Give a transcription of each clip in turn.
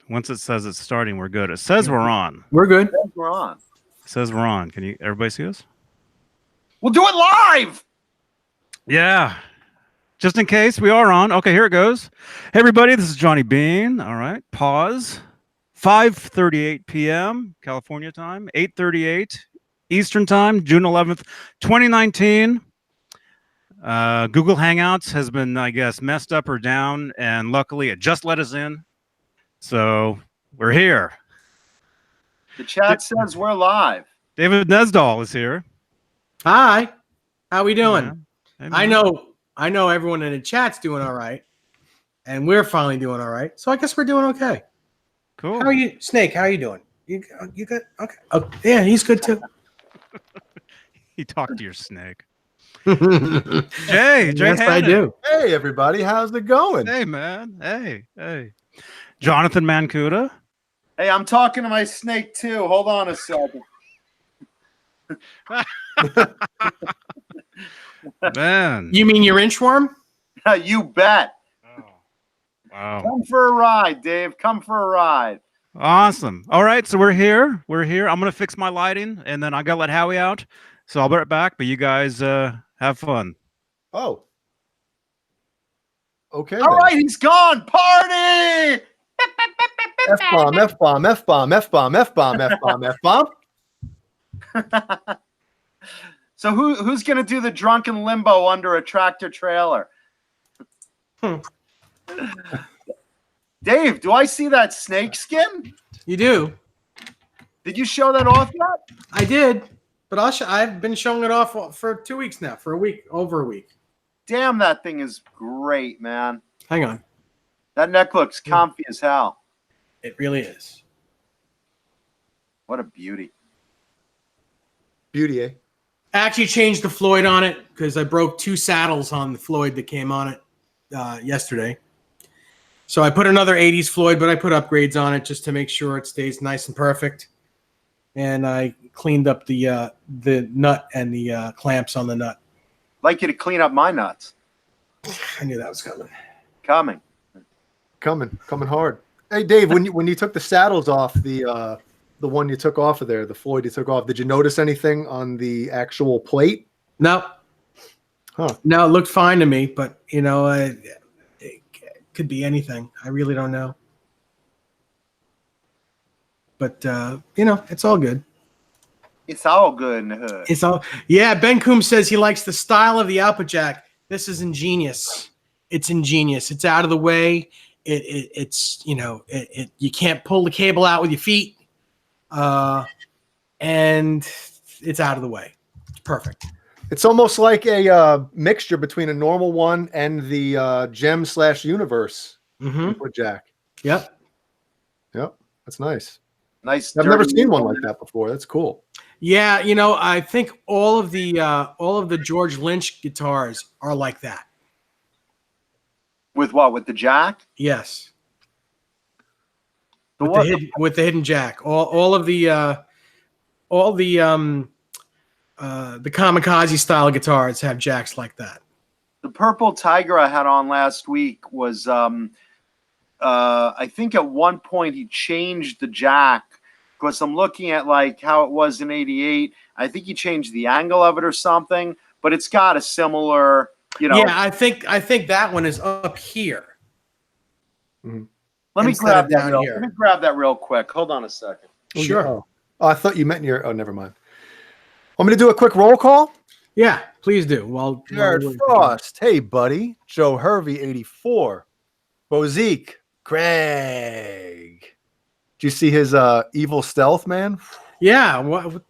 Once it says it's starting, we're good. It says we're on. We're good. We're on. It says we're on. Can you everybody see us? We'll do it live. Yeah. Just in case we are on. Okay, here it goes. Hey everybody, this is Johnny Beane. All right. Pause. 5:38 p.m. California time, 8:38 Eastern time, June 11th, 2019. Google Hangouts has been, I guess, messed up or down, and luckily it just let us in. So we're here. The chat says we're live. David Nesdall is here. Hi. How we doing? Yeah. Hey, I know everyone in the chat's doing all right. And we're finally doing all right. So I guess we're doing okay. Cool. How are you, Snake? How are you doing? You good? Okay. Oh, yeah, he's good too. He talked to your snake. Jay, yes, Hannon. I do. Hey, everybody. How's it going? Hey, man. Hey. Jonathan Mancuda. Hey, I'm talking to my snake too. Hold on a second. Man. You mean your inchworm? You bet. Oh, wow. Come for a ride, Dave. Come for a ride. Awesome. All right, so we're here. I'm going to fix my lighting, and then I got to let Howie out. So I'll be right back, but you guys have fun. Oh. Okay. All right, he's gone. Party! F-bomb, F-bomb, F-bomb, F-bomb, F-bomb, F-bomb, F-bomb. So who's going to do the drunken limbo under a tractor trailer? Dave, do I see that snake skin? You do. Did you show that off yet? I did. But I've been showing it off for 2 weeks now, for a week, over a week. Damn, that thing is great, man. Hang on. That neck looks comfy as hell. It really is. What a beauty. Beauty, eh? I actually changed the Floyd on it because I broke 2 saddles on the Floyd that came on it yesterday. So I put another 80's Floyd, but I put upgrades on it just to make sure it stays nice and perfect. And I cleaned up the nut and the clamps on the nut. Like you to clean up my nuts. I knew that was coming. Coming hard. Hey, Dave, when you took the saddles off, the one you took off of there, the Floyd you took off, did you notice anything on the actual plate? No. Huh. No, it looked fine to me, but, it could be anything. I really don't know. But, it's all good. It's all good in the hood. It's all, yeah, Ben Coombs says he likes the style of the output jack. This is ingenious. It's ingenious. It's out of the way. It's you can't pull the cable out with your feet. And it's out of the way. It's perfect. It's almost like a mixture between a normal one and the Gem/Universe input jack. Yep. That's nice. Nice. I've never seen one like that before. That's cool. Yeah, I think all of the George Lynch guitars are like that. With what? With the jack? Yes. With the hidden jack. All the kamikaze style guitars have jacks like that. The purple Tiger I had on last week was I think at one point he changed the jack, because I'm looking at like how it was in '88. I think he changed the angle of it or something, but it's got a similar, Yeah, I think that one is up here. Mm-hmm. Let me grab that real quick. Hold on a second. Sure. Oh, I thought you meant your. Oh, never mind. Want me to do a quick roll call? Yeah, please do. Jared Frost. Hey, buddy. Joe Hervey, 84. Bozique. Craig. Did you see his evil stealth, man? Yeah.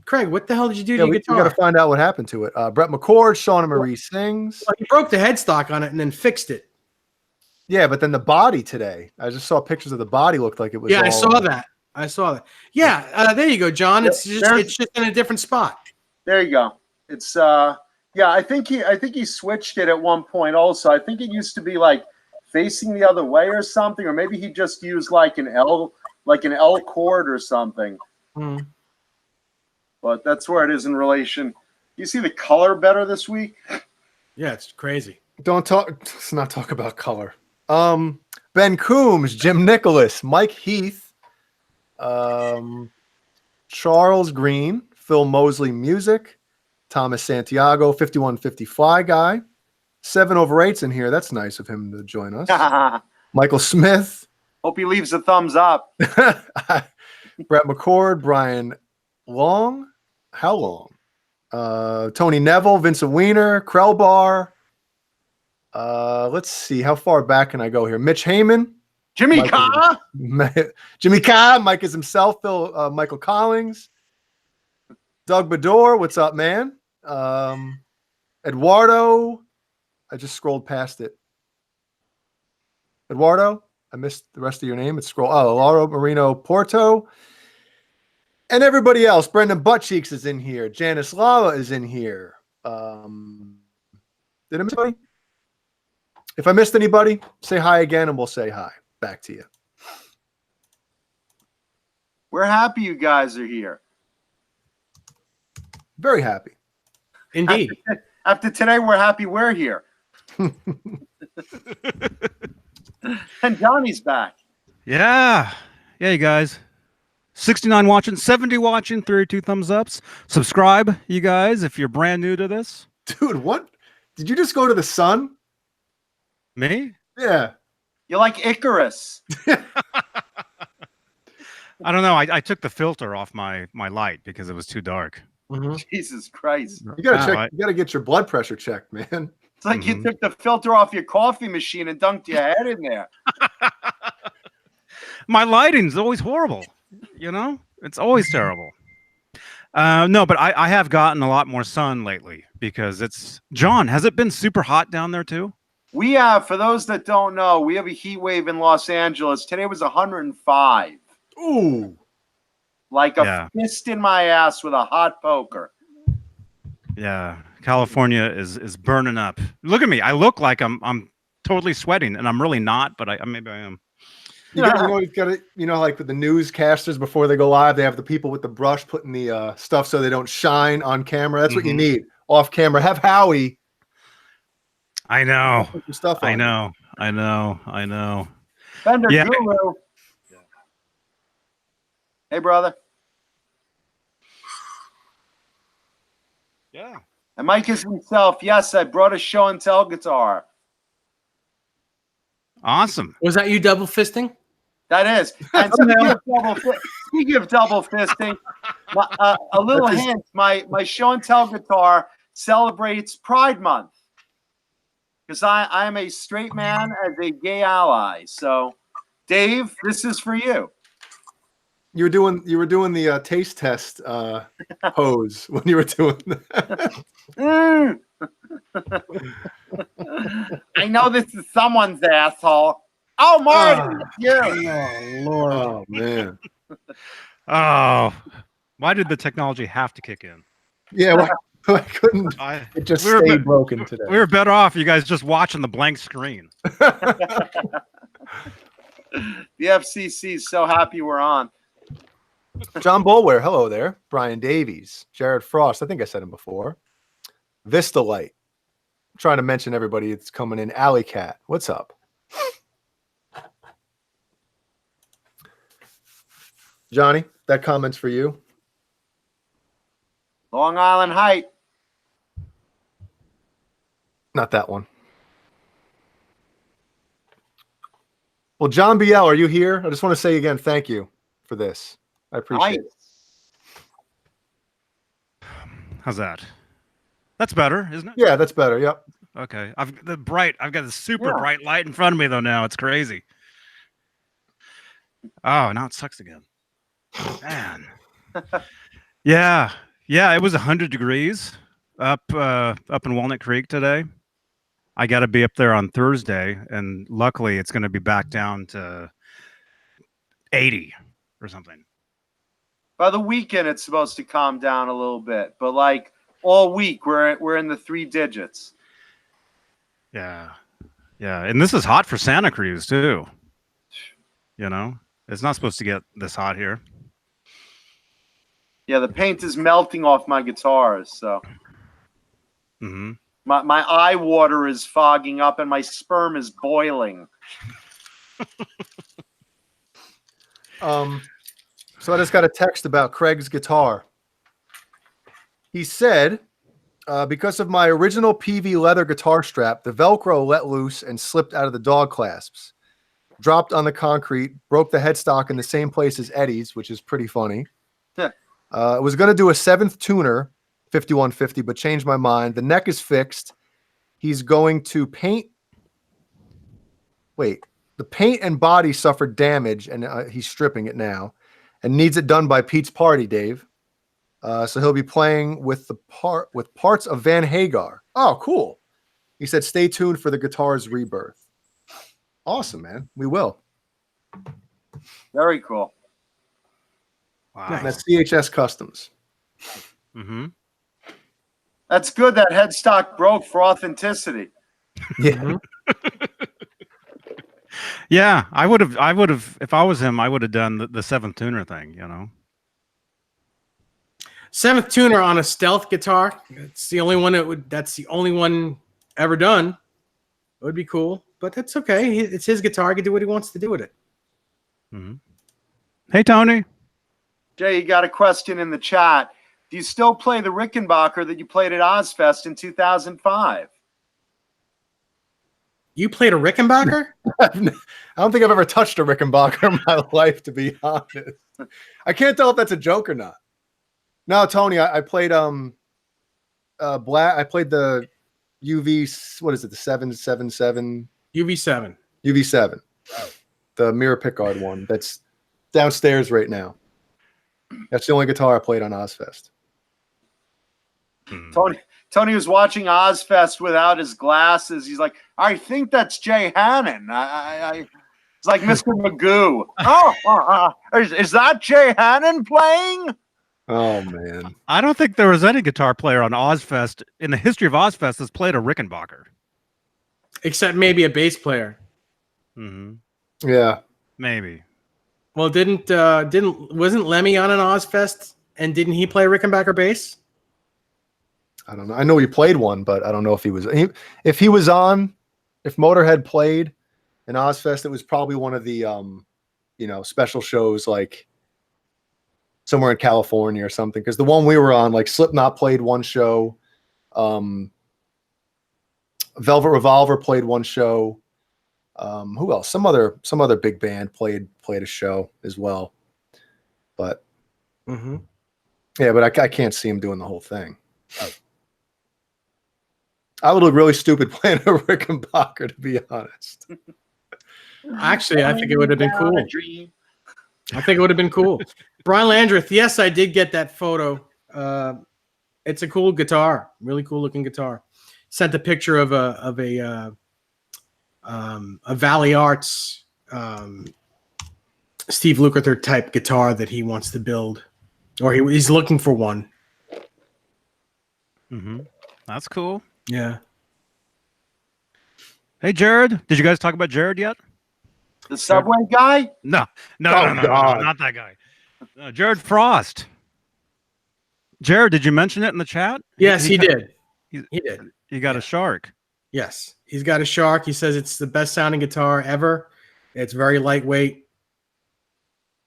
Craig, what the hell did you do to your guitar? We got to find out what happened to it. Brett McCord, Shauna Marie sings. Well, he broke the headstock on it and then fixed it. Yeah, but then the body today. I just saw pictures of the body. Looked like it was. Yeah, I saw that. Yeah, there you go, John. It's just in a different spot. There you go. It's I think he switched it at one point also. I think it used to be like facing the other way or something, or maybe he just used like an L chord or something. Mm. But that's where it is in relation. You see the color better this week? Yeah, it's crazy. Let's not talk about color. Ben Coombs, Jim Nicholas, Mike Heath, Charles Green, Phil Mosley Music, Thomas Santiago, 5155 guy, 7 over 8's in here. That's nice of him to join us. Michael Smith. Hope he leaves a thumbs up. Brett McCord, Brian Long. How long? Tony Neville, Vincent Weiner, Krellbar. Let's see. How far back can I go here? Mitch Heyman. Jimmy Carr. Jimmy Carr. Mike is himself. Phil, Michael Collins. Doug Bador. What's up, man? Eduardo. I just scrolled past it. Eduardo. I missed the rest of your name. It's Lauro Marino Porto. And everybody else. Brendan Buttcheeks is in here. Janice Lala is in here. Did I miss anybody? If I missed anybody, say hi again and we'll say hi back to you. We're happy you guys are here. Very happy. Indeed. After today, we're happy we're here. And Johnny's back. Yeah. Yeah, you guys. 69 watching, 70 watching, 32 thumbs ups. Subscribe, you guys, if you're brand new to this. Dude, what? Did you just go to the sun? Me? Yeah. You're like Icarus. I don't know. I took the filter off my light because it was too dark. Jesus Christ. You gotta check. You gotta get your blood pressure checked, man. It's like you took the filter off your coffee machine and dunked your head in there. My lighting's always horrible. You know, it's always terrible. No, but I have gotten a lot more sun lately because it's John. Has it been super hot down there too? We have, for those that don't know, we have a heat wave in Los Angeles. Today was 105. Ooh. Like a fist in my ass with a hot poker. Yeah. California is burning up. Look at me. I look like I'm totally sweating and I'm really not, but maybe I am. You've got it. You know, like with the newscasters before they go live, they have the people with the brush putting the stuff so they don't shine on camera. That's what you need off camera. Have Howie. I know. Put your stuff on. I know. Fender Guru. Hey, brother. Yeah. And Mike is himself. Yes, I brought a show and tell guitar. Awesome. Was that you double fisting? That is. And speaking of double fisting, a little hint, my show and tell guitar celebrates Pride Month. Because I am a straight man as a gay ally. So, Dave, this is for you. You were doing the taste test pose when you were doing that. I know this is someone's asshole. Oh, Marty, you. Oh, Lord. Oh, man. Oh, why did the technology have to kick in? Yeah, why couldn't it just stay broken today? We were better off you guys just watching the blank screen. The FCC is so happy we're on. John Bulware, hello there. Brian Davies, Jared Frost. I think I said him before. Vista Light. I'm trying to mention everybody that's coming in. Alley Cat, what's up? Johnny, that comment's for you. Long Island Height. Not that one. Well, John BL, are you here? I just want to say again, thank you for this. I appreciate it. How's that? That's better, isn't it? Yeah, that's better. Yep. Okay. I've got the super bright light in front of me though now. It's crazy. Oh, now it sucks again. Man. Yeah. Yeah, it was 100 degrees up in Walnut Creek today. I got to be up there on Thursday, and luckily it's going to be back down to 80 or something. By the weekend, it's supposed to calm down a little bit, but like all week, we're in the 3 digits. Yeah, yeah, and this is hot for Santa Cruz too. You know, it's not supposed to get this hot here. Yeah, the paint is melting off my guitars, so my eye water is fogging up and my sperm is boiling. So I just got a text about Craig's guitar. He said, because of my original PV leather guitar strap, the Velcro let loose and slipped out of the dog clasps. Dropped on the concrete, broke the headstock in the same place as Eddie's, which is pretty funny. Yeah. I was going to do a 7th tuner, 5150, but changed my mind. The neck is fixed. He's going to paint. Wait, the paint and body suffered damage, and he's stripping it now, and needs it done by Pete's party, Dave. So he'll be playing with parts of Van Hagar. Oh, cool. He said, stay tuned for the guitar's rebirth. Awesome, man. We will. Very cool. Wow. And that's CHS Customs. Mm-hmm. That's good that headstock broke for authenticity. Yeah. Yeah, I would have, if I was him, I would have done the 7th tuner thing, you know. 7th tuner on a stealth guitar. It's the only one that's the only one ever done. It would be cool, but that's okay. It's his guitar. He can do what he wants to do with it. Mm-hmm. Hey, Tony. Jay, you got a question in the chat. Do you still play the Rickenbacker that you played at Ozfest in 2005? You played a Rickenbacker? I don't think I've ever touched a Rickenbacker in my life, to be honest. I can't tell if that's a joke or not. No, Tony, I played black. I played the UV. What is it? The 777 UV7. UV7, the Mirror Pickard one. That's downstairs right now. That's the only guitar I played on Ozfest. Tony was watching Ozfest without his glasses. He's like, I think that's Jay Hannon. It's like Mr. Magoo. Is that Jay Hannon playing? Oh, man. I don't think there was any guitar player on Ozfest in the history of Ozfest that's played a Rickenbacker. Except maybe a bass player. Mm-hmm. Yeah. Maybe. Well, wasn't Lemmy on an Ozfest, and didn't he play Rickenbacker bass? I don't know. I know he played one, but I don't know if he was. If he was on, if Motorhead played an Ozfest, it was probably one of the, special shows like somewhere in California or something. Because the one we were on, like Slipknot played one show, Velvet Revolver played one show. Who else? Some other big band played a show as well. But yeah, but I can't see him doing the whole thing. I would look really stupid playing a Rickenbacker, to be honest. Actually, I think it would have been cool. I think it would have been cool. Brian Landreth, yes, I did get that photo. It's a cool guitar, really cool looking guitar. Sent a picture of a Valley Arts Steve Lukather type guitar that he wants to build, or he's looking for one. Mm-hmm. That's cool. Yeah. Hey, Jared. Did you guys talk about Jared yet? The Subway guy? No, God. not that guy. Jared Frost. Jared, did you mention it in the chat? Yes, he did. He did. He got a shark. Yes, he's got a shark. He says it's the best sounding guitar ever. It's very lightweight.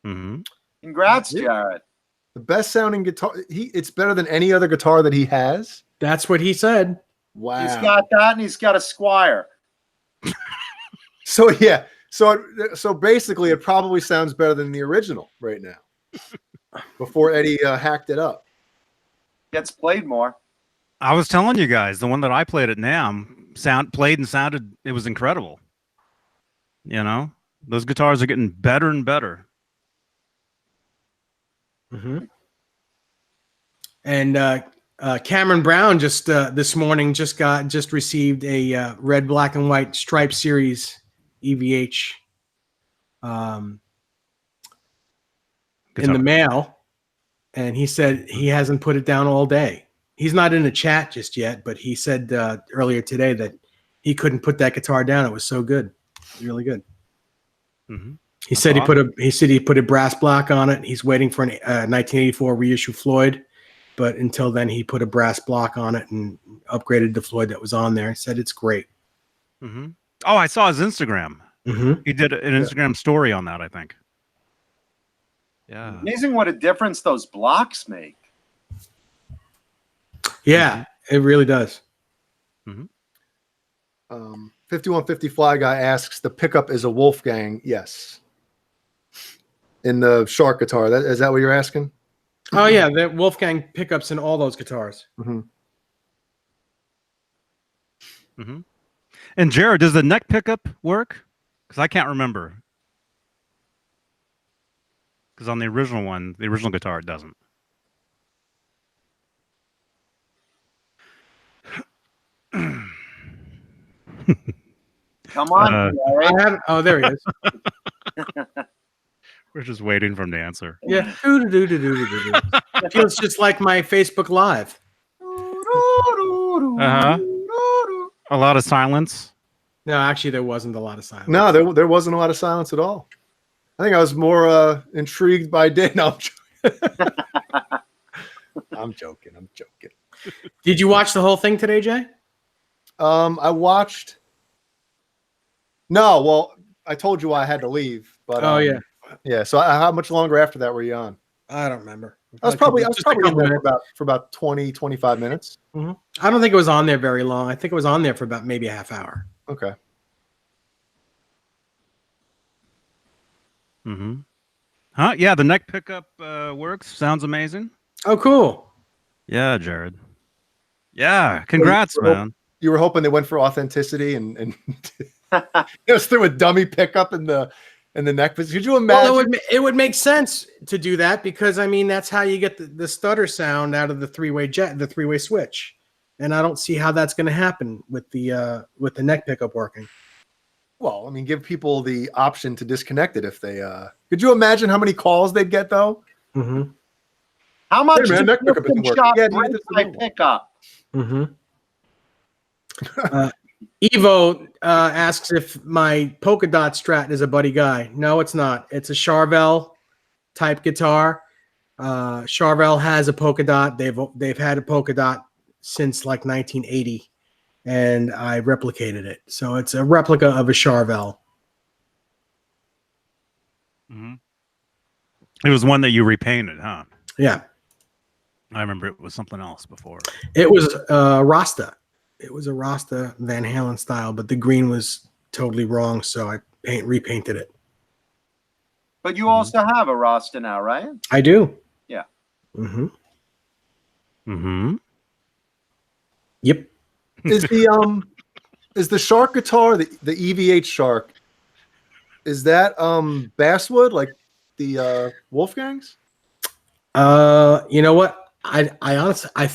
Mm-hmm. Congrats, Jared. The best sounding guitar. It's better than any other guitar that he has. That's what he said. Wow. He's got that, and he's got a Squire. So yeah. So basically, it probably sounds better than the original right now. Before Eddie hacked it up. Gets played more. I was telling you guys, the one that I played at NAMM played and sounded, it was incredible. You know, those guitars are getting better and better. Mm-hmm. And Cameron Brown just this morning just received a red, black, and white Stripe Series EVH in the mail, and he said he hasn't put it down all day. He's not in the chat just yet, but he said earlier today that he couldn't put that guitar down. It was so good, really good. Mm-hmm. He said he put a brass block on it. He's waiting for a 1984 reissue Floyd, but until then, he put a brass block on it and upgraded the Floyd that was on there. He said it's great. Mm-hmm. Oh, I saw his Instagram. Mm-hmm. He did an Instagram story on that, I think. Yeah. Amazing what a difference those blocks make. Yeah, it really does. 5150 Fly Guy asks, the pickup is a Wolfgang. Yes. In the Shark guitar. Is that what you're asking? Oh yeah, the Wolfgang pickups in all those guitars. And Jared, does the neck pickup work? Because I can't remember. Because on the original one, the original guitar, it doesn't. Come on, Jared. Oh, there he is. We're just waiting for him to answer. Yeah. It feels just like my Facebook Live. Uh-huh. A lot of silence. No, actually, there wasn't a lot of silence. No, there wasn't a lot of silence at all. I think I was more intrigued by Dan. No, I'm joking. I'm joking. Did you watch the whole thing today, Jay? I watched. No, well, I told you I had to leave, but yeah. So how much longer after that were you on? I don't remember. I was probably in there for about 20, 25 minutes. Mm-hmm. I don't think it was on there very long. I think it was on there for about maybe a half hour. Okay. Mm-hmm. Huh? Yeah, the neck pickup works. Sounds amazing. Oh, cool. Yeah, Jared. Yeah, congrats, man. You were hoping they went for authenticity and just threw a dummy pickup in the neck. Could you imagine? Well, it would make sense to do that because I mean that's how you get the stutter sound out of the three-way switch, and I don't see how that's going to happen with the neck pickup working. Well, I mean, give people the option to disconnect it if they. Could you imagine how many calls they'd get though? Mm-hmm. How much hey, man, neck pickup isn't working. shop Yeah, breaks my pickup? Mm-hmm. Evo asks if my polka dot Strat is a Buddy Guy. No, it's not. It's a Charvel type guitar. Charvel has a polka dot. They've had a polka dot since like 1980, and I replicated it. So it's a replica of a Charvel. Mm-hmm. It was one that you repainted, huh? Yeah. I remember it was something else before. It was Rasta. It was a Rasta Van Halen style, but the green was totally wrong, so I repainted it. But you also have a Rasta now, right? I do. Yeah. Mm-hmm. Mm-hmm. Yep. Is the Shark guitar the EVH Shark? Is that basswood like the Wolfgangs? You know what? I honestly I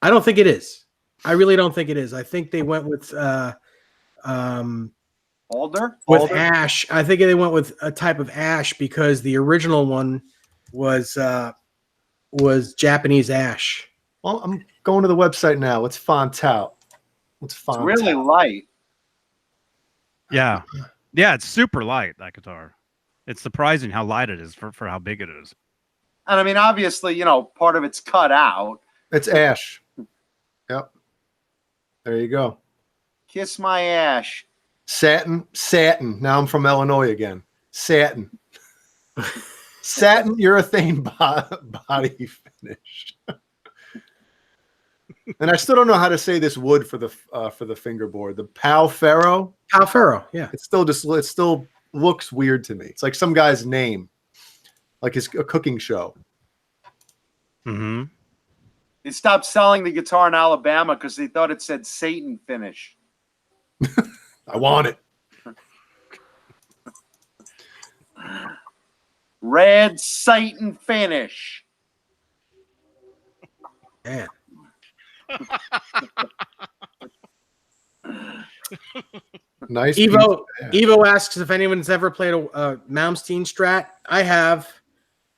don't think it is. I really don't think it is. I think they went with Alder? Ash. I think they went with a type of ash because the original one was Japanese ash. Well, I'm going to the website now. Let's font out. It's really light. Yeah. Yeah, it's super light, that guitar. It's surprising how light it is for how big it is. And I mean, obviously, part of it's cut out. It's ash. Yep. There you go. Kiss my ash. Satin. Now I'm from Illinois again. Satin. Satin urethane body finish. And I still don't know how to say this wood for the fingerboard. The Pau Ferro. Pau Ferro, yeah. It still looks weird to me. It's like some guy's name, like a cooking show. Mm-hmm. They stopped selling the guitar in Alabama because they thought it said Satan finish. I want it. Red Satan finish. Yeah. Nice. Evo asks if anyone's ever played a Malmsteen Strat. I have.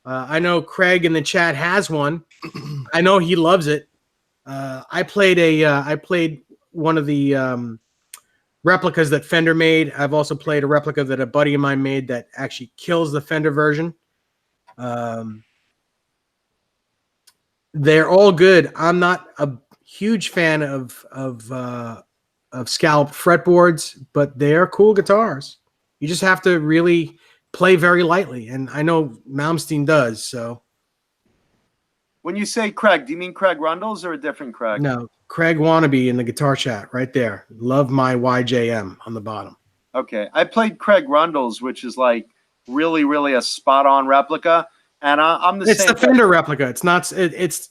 I know Craig in the chat has one. I know he loves it. I played one of the replicas that Fender made. I've also played a replica that a buddy of mine made that actually kills the Fender version. They're all good. I'm not a huge fan of scalped fretboards, but they are cool guitars. You just have to really play very lightly, and I know Malmsteen does. So, When you say Craig, do you mean Craig Rundles or a different Craig? no, Craig Wannabe in the guitar chat right there. Love my YJM on the bottom. Okay, I played Craig Rundles, which is like really, really a spot-on replica, and I'm the It's same. the Fender replica. It's not. It's.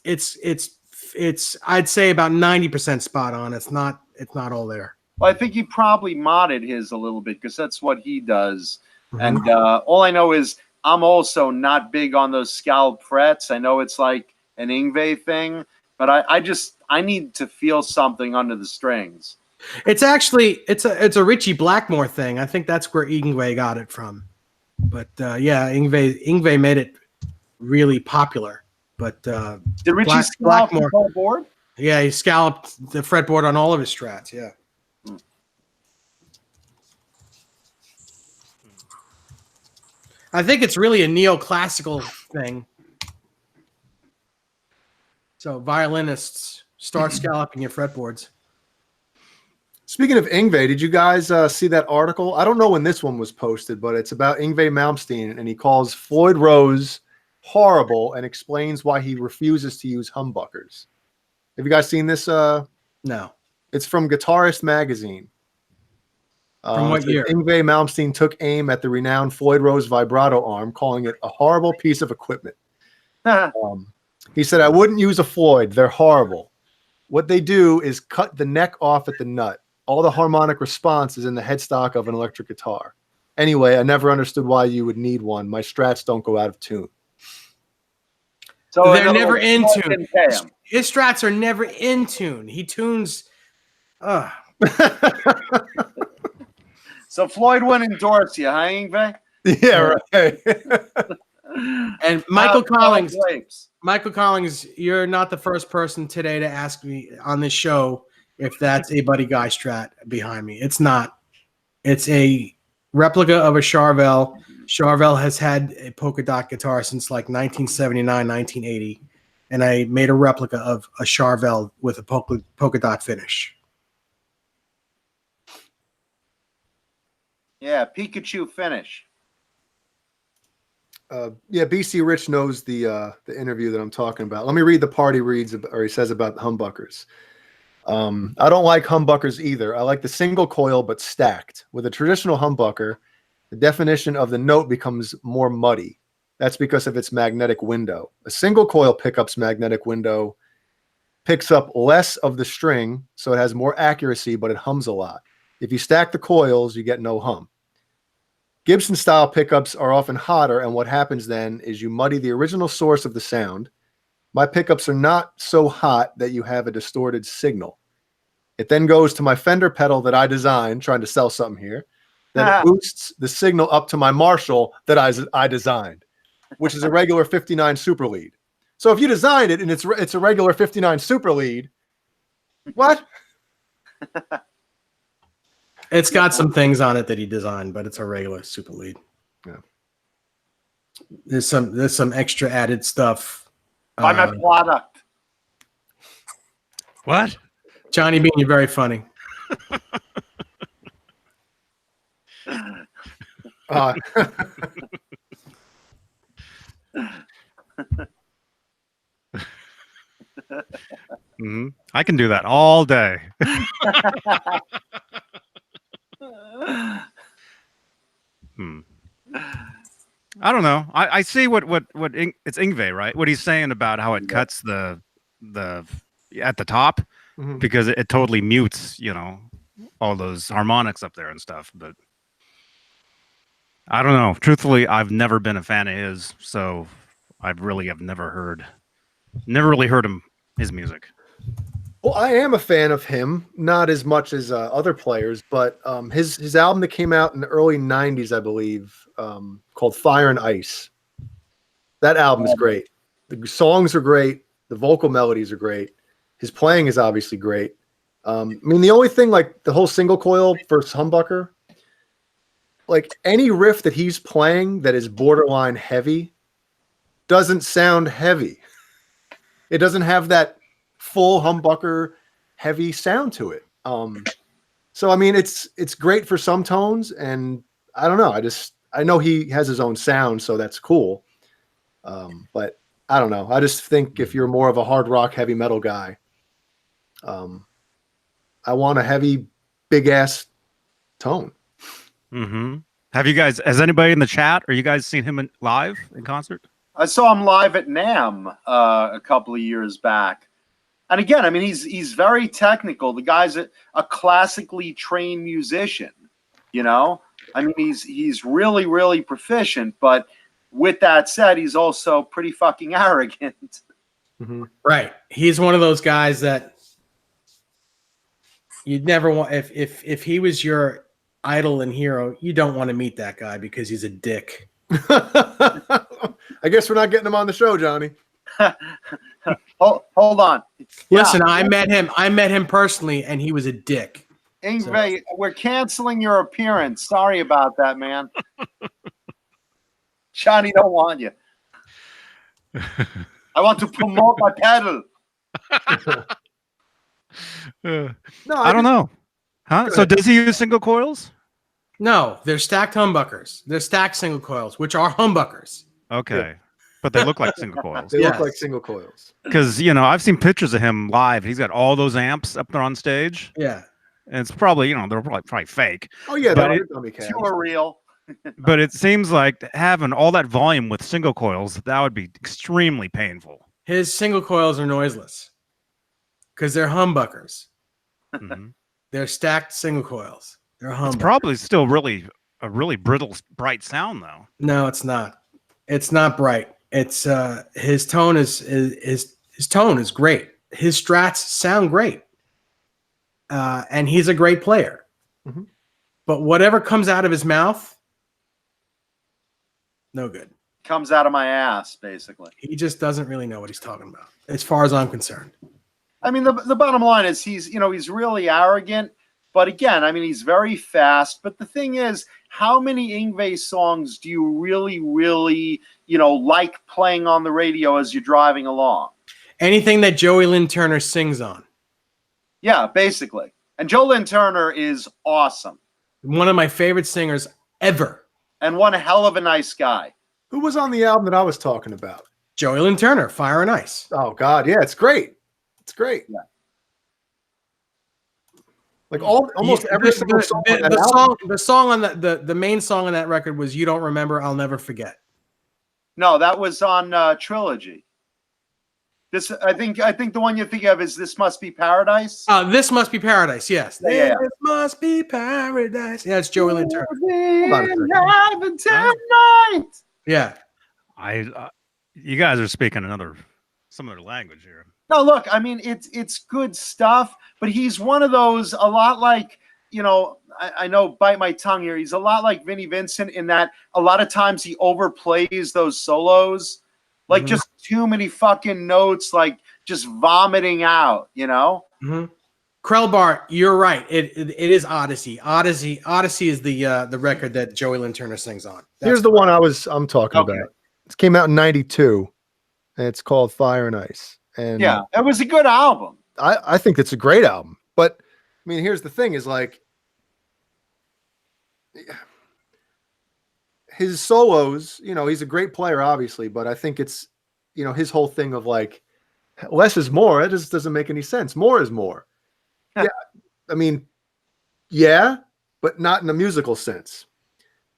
I'd say about 90% spot on. It's not all there. Well, I think he probably modded his a little bit because that's what he does. Mhm. And all I know is I'm also not big on those scalloped frets. I know it's like an Yngwie thing, but I need to feel something under the strings. It's actually it's a Richie Blackmore thing. I think that's where Yngwie got it from. But yeah, Yngwie made it really popular. But Did Richie scallop Blackmore, the whole board? yeah, he scalloped the fretboard on all of his strats. Yeah. I think it's really a neoclassical thing. So violinists start scalloping your fretboards. Speaking of Yngwie, did you guys see that article? I don't know when this one was posted, but it's about Yngwie Malmsteen, and he calls Floyd Rose horrible and explains why he refuses to use humbuckers. Have you guys seen this? No. It's from Guitarist Magazine. From what year? Yngwie Malmsteen took aim at the renowned Floyd Rose vibrato arm, calling it a horrible piece of equipment. He said, I wouldn't use a Floyd. They're horrible. What they do is cut the neck off at the nut. All the harmonic response is in the headstock of an electric guitar. Anyway, I never understood why you would need one. My strats don't go out of tune. So They're never in tune. Pay him. His strats are never in tune. He tunes. So Floyd wouldn't endorse you, huh, Yngwie? Yeah, right. And Michael Collins, you're not the first person today to ask me on this show if that's a Buddy Guy strat behind me. It's not. It's a replica of a Charvel. Charvel has had a polka dot guitar since like 1979, 1980. And I made a replica of a Charvel with a polka dot finish. Yeah, Pikachu finish. Yeah, BC Rich knows the interview that I'm talking about. Let me read the part he reads, or he says about the humbuckers. I don't like humbuckers either. I like the single coil, but stacked. With a traditional humbucker, the definition of the note becomes more muddy. That's because of its magnetic window. A single coil pickup's magnetic window picks up less of the string, so it has more accuracy, but it hums a lot. If you stack the coils, you get no hum. Gibson-style pickups are often hotter, and what happens then is you muddy the original source of the sound. My pickups are not so hot that you have a distorted signal. It then goes to my Fender pedal that I designed, trying to sell something here. Then it boosts the signal up to my Marshall that I designed, which is a regular 59 super lead. So if you designed it and it's a regular 59 super lead, what? It's got some things on it that he designed, but it's a regular super lead. Yeah. There's some extra added stuff. Buy my product. What? Johnny Beane, you're very funny. I can do that all day. I don't know. I see what it's Yngwie, right? What he's saying about how it cuts the at the top because it totally mutes, all those harmonics up there and stuff. But I don't know. Truthfully, I've never been a fan of his, so I really have never really heard his music. Well, I am a fan of him, not as much as other players, but his album that came out in the early 90s, I believe, called Fire and Ice. That album is great. The songs are great. The vocal melodies are great. His playing is obviously great. I mean, the only thing, like the whole single coil versus humbucker, like any riff that he's playing that is borderline heavy doesn't sound heavy. It doesn't have that full humbucker heavy sound to it. So I mean, it's great for some tones, and I don't know. I know he has his own sound, so that's cool. But I don't know. I just think if you're more of a hard rock, heavy metal guy, I want a heavy, big ass tone. Mm-hmm. Has anybody in the chat, or you guys seen him live in concert? I saw him live at NAMM a couple of years back. And again, I mean, he's very technical. The guy's a classically trained musician, you know? I mean, he's really, really proficient. But with that said, he's also pretty fucking arrogant. Mm-hmm. Right. He's one of those guys that you'd never want. If he was your idol and hero, you don't want to meet that guy because he's a dick. I guess we're not getting him on the show, Johnny. Hold on. Listen, Yeah. I met him personally, and he was a dick. Yngwie, we're canceling your appearance. Sorry about that, man. Johnny don't want you. I want to promote my pedal. No, I don't know. Huh? So does he use single coils? No, they're stacked humbuckers. They're stacked single coils, which are humbuckers. Okay. But they look like single coils. They Yes. look like single coils. Because, I've seen pictures of him live. He's got all those amps up there on stage. Yeah. And it's probably, they're probably fake. Oh yeah, But they're it- dummy cats. You are real. But it seems like having all that volume with single coils, that would be extremely painful. His single coils are noiseless because they're humbuckers. Mhm. They're stacked single coils. They're It's humbuckers. probably still a really brittle, bright sound, though. No, it's not. It's not bright. It's his tone is his tone is great. His strats sound great, and he's a great player. Mhm. But whatever comes out of his mouth, no good. Comes out of my ass, basically. He just doesn't really know what he's talking about, as far as I'm concerned. I mean, the bottom line is he's really arrogant. But again, I mean, he's very fast. But the thing is, how many Yngwie songs do you really, really, like playing on the radio as you're driving along? Anything that Joey Lynn Turner sings on. Yeah, basically. And Joe Lynn Turner is awesome One of my favorite singers ever. and one hell of a nice guy. Who was on the album that I was talking about? Joey Lynn Turner, Fire and Ice. Oh God, yeah, it's great. It's great. Yeah. Like almost every single song. on that album. The song on the main song on that record was "You Don't Remember, I'll Never Forget." No, that was on Trilogy. This, I think the one you think of is "This Must Be Paradise." This Must Be Paradise. Yes, Yeah. This must be paradise. Yeah, it's Joey Lynn Turner. on a second. Tonight. Yeah, You guys are speaking some other language here. No, look, I mean, it's good stuff, but he's one of those, a lot like, I know, bite my tongue here. He's a lot like Vinnie Vincent in that a lot of times he overplays those solos, like just too many fucking notes, like just vomiting out, Mm-hmm. Krellbar, you're right. It is Odyssey. Odyssey is the record that Joey Lynn Turner sings on. Here's the one I'm talking Okay. about. It came out in '92, and it's called Fire and Ice. And Yeah, it was a good album. I think it's a great album. But I mean, here's the thing: is like his solos. He's a great player, obviously, but I think it's his whole thing of like less is more. It just doesn't make any sense. More is more. Yeah, I mean, yeah, but not in a musical sense.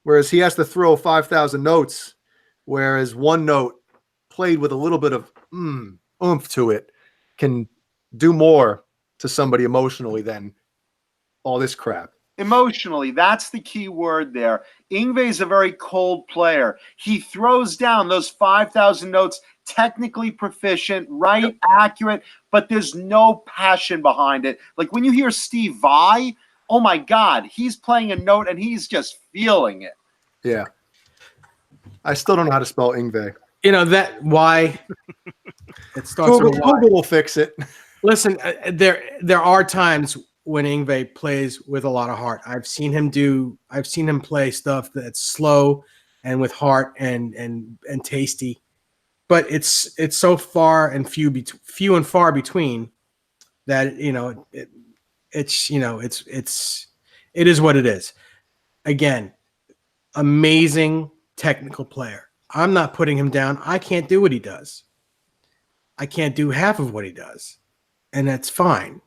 Whereas he has to throw 5,000 notes, whereas one note played with a little bit of oomph to it can do more to somebody emotionally than all this crap. Emotionally, that's the key word there. Yngwie's a very cold player. He throws down those 5,000 notes, technically proficient, right, accurate, but there's no passion behind it. Like when you hear Steve Vai, oh my God, he's playing a note and he's just feeling it. Yeah. I still don't know how to spell Yngwie. That why it starts Google, with a Y. Google will fix it. Listen, there are times when Yngwie plays with a lot of heart. I've seen him play stuff that's slow and with heart and tasty, but it's so far and few and far between that it is what it is. Again, amazing technical player. I'm not putting him down. I can't do what he does. I can't do half of what he does, and that's fine.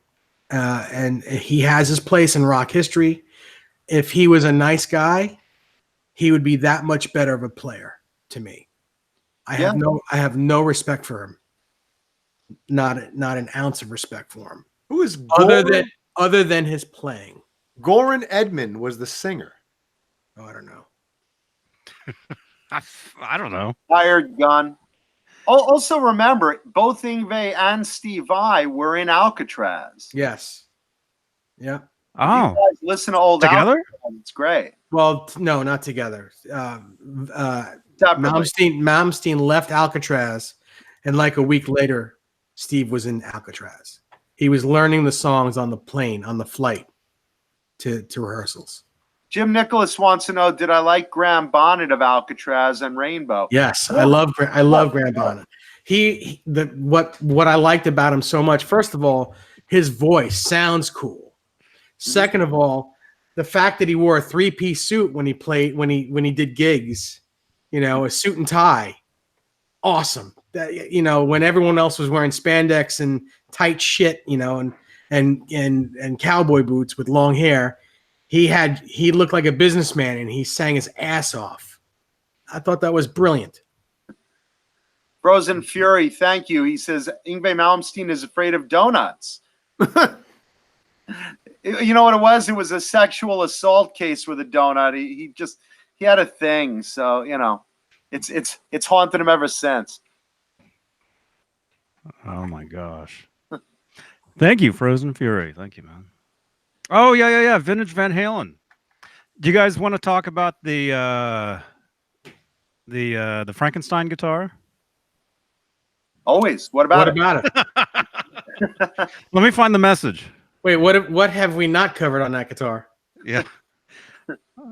And he has his place in rock history. If he was a nice guy, he would be that much better of a player to me. I have no respect for him. Not an ounce of respect for him. Who is other than his playing? Goran Edman was the singer. Oh, I don't know. I don't know. Hired gun. Also, remember, both Yngwie and Steve Vai were in Alcatraz. Yes. Yeah. Oh, You guys listen to old together? Alcatraz. It's great. Well, no, not together. Separately. Malmsteen left Alcatraz, and like a week later, Steve was in Alcatraz. He was learning the songs on the plane, on the flight to rehearsals. Jim Nicholas wants to know, did I like Graham Bonnet of Alcatraz and Rainbow? Yes, I love Graham Bonnet. What I liked about him so much, first of all, his voice sounds cool. Second of all, the fact that he wore a 3-piece suit when he did gigs, a suit and tie, awesome. That, when everyone else was wearing spandex and tight shit, and cowboy boots with long hair, he looked like a businessman and he sang his ass off. I thought that was brilliant. Frozen Fury, thank you. He says Yngwie Malmsteen is afraid of donuts. You know what it was? It was a sexual assault case with a donut. He had a thing, so it's haunted him ever since. Oh my gosh. Thank you, Frozen Fury. Thank you, man. Oh yeah. Vintage Van Halen. Do you guys want to talk about the Frankenstein guitar? Always. What about it? Let me find the message. Wait, what have we not covered on that guitar? Yeah.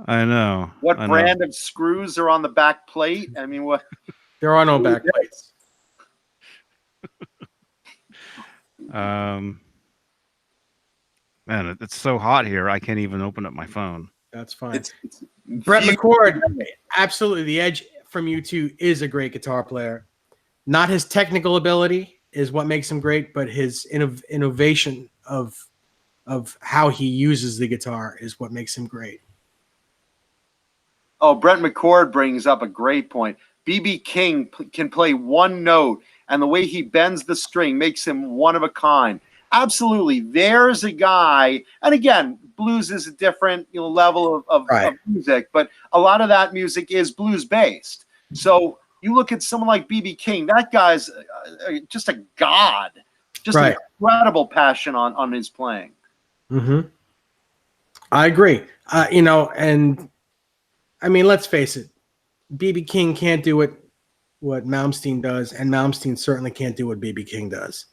I know. What brand of screws are on the back plate? I mean, what? There are no back plates. Man, it's so hot here. I can't even open up my phone. That's fine. Brett McCord, absolutely. The Edge from U2 is a great guitar player. Not his technical ability is what makes him great, but his innovation of how he uses the guitar is what makes him great. Oh, Brett McCord brings up a great point. B.B. King can play one note, and the way he bends the string makes him one of a kind. Absolutely. There's a guy, and again, blues is a different level of music, but a lot of that music is blues-based. So you look at someone like B.B. King, that guy's just a god. Just an incredible passion on his playing. Mm-hmm. I agree. And I mean, let's face it, B.B. King can't do what Malmsteen does, and Malmsteen certainly can't do what B.B. King does.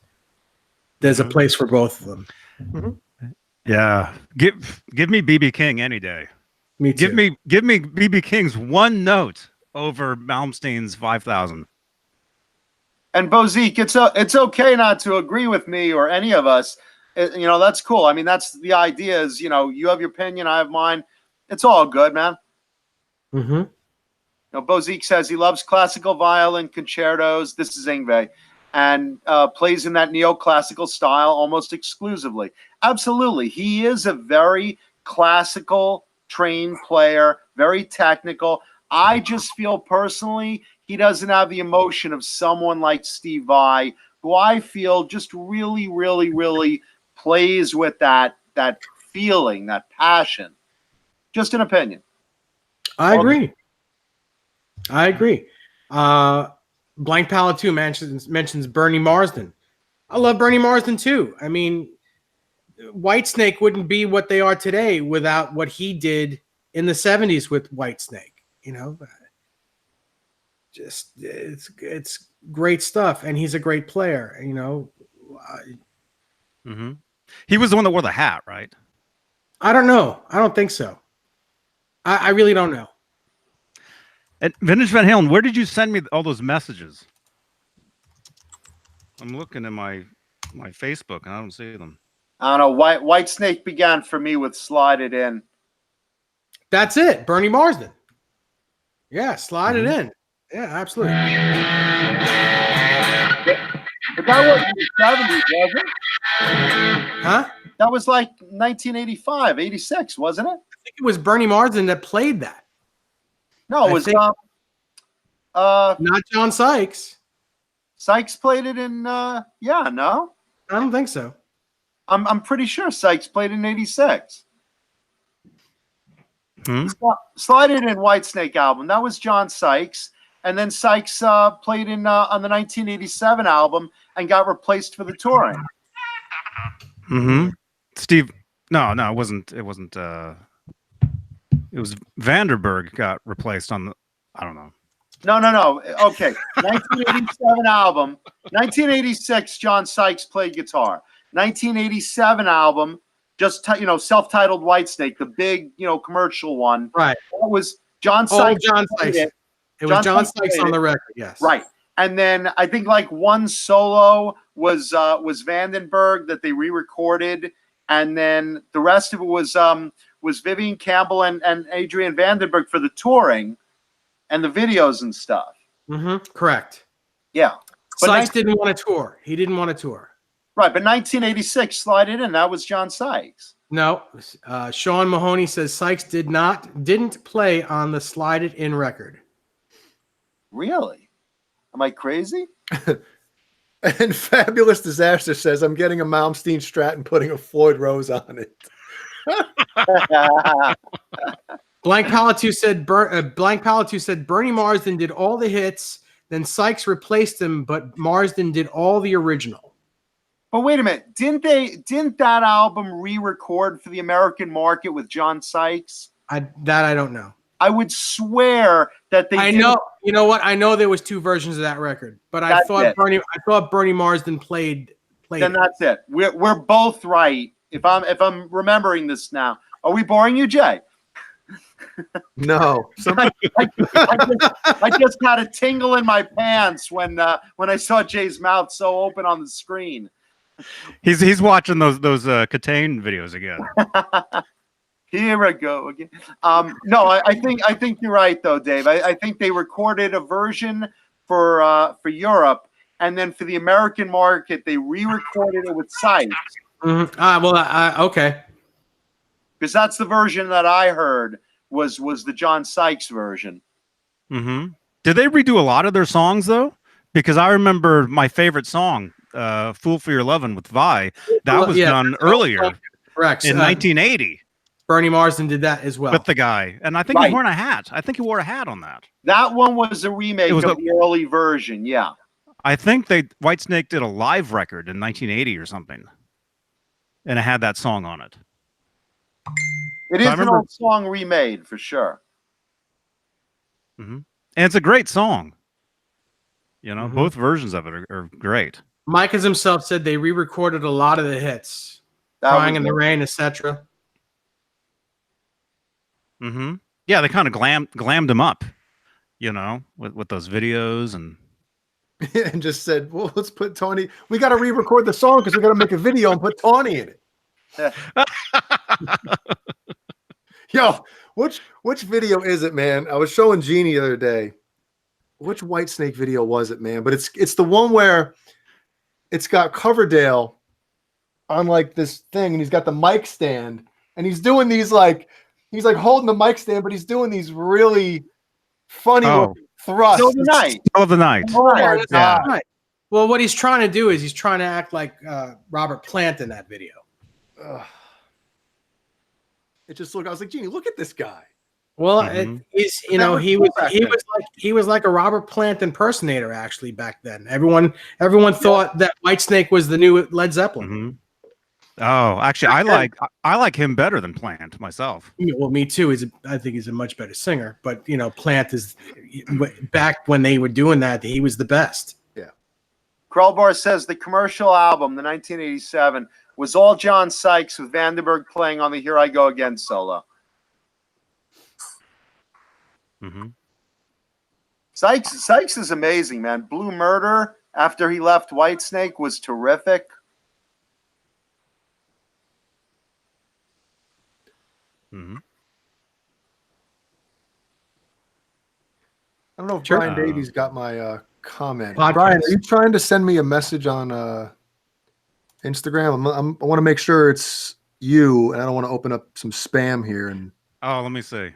There's a place for both of them. Mm-hmm. Yeah, give me B.B. King any day. Me too. Give me B.B. King's one note over Malmsteen's 5,000. And Bozique, it's okay not to agree with me or any of us. That's cool. I mean, that's the idea. Is you have your opinion, I have mine. It's all good, man. Mm-hmm. Bozique says he loves classical violin concertos. This is Yngwie. And plays in that neoclassical style almost exclusively. Absolutely. He is a very classical trained player, very technical. I just feel personally he doesn't have the emotion of someone like Steve Vai, who I feel just really, really, really plays with that feeling, that passion. Just an opinion. I agree. Blank Palette 2 mentions Bernie Marsden. I love Bernie Marsden too. I mean, Whitesnake wouldn't be what they are today without what he did in the 70s with Whitesnake. Just it's great stuff, and he's a great player. Mm-hmm. He was the one that wore the hat, right? I don't know. I don't think so. I really don't know. And Vintage Van Halen, where did you send me all those messages? I'm looking at my Facebook and I don't see them. I don't know. Whitesnake began for me with Slide It In. That's it. Bernie Marsden. Yeah, slide it in. Yeah, absolutely. But that wasn't the 70s, was it? Huh? That was like 1985, 86, wasn't it? I think it was Bernie Marsden that played that. No, it was not John Sykes. Sykes played it in yeah, no. I don't think so. I'm pretty sure Sykes played in 86. Slide It In Whitesnake album. That was John Sykes. And then Sykes played in on the 1987 album and got replaced for the touring. Steve, no, it wasn't. It wasn't. It was Vanderberg got replaced on the. I don't know. No. Okay, 1987 album. 1986, John Sykes played guitar. 1987 album, just self-titled Whitesnake, the big commercial one. Right. That was John Sykes. John Sykes. It was John Sykes on the record. Yes. Right. And then I think like one solo was Vandenberg that they re-recorded, and then the rest of it was Vivian Campbell and Adrian Vandenberg for the touring and the videos and stuff. Correct. Yeah. But Sykes didn't want to tour. He didn't want to tour. Right, but 1986, Slide It In, that was John Sykes. No. Sean Mahoney says Sykes didn't play on the Slide It In record. Really? Am I crazy? And Fabulous Disaster says, I'm getting a Malmsteen Strat and putting a Floyd Rose on it. Blank Palatu said Bernie Marsden did all the hits, then Sykes replaced him, but Marsden did all the original. But wait a minute, didn't that album re-record for the American market with John Sykes? I don't know. I would swear that they. I know. You know what? I know there was two versions of that record, but I thought Bernie Marsden played. Then that's it. We're both right. If I'm remembering this now, are we boring you, Jay? No. I just had a tingle in my pants when I saw Jay's mouth so open on the screen. He's watching those Catane videos again. Here I go again. No, I think you're right though, Dave. I think they recorded a version for Europe, and then for the American market, they re-recorded it with Sykes. Okay. Because that's the version that I heard was the John Sykes version. Did they redo a lot of their songs though? Because I remember my favorite song, "Fool for Your Lovin'" with Vi. That was done earlier, correct, in 1980. Bernie Marsden did that as well with the guy, and I think he wore a hat. I think he wore a hat on that. That one was a remake of the early version. Yeah, I think Whitesnake did a live record in 1980 or something, and it had that song on it. It is an old song remade for sure. And it's a great song. Both versions of it are great. Mike as himself said they re-recorded a lot of the hits, "Crying in the Rain," etc. Yeah, they kind of glammed him up, with those videos and just said, "Well, let's put Tawny. We got to re-record the song because we got to make a video and put Tawny in it." Yo, which video is it, man? I was showing Jeannie the other day. Which Whitesnake video was it, man? But it's the one where it's got Coverdale on like this thing, and he's got the mic stand, and he's doing these he's holding the mic stand, but he's doing these really funny thrusts. Still the Night. Still the Night. Oh my God. Right. Well, what he's trying to do is he's trying to act like Robert Plant in that video. It just looked. I was like, Jeannie, look at this guy. Well, he was like a Robert Plant impersonator actually back then. Everyone thought that Whitesnake was the new Led Zeppelin. Oh, actually, I like him better than Plant myself. Well, me too. I think he's a much better singer. But Plant is back when they were doing that. He was the best. Yeah. Krellbar says the commercial album, the 1987, was all John Sykes with Vandenberg playing on the "Here I Go Again" solo. Sykes is amazing, man. Blue Murder after he left Whitesnake was terrific. don't know if Sure. Brian Davies got my comment. Podcast. Brian, are you trying to send me a message on Instagram? I want to make sure it's you, and I don't want to open up some spam here. And Oh, let me see.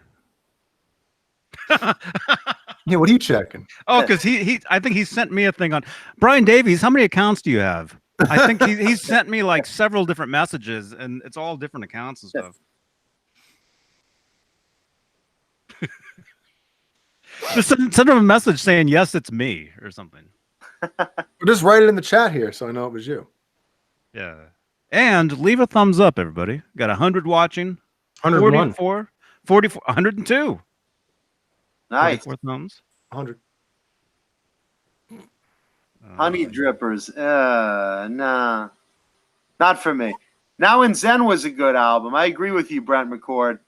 yeah, what are you checking? Oh, because I think he sent me a thing on Brian Davies. How many accounts do you have? I think he sent me like several different messages, and it's all different accounts and stuff. Just send him a message saying yes, it's me or something. Just write it in the chat here, so I know it was you. Yeah, and leave a thumbs up, everybody. Got 100 watching, 101. 44, 102. Nice. 44 thumbs. 100. Honey Drippers. Nah. Not for me. Now and Zen was a good album. I agree with you, Brent McCord.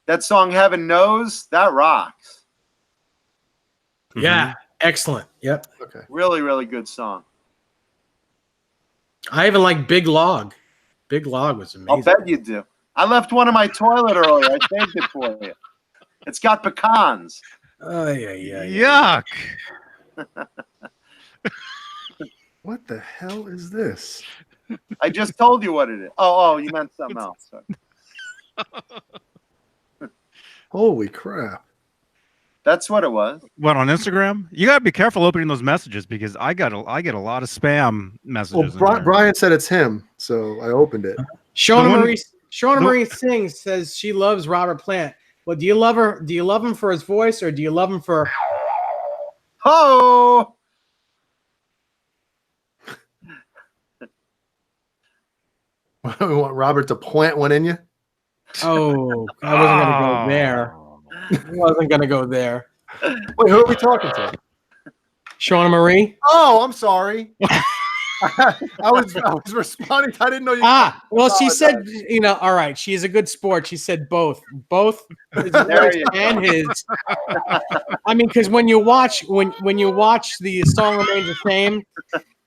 That song Heaven Knows, that rocks. Yeah, excellent. Yep. Okay. Really, really good song. I even like Big Log. Big Log was amazing. I'll bet you do. I left one in my toilet earlier. I saved it for you. It's got pecans. Oh, yeah. Yuck. What the hell is this? I just told you what it is. Oh, you meant something else. Sorry. Holy crap. That's what it was. What, on Instagram? You gotta be careful opening those messages because I get a lot of spam messages. Well, Brian said it's him, so I opened it. Shauna Marie Sings says she loves Robert Plant. Well, do you love her? Do you love him for his voice, or do you love him for? Oh, We want Robert to plant one in you. Oh, I wasn't gonna go there. I wasn't gonna go there. Wait, who are we talking to? Shauna Marie. Oh, I'm sorry. I was responding. I didn't know you. Well, she said, all right. She's a good sport. She said both his There voice you and his. I mean, because when you watch the Song Remains the Same,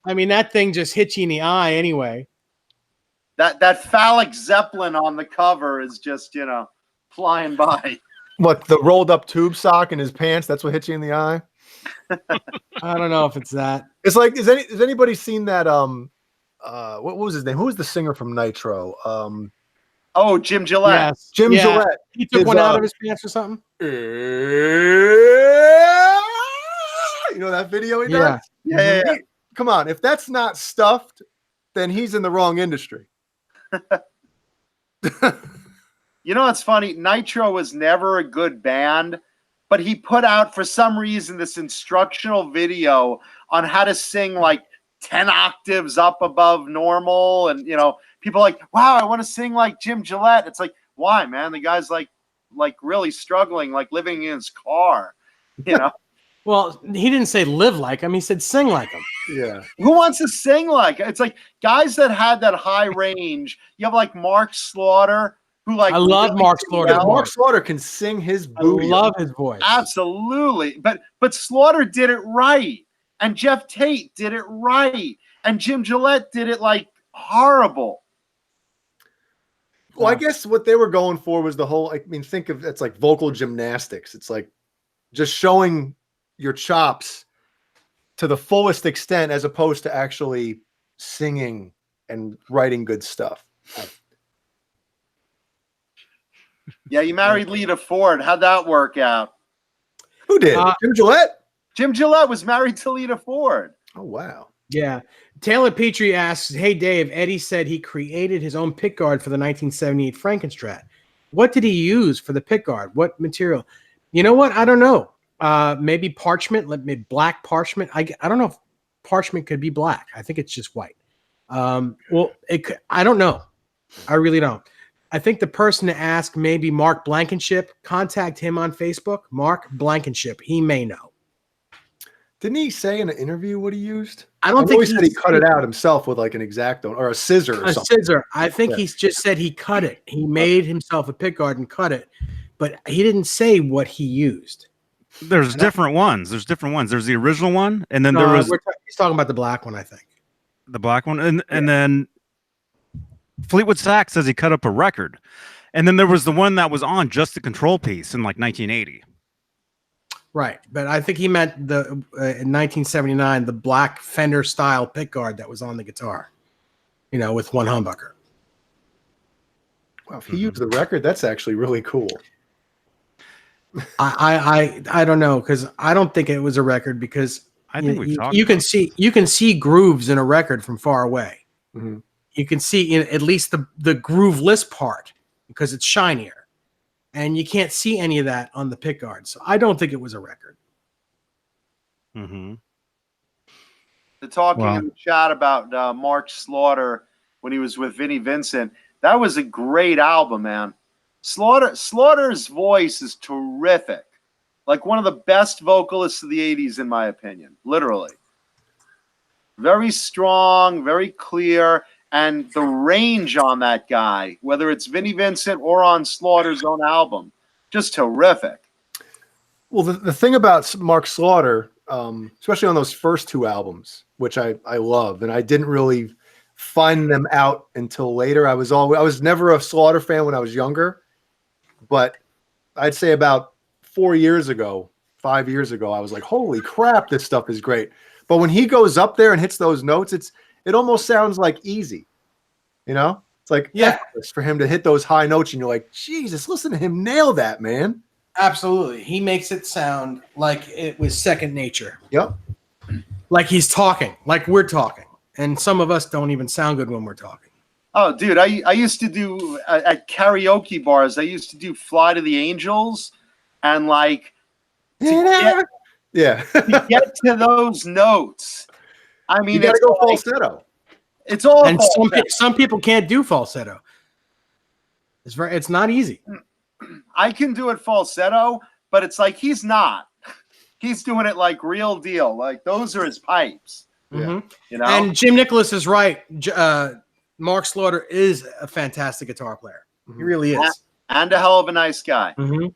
I mean that thing just hits you in the eye anyway. that phallic zeppelin on the cover is just flying by. What, the rolled up tube sock in his pants? That's what hit you in the eye. I don't know if it's that. It's like, has anybody seen that? What was his name? Who was the singer from Nitro? Oh, Jim Gillette. Yes. Jim Gillette. He took one out of his pants or something. You know that video he does? Yeah. Come on, if that's not stuffed, then he's in the wrong industry. You know what's funny? Nitro was never a good band, but he put out, for some reason, this instructional video on how to sing like 10 octaves up above normal. And, people are like, wow, I want to sing like Jim Gillette. It's like, why, man? The guy's like really struggling, like living in his car, Well, he didn't say live like him. He said sing like him. Yeah. Who wants to sing like? It's like guys that had that high range. You have like Mark Slaughter, who I love Mark Slaughter. Mark Slaughter can sing his booty. I love his voice. Absolutely. But Slaughter did it right. And Jeff Tate did it right. And Jim Gillette did it like horrible. Well, I guess what they were going for was the whole, think of it's like vocal gymnastics. It's like just showing your chops to the fullest extent as opposed to actually singing and writing good stuff. Yeah, you married Lita Ford. How'd that work out? Who did? Jim Gillette? Jim Gillette was married to Lita Ford. Oh, wow. Yeah. Taylor Petrie asks, hey, Dave, Eddie said he created his own pickguard for the 1978 Frankenstrat. What did he use for the pickguard? What material? You know what? I don't know. Maybe parchment, maybe black parchment. I don't know if parchment could be black. I think it's just white. I don't know. I really don't. I think the person to ask, maybe Mark Blankenship. Contact him on Facebook. Mark Blankenship. He may know. Didn't he say in an interview what he used? I don't think he said he cut it out himself with like an X-Acto or a scissor or something. Scissor. I think he's just said he cut it. He made himself a pickguard and cut it, but he didn't say what he used. There's different ones. There's the original one, and then there was he's talking about the black one, I think. The black one, and then Fleetwood Mac says he cut up a record, and then there was the one that was on just the control piece in like 1980. Right, but I think he meant the in 1979 the black Fender style pickguard that was on the guitar, with one humbucker. Wow, if he used the record, that's actually really cool. I don't know, because I don't think it was a record, because I think we've talked you can about see grooves in a record from far away. Mm-hmm. You can see at least the grooveless part because it's shinier, and you can't see any of that on the pickguard. So I don't think it was a record. Mm-hmm. The talking Wow. in the chat about Mark Slaughter when he was with Vinnie Vincent. That was a great album, man. Slaughter's voice is terrific. Like one of the best vocalists of the 80s, in my opinion. Literally. Very strong, very clear. And the range on that guy, whether it's Vinnie Vincent or on Slaughter's own album, just terrific. Well, the thing about Mark Slaughter, especially on those first two albums, which I love, and I didn't really find them out until later. I was never a Slaughter fan when I was younger, but I'd say about 5 years ago, I was like, holy crap, this stuff is great. But when he goes up there and hits those notes, it almost sounds like easy, It's like effortless for him to hit those high notes, and you're like, Jesus, listen to him nail that, man. Absolutely, he makes it sound like it was second nature. Yep. Like he's talking, like we're talking, and some of us don't even sound good when we're talking. Oh, dude, I used to do at karaoke bars. I used to do "Fly to the Angels," and like to get to those notes. I mean, you gotta go falsetto. It's all And falsetto. some people can't do falsetto. It's not easy. I can do it falsetto, but it's like he's not. He's doing it like real deal. Like those are his pipes. Mm-hmm. And Jim Nicholas is right. Mark Slaughter is a fantastic guitar player. Mm-hmm. He really is. And a hell of a nice guy. Mm-hmm.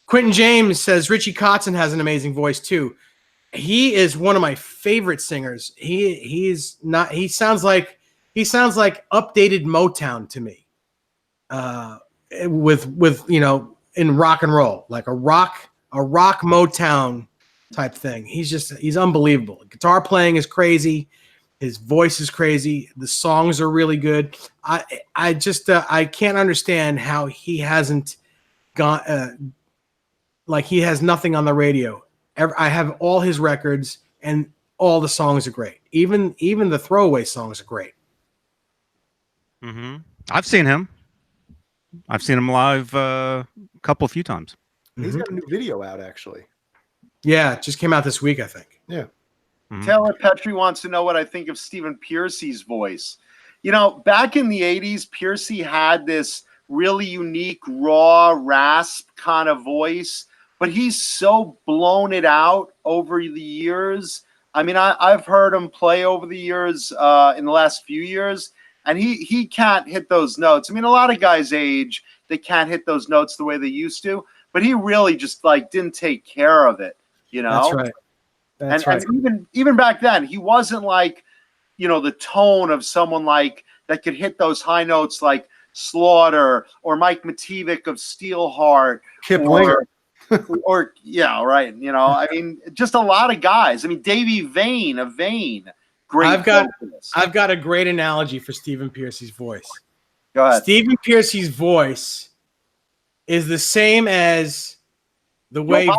Quentin James says Richie Kotzen has an amazing voice too. He is one of my favorite singers. He sounds like updated Motown to me. With in rock and roll, like a rock Motown type thing. He's unbelievable. Guitar playing is crazy. His voice is crazy. The songs are really good. I can't understand how he hasn't gone like he has nothing on the radio. I have all his records and all the songs are great. Even the throwaway songs are great. Mm-hmm. I've seen him live a few times. He's got a new video out, actually. Yeah, it just came out this week, I think. Yeah. Mm-hmm. Taylor Petrie wants to know what I think of Stephen Pearcy's voice. Back in the 80s, Pearcy had this really unique, raw, rasp kind of voice, but he's so blown it out over the years. I mean, I've heard him play over the years in the last few years, and he can't hit those notes. I mean, a lot of guys age, they can't hit those notes the way they used to, but he really just didn't take care of it, That's right. That's right. And even back then, he wasn't like, the tone of someone like that could hit those high notes like Slaughter or Mike Mativic of Steelheart, Kip Winger. or yeah, right. I mean, just a lot of guys. I mean, Davey Vane of Vane. Great. I've got a great analogy for Stephen Pearcy's voice. Go ahead. Stephen Pearcy's voice is the same as the way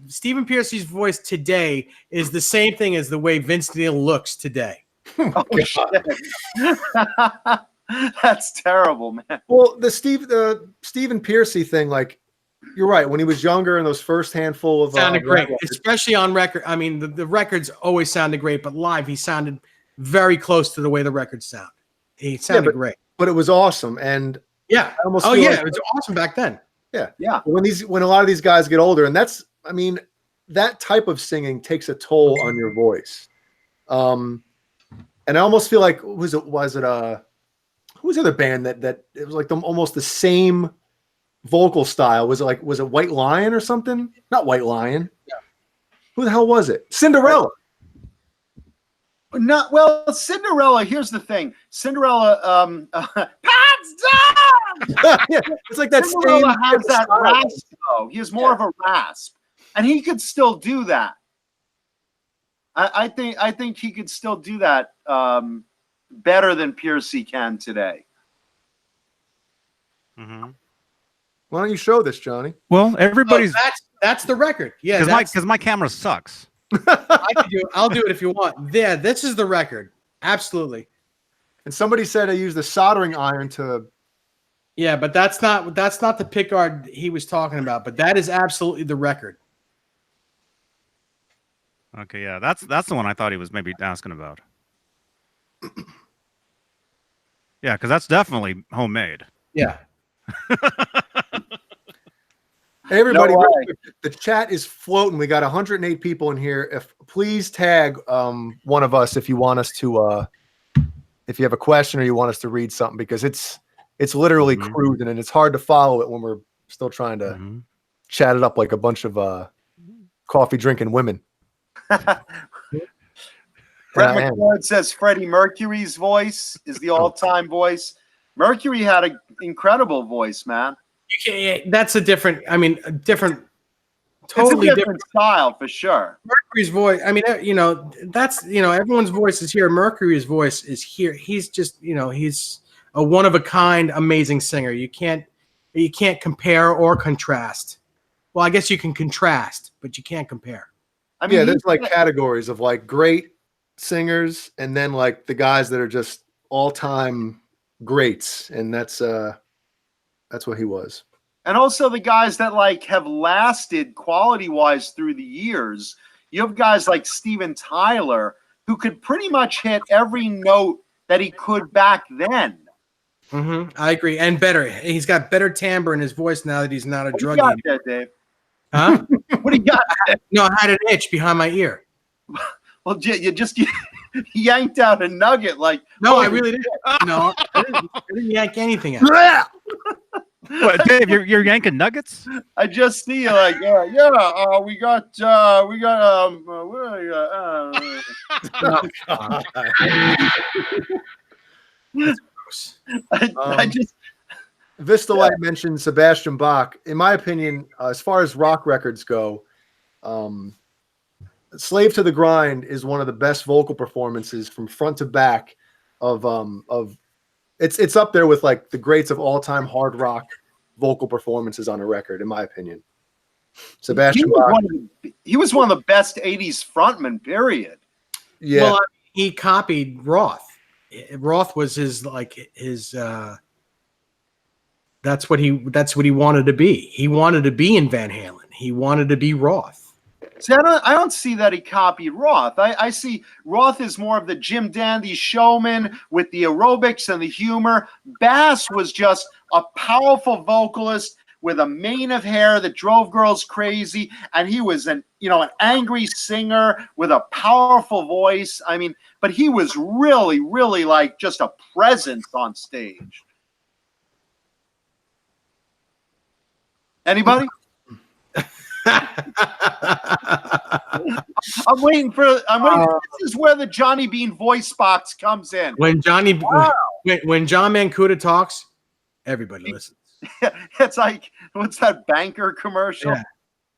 Stephen Pearcy's voice today is the same thing as the way Vince Neil looks today. Oh, shit. That's terrible, man. Well, the Stephen Pearcy thing, like, you're right. When he was younger, in those first handful of sounded great, records, especially on record. I mean, the records always sounded great, but live he sounded very close to the way the records sound. He sounded great, but it was awesome. And yeah, it was awesome back then. Yeah. When a lot of these guys get older, and that type of singing takes a toll on your voice. And I almost feel like who was the other band that it was like almost the same vocal style? Was it White Lion or something? Not White Lion. Yeah. Who the hell was it? Cinderella. Cinderella. Here's the thing. Cinderella. Pop Yeah, it's like that Cimarella same has that rasp, though. He has more of a rasp, and he could still do that. I think he could still do that better than Piercy can today. Mm-hmm. Why don't you show this, Johnny? Well, everybody's That's the record. Yeah, because my camera sucks. I'll do it if you want. Yeah, this is the record. Absolutely. And somebody said I used the soldering iron to. Yeah, but that's not the pickguard he was talking about. But that is absolutely the record. Okay, yeah, that's the one I thought he was maybe asking about. Yeah, because that's definitely homemade. Yeah. Hey, everybody, No real way. quick, the chat is floating. We got 108 people in here. If please tag one of us if you want us to if you have a question or you want us to read something, because it's literally cruising and it's hard to follow it when we're still trying to chat it up like a bunch of coffee drinking women. Fred McCord says Freddie Mercury's voice is the all-time voice. Mercury had an incredible voice, man. That's a different. I mean, a different. Totally different style for sure. Mercury's voice. I mean, that's everyone's voice is here. Mercury's voice is here. He's just he's a one of a kind, amazing singer. You can't compare or contrast. Well, I guess you can contrast, but you can't compare. I mean, yeah, there's like categories of like great singers and then like the guys that are just all-time greats, and that's what he was. And also the guys that like have lasted quality-wise through the years. You have guys like Steven Tyler who could pretty much hit every note that he could back then. I agree, and better. He's got better timbre in his voice now that he's not a drug What do eater. you got there, Dave? Huh? What do you got there? No, I had an itch behind my ear. Well, you just yanked out a nugget like. No, oh, I really didn't. No, I didn't yank anything out. What, Dave? You're yanking nuggets? I just see you like, we got, we got. I just. Vistalite mentioned Sebastian Bach. In my opinion, as far as rock records go, "Slave to the Grind" is one of the best vocal performances from front to back of it's up there with like the greats of all time hard rock vocal performances on a record, in my opinion. Sebastian Bach. He was one of the best 80s frontmen, period. Yeah. Well, he copied Roth. Roth was his that's what he wanted to be. He wanted to be in Van Halen. He wanted to be Roth. See, I don't see that he copied Roth. I see Roth is more of the Jim Dandy showman with the aerobics and the humor. Bass was just a powerful vocalist with a mane of hair that drove girls crazy, and he was an angry singer with a powerful voice. I mean, but he was really, really like just a presence on stage. Anybody? I'm waiting. This is where the Johnny Bean voice box comes in. When John Mancuda talks, everybody listens. It's like, what's that banker commercial? Yeah,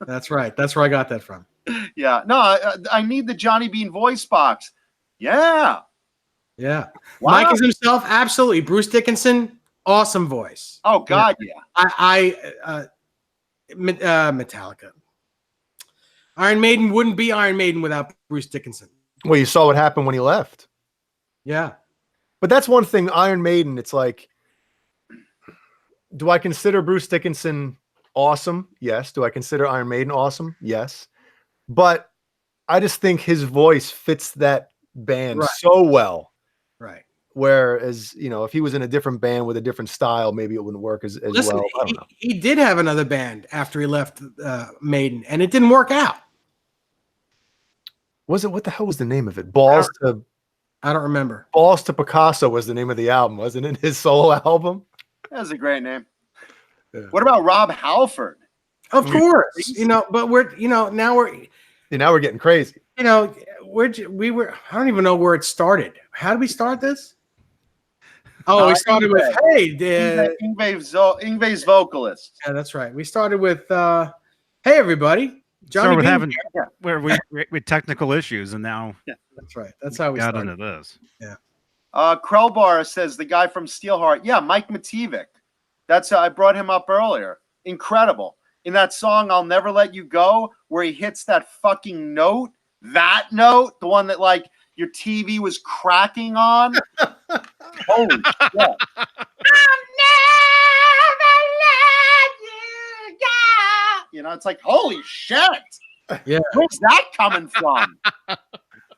that's right. That's where I got that from. Yeah. No, I need the Johnny Bean voice box. Yeah. Yeah. Wow. Mike is himself. Absolutely. Bruce Dickinson, awesome voice. Oh God, yeah. Metallica. Iron Maiden wouldn't be Iron Maiden without Bruce Dickinson. Well, you saw what happened when he left. Yeah. But that's one thing, Iron Maiden, it's like, do I consider Bruce Dickinson awesome? Yes. Do I consider Iron Maiden awesome? Yes. But I just think his voice fits that band so well. Right. Whereas, if he was in a different band with a different style, maybe it wouldn't work as Listen, well. I don't know. He did have another band after he left Maiden, and it didn't work out. What the hell was the name of it? I don't remember. Balls to Picasso was the name of the album, wasn't it? His solo album. That's a great name. Yeah. What about Rob Halford? Of course, but now we're getting crazy. I don't even know where it started. How did we start this? Oh, we started with Yngwie's vocalist. Yeah, that's right. We started with hey everybody, Johnny Started with Beane having here. where we technical issues, and now That's right. That's how we got started. into this. Krellbar says the guy from Steelheart. Yeah, Mike Mativic. That's I brought him up earlier. Incredible. In that song, I'll Never Let You Go, where he hits that fucking note, the one that like your TV was cracking on. Holy shit. I'll never let you go. You know, it's like, holy shit. Yeah. Where's that coming from?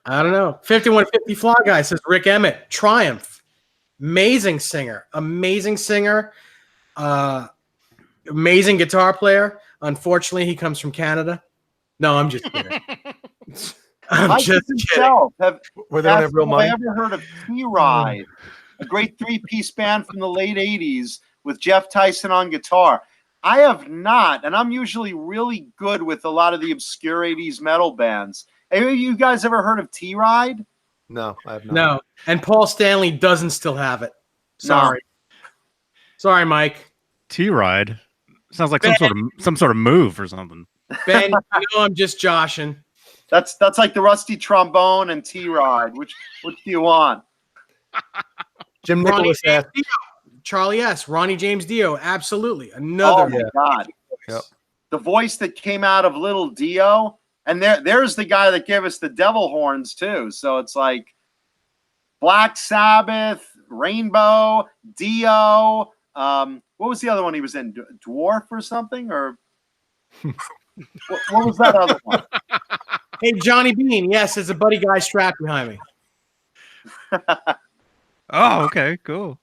I don't know. 5150 Fly Guy says Rik Emmett, Triumph. Amazing singer. Amazing guitar player. Unfortunately, he comes from Canada. No, I'm just kidding. I'm just kidding. Where they don't have real money. Have I ever heard of T-Ride? A great three-piece band from the late 80s with Jeff Tyson on guitar. I have not, and I'm usually really good with a lot of the obscure 80s metal bands. Have you guys ever heard of T-Ride? No, I have not. No, and Paul Stanley doesn't still have it. Sorry. Sorry, Mike. T-Ride sounds like some sort of move or something. Ben, you know I'm just joshing. That's like the rusty trombone and T-Ride. Which do you want? Jim Nicholas asked. Charlie S. Ronnie James Dio. Absolutely. Another. Oh, my God. Yep. The voice that came out of Little Dio. And there's the guy that gave us the devil horns, too. So it's like Black Sabbath, Rainbow, Dio. What was the other one he was in? Dwarf or something? Or what was that other one? Hey, Johnny Beane. Yes, there's a buddy guy strapped behind me. Oh, okay, cool.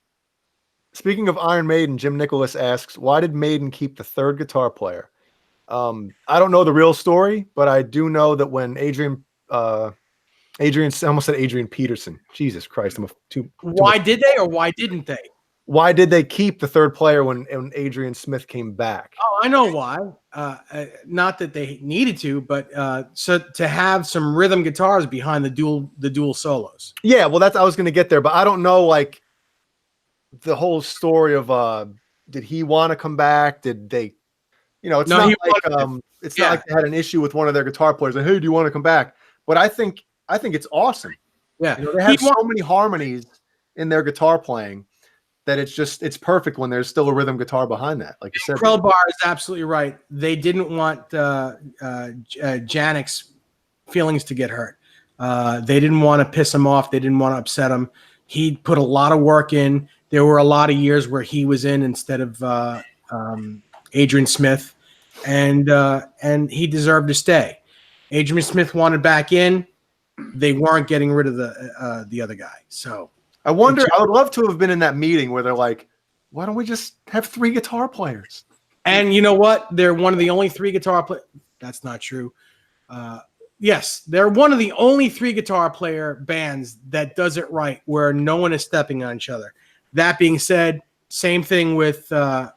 Speaking of Iron Maiden, Jim Nicholas asks, why did Maiden keep the third guitar player? I don't know the real story, but I do know that when Adrian, I almost said Adrian Peterson. Jesus Christ. Why did they or why didn't they? Why did they keep the third player when Adrian Smith came back? Oh, I know why. Not that they needed to, but so to have some rhythm guitars behind the dual solos. Yeah, well, I was going to get there, but I don't know like the whole story of did he want to come back? Did they? You know, it's not like they had an issue with one of their guitar players. Like, hey, do you want to come back? But I think it's awesome. Yeah, you know, they have so many harmonies in their guitar playing that it's perfect when there's still a rhythm guitar behind that. Like you said, Krellbar is absolutely right. They didn't want Janik's feelings to get hurt. They didn't want to piss him off. They didn't want to upset him. He put a lot of work in. There were a lot of years where he was in instead of Adrian Smith, and he deserved to stay. Adrian Smith wanted back in. They weren't getting rid of the other guy. So I wonder. I would love to have been in that meeting where they're like, "Why don't we just have 3 guitar players?" And you know what? They're one of the only 3 guitar players. That's not true. Yes, they're one of the only 3 guitar player bands that does it right, where no one is stepping on each other. That being said, same thing with Leather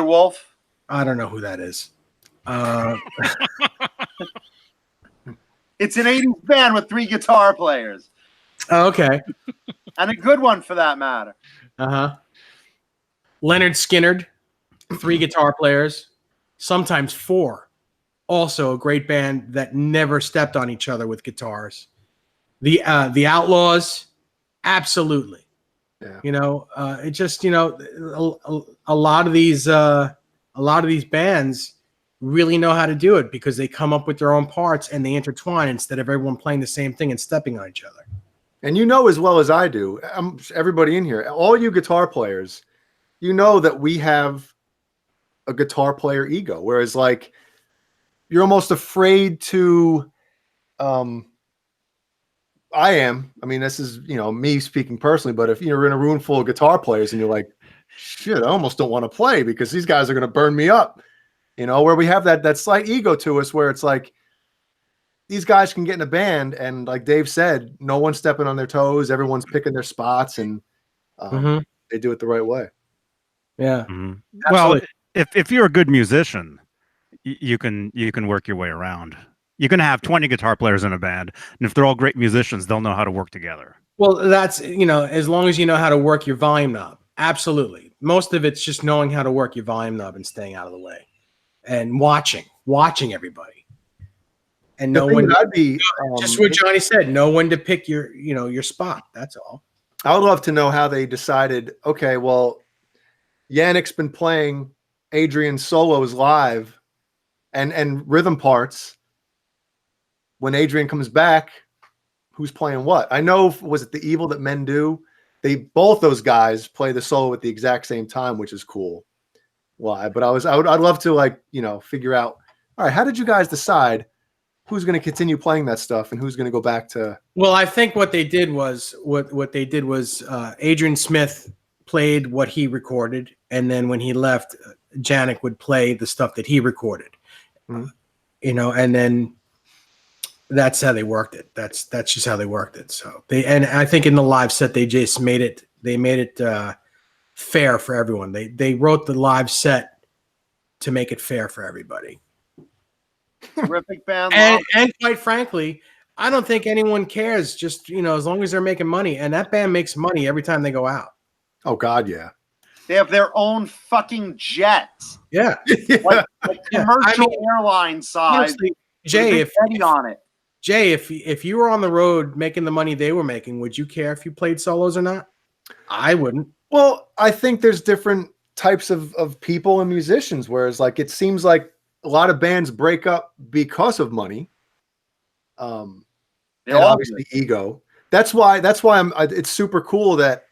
Wolf. I don't know who that is. It's an 80s band with 3 guitar players. Oh, okay. And a good one for that matter. Leonard Skinnard, 3 guitar players, sometimes 4. Also a great band that never stepped on each other with guitars. The Outlaws, absolutely. Yeah. You know, it just, you know, a lot of these bands really know how to do it because they come up with their own parts and they intertwine instead of everyone playing the same thing and stepping on each other. And you know as well as I do, everybody in here, all you guitar players, you know that we have a guitar player ego, whereas like you're almost afraid to I am. I mean, this is, you know, me speaking personally, but if you're in a room full of guitar players and you're like, shit, I almost don't want to play because these guys are going to burn me up. You know, where we have that slight ego to us where it's like these guys can get in a band and like Dave said, no one's stepping on their toes. Everyone's picking their spots and they do it the right way. Yeah. Mm-hmm. Well, if you're a good musician, you can work your way around. You can have 20 guitar players in a band, and if they're all great musicians, they'll know how to work together. Well, that's, as long as you know how to work your volume knob. Absolutely. Most of it's just knowing how to work your volume knob and staying out of the way and watching everybody. And know when I'd be just what Johnny said, know when to pick your spot. That's all. I would love to know how they decided, okay, well, Yannick's been playing Adrian's solos live and rhythm parts. When Adrian comes back, who's playing what? I know, was it The Evil That Men Do? Both those guys play the solo at the exact same time, which is cool. Why? But I'd love to figure out, all right, how did you guys decide who's going to continue playing that stuff and who's going to go back to? Well, I think what they did was Adrian Smith played what he recorded, and then when he left, Janik would play the stuff that he recorded. Mm-hmm. And then that's how they worked it. That's just how they worked it. So and I think in the live set they just made it fair for everyone. They wrote the live set to make it fair for everybody. Terrific band. And quite frankly, I don't think anyone cares. Just as long as they're making money, and that band makes money every time they go out. Oh God, yeah. They have their own fucking jets. Yeah, like commercial airline size. Honestly, Jay, if you were on the road making the money they were making, would you care if you played solos or not? I wouldn't. Well, I think there's different types of people and musicians, whereas it seems like a lot of bands break up because of money. And obviously ego. That's why it's super cool that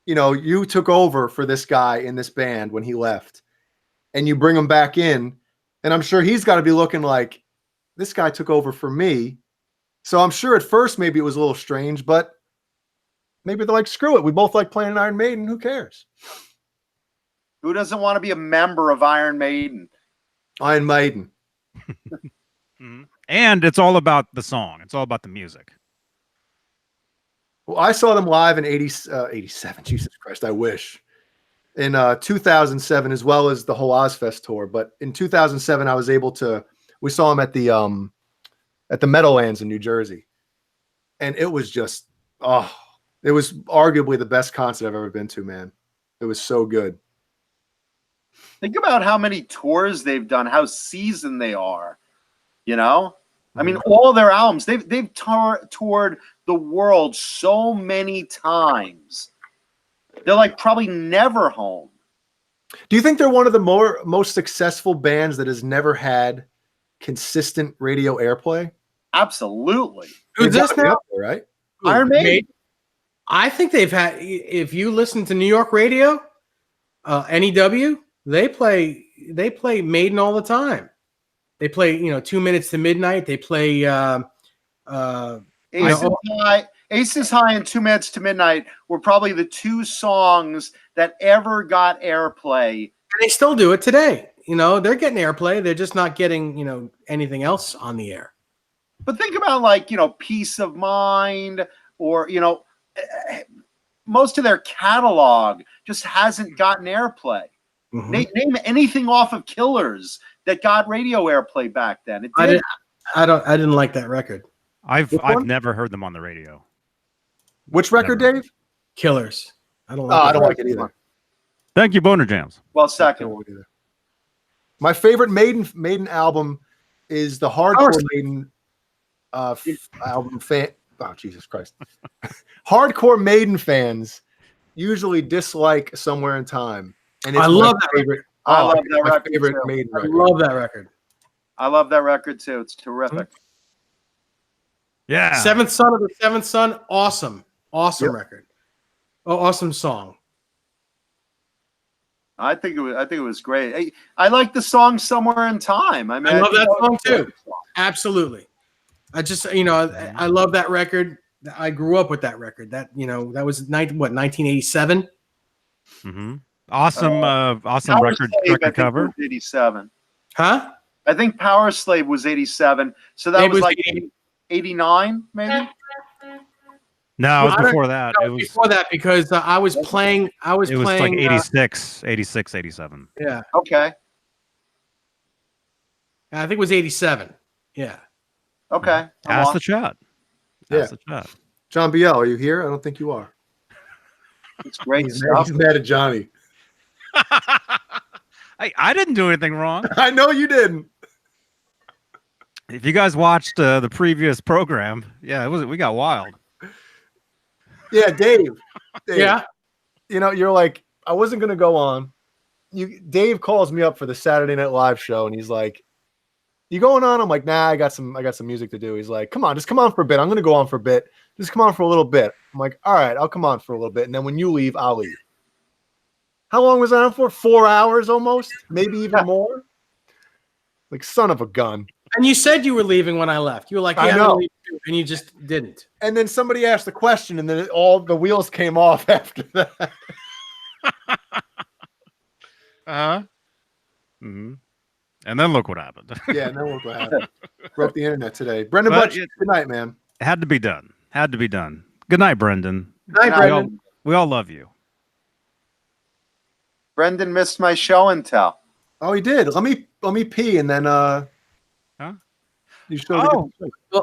you took over for this guy in this band when he left, and you bring him back in, and I'm sure he's got to be looking like, this guy took over for me. So I'm sure at first maybe it was a little strange, but maybe they're like, screw it. We both like playing Iron Maiden. Who cares? Who doesn't want to be a member of Iron Maiden? Iron Maiden. And it's all about the song. It's all about the music. Well, I saw them live in 87. Jesus Christ, I wish. In 2007, as well as the whole Ozfest tour. But in 2007, I was able to. We saw them at the Meadowlands in New Jersey, and it was just it was arguably the best concert I've ever been to. Man, it was so good. Think about how many tours they've done, how seasoned they are. I mean, all their albums, they've toured the world so many times. They're probably never home. Do you think they're one of the most successful bands that has never had consistent radio airplay? Absolutely. Who's this now? Right? Iron Maiden. I think they've had. If you listen to New York radio, NEW, they play Maiden all the time. They play 2 Minutes to Midnight. They play Aces High and 2 Minutes to Midnight were probably the two songs that ever got airplay. And they still do it today. They're getting airplay. They're just not getting, anything else on the air. But think about Peace of Mind, or, most of their catalog just hasn't gotten airplay. Mm-hmm. Name anything off of Killers that got radio airplay back then. It did. I didn't like that record. I've never heard them on the radio. Which record, Never. Dave? Killers. I don't like it either. Thank you, Boner Jams. Well, second. My favorite Maiden album is the Hardcore Maiden album. Oh, Jesus Christ. Hardcore Maiden fans usually dislike Somewhere in Time. And I love that record. I love that record. Favorite Maiden record. I love that record. I love that record too. It's terrific. Yeah. Seventh Son of the Seventh Son. Awesome record. Oh, awesome song. I think it was great. I like the song Somewhere in Time. I love that song too. Absolutely. I just, I love that record. I grew up with that record. That was 1987. Mm-hmm. Awesome record cover. 87. Huh? I think Power Slave was 87. So that was 89, maybe. No, it was before that. It was before that because I was playing. It was like 86, 87. Yeah. Okay. I think it was 87. Yeah. Okay. Ask the chat. Yeah. Ask the chat. John Biel, are you here? I don't think you are. It's great He's stuff. mad at Johnny. I didn't do anything wrong. I know you didn't. If you guys watched the previous program, yeah, we got wild. Yeah, Dave. Yeah. You know, you're like, I wasn't gonna go on. Dave calls me up for the Saturday Night Live show, and he's like, "You going on?" I'm like, "Nah, I got some music to do." He's like, "Come on, just come on for a bit. I'm gonna go on for a bit. Just come on for a little bit." I'm like, "All right, I'll come on for a little bit, and then when you leave, I'll leave." How long was I on for? 4 hours almost, maybe even more. Like, son of a gun. And you said you were leaving when I left. You were like, I "Yeah, I'm know." gonna leave too," and you just didn't. And then somebody asked the question, and then all the wheels came off after that. Mm-hmm. And then look what happened. Yeah, and then look what happened. Broke the internet today. Brendan But Butch, good night, man. It had to be done. Had to be done. Good night, Brendan. Hi, Brendan. We all love you. Brendan missed my show and tell. Oh, he did. Let me pee, and then you showed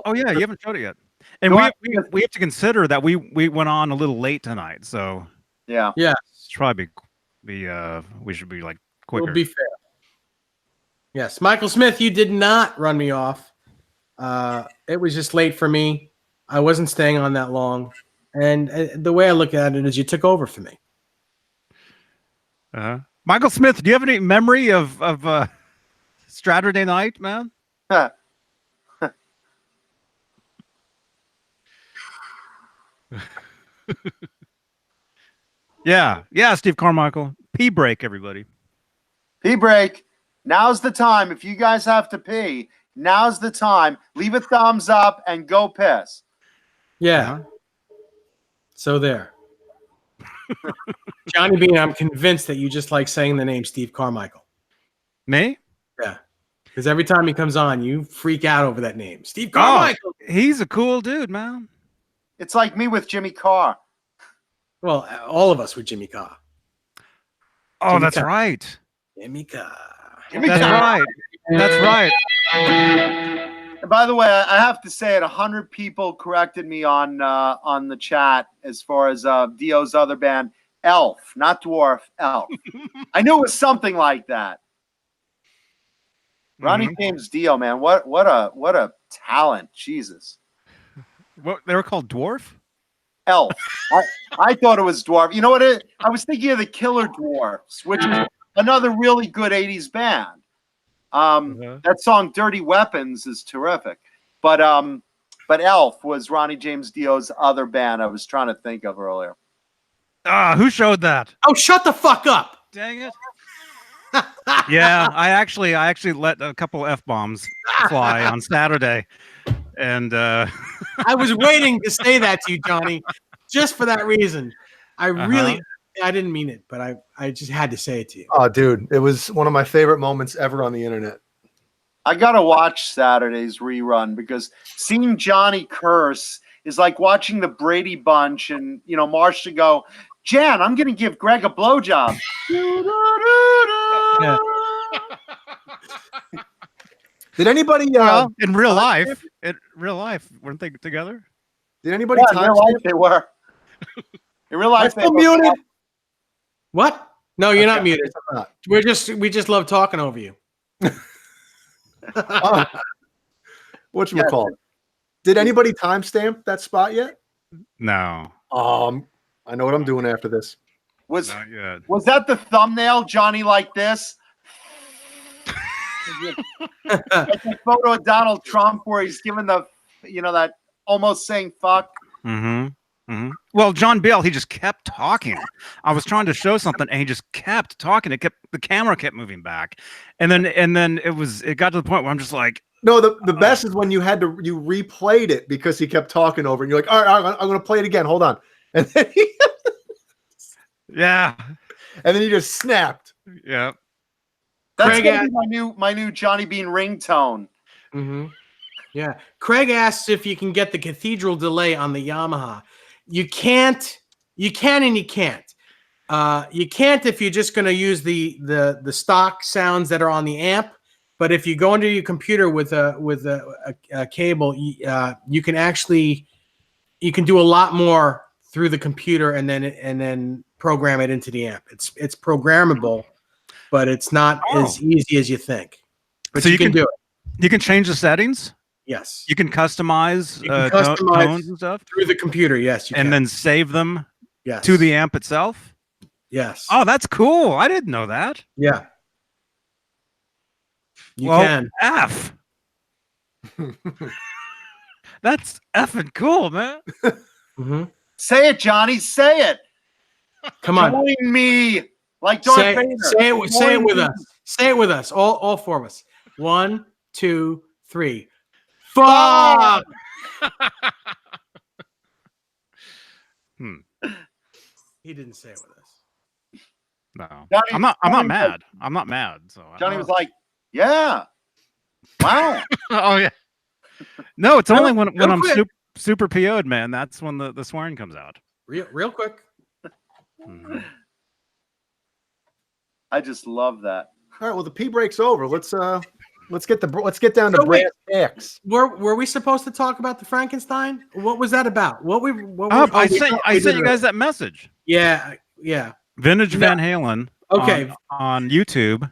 Oh yeah, you haven't showed it yet. And we have to consider that we went on a little late tonight, so Yeah. it's probably we should be like quicker. We'll be fair. Yes, Michael Smith, you did not run me off. It was just late for me. I wasn't staying on that long, and the way I look at it is, you took over for me. Michael Smith, do you have any memory of Saturday night, man? Yeah, Steve Carmichael. Pee break, everybody. Pee break. Now's the time. If you guys have to pee, now's the time. Leave a thumbs up and go piss. Yeah. So there. Johnny Beane, I'm convinced that you just like saying the name Steve Carmichael. Me? Yeah. Because every time he comes on, you freak out over that name. Steve Carmichael. Oh, he's a cool dude, man. It's like me with Jimmy Carr. Well, all of us with Jimmy Carr. Oh, Jimmy that's Carr. right. Jimmy Carr. That's right. That's right. And by the way, I have to say it. 100 people corrected me on the chat as far as Dio's other band, Elf, not Dwarf, Elf. I knew it was something like that. Ronnie James Dio, man, what a talent, Jesus. What they were called, Dwarf? Elf. I thought it was Dwarf. You know what? I was thinking of the Killer Dwarfs, which is another really good 80s band. That song "Dirty Weapons" is terrific, but Elf was Ronnie James Dio's other band I was trying to think of earlier. Who showed that? Oh, shut the fuck up! Dang it! Yeah, I actually let a couple F-bombs fly on Saturday, and I was waiting to say that to you, Johnny, just for that reason. I didn't mean it, but I just had to say it to you. Oh, dude, it was one of my favorite moments ever on the internet. I gotta watch Saturday's rerun because seeing Johnny curse is like watching the Brady Bunch and Marcia go, "Jan, I'm gonna give Greg a blowjob." Yeah. Did anybody in real life, weren't they together? Did anybody in real life they were. In real life, they were muted. What? No, you're not Okay. muted. We just love talking over you. Whatchamacallit? Did anybody timestamp that spot yet? No, I know what I'm doing after this. Was not yet. that the thumbnail, Johnny, like this? Like a photo of Donald Trump where he's giving the, that almost saying fuck. Well, John Bell, he just kept talking. I was trying to show something, and he just kept talking. The camera kept moving back, and then it got to the point where I'm just like, no. The best is when you replayed it because he kept talking over, and you're like, all right, I'm going to play it again. Hold on, and then yeah, and then he just snapped. Yeah. That's gonna be my new Johnny Bean ringtone. Yeah. Craig asks if you can get the cathedral delay on the Yamaha. You can't. You can and you can't. You can't if you're just going to use the stock sounds that are on the amp. But if you go into your computer with a cable, you can actually you can do a lot more through the computer and then program it into the amp. It's programmable, but it's not as easy as you think. But So you can do it. You can change the settings. Yes. You can customize, customize tones and stuff through the computer. Yes, you can. and then save them yes. to the amp itself. Yes. Oh, that's cool. I didn't know that. Yeah. You well, can. F. That's effing cool, man. Mm-hmm. Say it, Johnny. Say it. Come on. Join me. Like Darth Vader. Say it with us. Say it with us. All four of us. 1, 2, 3. Fuck. He didn't say it with us. No, Johnny, I'm not mad. I'm not mad. So Johnny was like, "Yeah, wow." oh yeah. No, it's only when I'm quick. super PO'd, man. That's when the swearing comes out. Real quick. Mm-hmm. I just love that. All right, well, the pee break's over. Let's get down to brass tacks. Were we supposed to talk about the Frankenstein? What was that about? I sent you guys that message. Yeah. Vintage Van Halen. Okay. On YouTube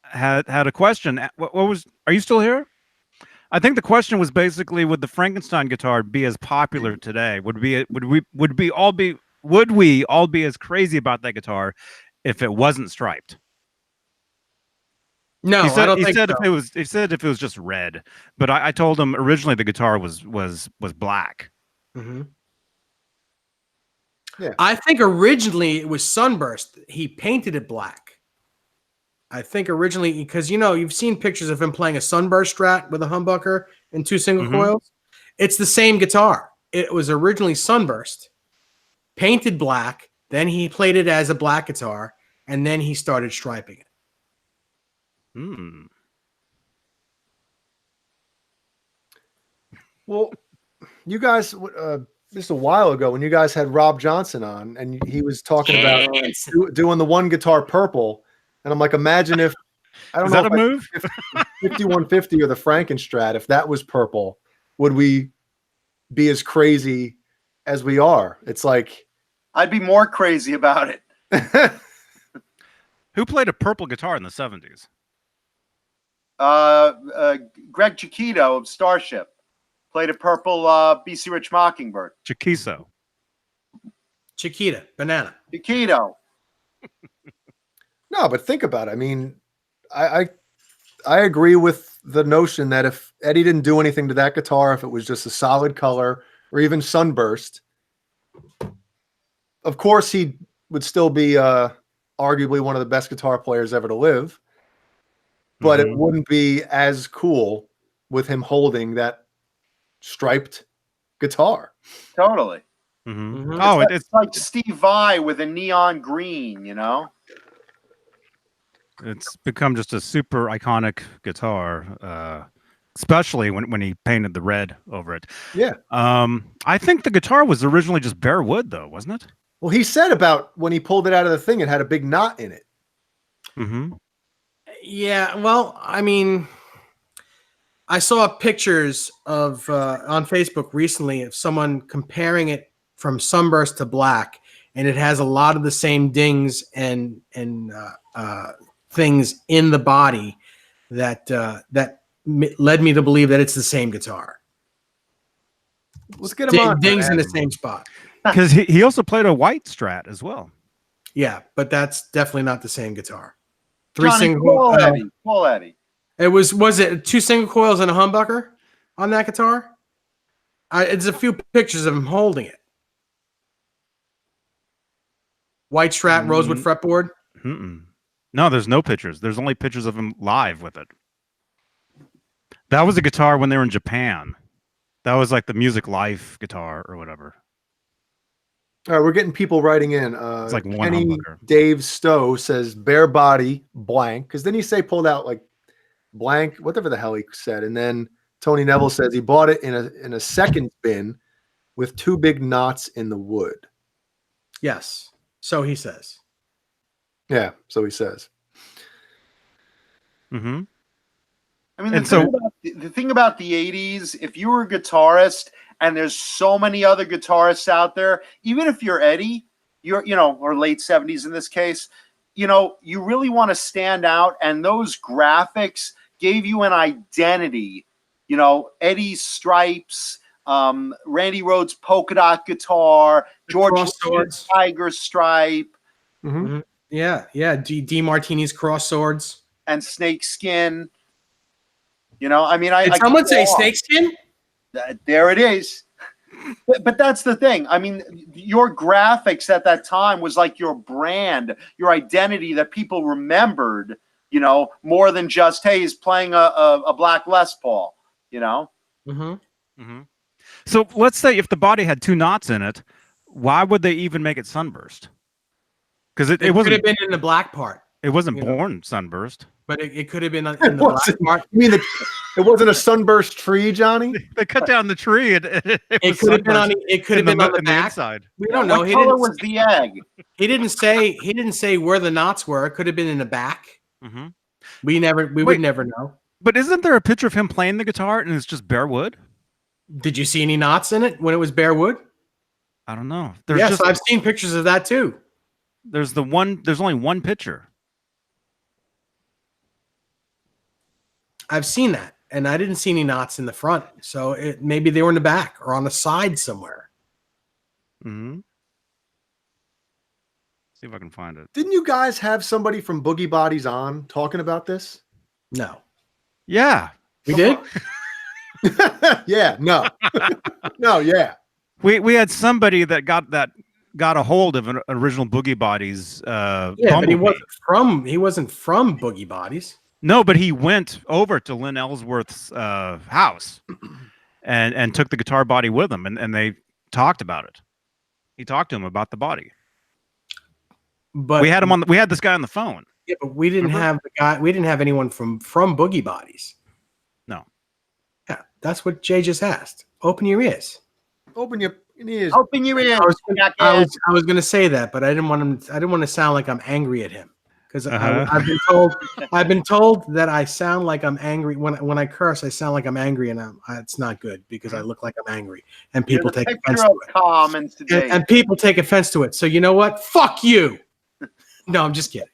had a question. What was? Are you still here? I think the question was basically, would the Frankenstein guitar be as popular today? Would we all be as crazy about that guitar if it wasn't striped? No, he said, I don't think so. He said if it was just red, but I told him originally the guitar was black. Mm-hmm. Yeah, I think originally it was sunburst. He painted it black. I think originally, because you've seen pictures of him playing a sunburst Strat with a humbucker and 2 single coils. It's the same guitar. It was originally sunburst, painted black. Then he played it as a black guitar, and then he started striping it. Well, you guys, just a while ago when you guys had Rob Johnson on, and he was talking about doing the one guitar purple, and I'm like, imagine if I don't Is know that a move? 5150 or the Frankenstrat, if that was purple, would we be as crazy as we are? It's like I'd be more crazy about it. Who played a purple guitar in the 70s? Greg Chiquito of Starship played a purple BC Rich Mockingbird. Chiquiso. Chiquita, banana. Chiquito. No, but think about it. I mean, I agree with the notion that if Eddie didn't do anything to that guitar, if it was just a solid color or even sunburst, of course he would still be arguably one of the best guitar players ever to live. But it wouldn't be as cool with him holding that striped guitar. Totally. Oh, it's like Steve Vai with a neon green, It's become just a super iconic guitar, especially when he painted the red over it. Yeah. I think the guitar was originally just bare wood, though, wasn't it? Well, he said about when he pulled it out of the thing, it had a big knot in it. Yeah, well, I mean, I saw pictures of on Facebook recently of someone comparing it from sunburst to black, and it has a lot of the same dings and things in the body that led me to believe that it's the same guitar. Let's get him on. Dings in the same spot. Because he also played a white Strat as well. Yeah, but that's definitely not the same guitar. Paul Eddie. It was it 2 single coils and a humbucker on that guitar? It's a few pictures of him holding it. White Strat, rosewood fretboard. No, there's no pictures. There's only pictures of him live with it. That was a guitar when they were in Japan. That was like the Music Life guitar or whatever. All right, we're getting people writing in. It's like one Kenny humbucker. Dave Stowe says bare body blank, because then he pulled out like blank, whatever the hell he said, and then Tony Neville says he bought it in a second bin with 2 big knots in the wood. Yes, so he says. Yeah, so he says. I mean, the thing about the 80s, if you were a guitarist And there's so many other guitarists out there. Even if you're Eddie, or late 70s in this case, you really want to stand out. And those graphics gave you an identity. Eddie's stripes, Randy Rhoads' polka dot guitar, George Tiger stripe. Mm-hmm. Yeah. D. Martini's cross swords and snake skin. Did someone say snake skin? There it is. But that's the thing. I mean, your graphics at that time was like your brand, your identity that people remembered, more than just, hey, he's playing a black Les Paul, Mm-hmm. Mm-hmm. So let's say if the body had 2 knots in it, why would they even make it sunburst? Because it could have been in the black part. It wasn't born sunburst. But it could have been in the black part. You mean it wasn't a sunburst tree, Johnny? They cut down the tree. It could have been on. It could have been on the back. Inside. We don't know. What color was the egg? He didn't say where the knots were. It could have been in the back. Mm-hmm. We would never know. But isn't there a picture of him playing the guitar and it's just bare wood? Did you see any knots in it when it was bare wood? I don't know. Yes, I've seen pictures of that too. There's only one picture. I've seen that, and I didn't see any knots in the front. So maybe they were in the back or on the side somewhere. Mm-hmm. See if I can find it. Didn't you guys have somebody from Boogie Bodies on talking about this? No. Yeah. We did? Yeah. No. No. Yeah. We had somebody that got a hold of an original Boogie Bodies. But he wasn't from Boogie Bodies. No, but he went over to Lynn Ellsworth's house and took the guitar body with him, and they talked about it. He talked to him about the body. But we had this guy on the phone. Yeah, but we didn't have the guy. We didn't have anyone from Boogie Bodies. No. Yeah, that's what Jay just asked. Open your ears. Open your ears. Open your ears. I was going to say that, but I didn't want to sound like I'm angry at him. Because I've been told that I sound like I'm angry when I curse. I sound like I'm angry, and it's not good because I look like I'm angry, and people take offense to it. And people take offense to it. So you know what? Fuck you. No, I'm just kidding.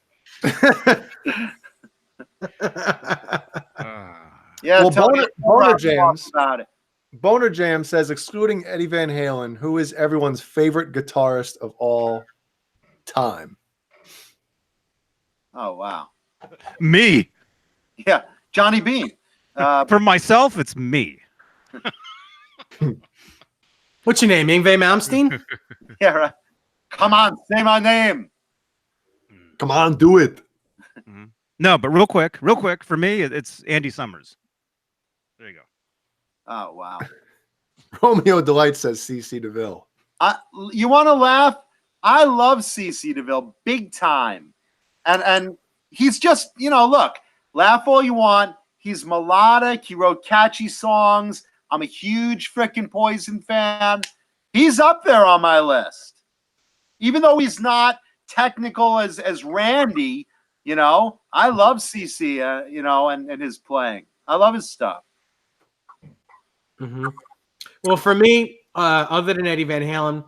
Yeah. Well, Boner Jam says, excluding Eddie Van Halen, who is everyone's favorite guitarist of all time? Oh, wow. Me. Yeah. Johnny Beane. For myself, it's me. What's your name? Yngwie Malmsteen? Yeah, right. Come on, say my name. Come on, do it. No, but real quick, for me, it's Andy Summers. There you go. Oh, wow. Romeo Delight says C.C. DeVille. You want to laugh? I love C.C. DeVille big time. And he's just, look, laugh all you want. He's melodic. He wrote catchy songs. I'm a huge frickin' Poison fan. He's up there on my list. Even though he's not technical as Randy, I love CC, and his playing. I love his stuff. Mm-hmm. Well, for me, other than Eddie Van Halen,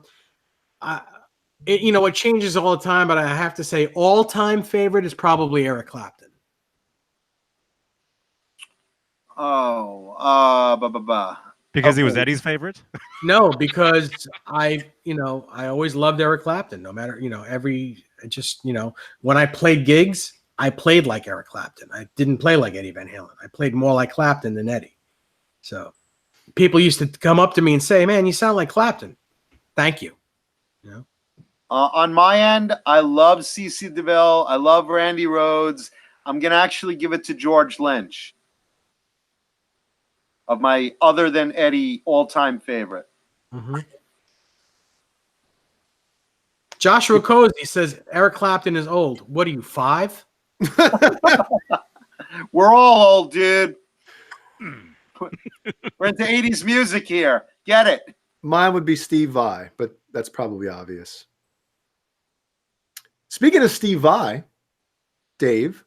it changes all the time, but I have to say all-time favorite is probably Eric Clapton. Because he was Eddie's favorite? No, because I always loved Eric Clapton, no matter, when I played gigs, I played like Eric Clapton. I didn't play like Eddie Van Halen. I played more like Clapton than Eddie. So people used to come up to me and say, "Man, you sound like Clapton." Thank you. On my end, I love C.C. DeVille. I love Randy Rhoads. I'm going to actually give it to George Lynch of my other than Eddie all-time favorite. Mm-hmm. Joshua Cozy says, Eric Clapton is old. What are you, 5? We're all old, dude. We're into 80s music here. Get it? Mine would be Steve Vai, but that's probably obvious. Speaking of Steve Vai, Dave.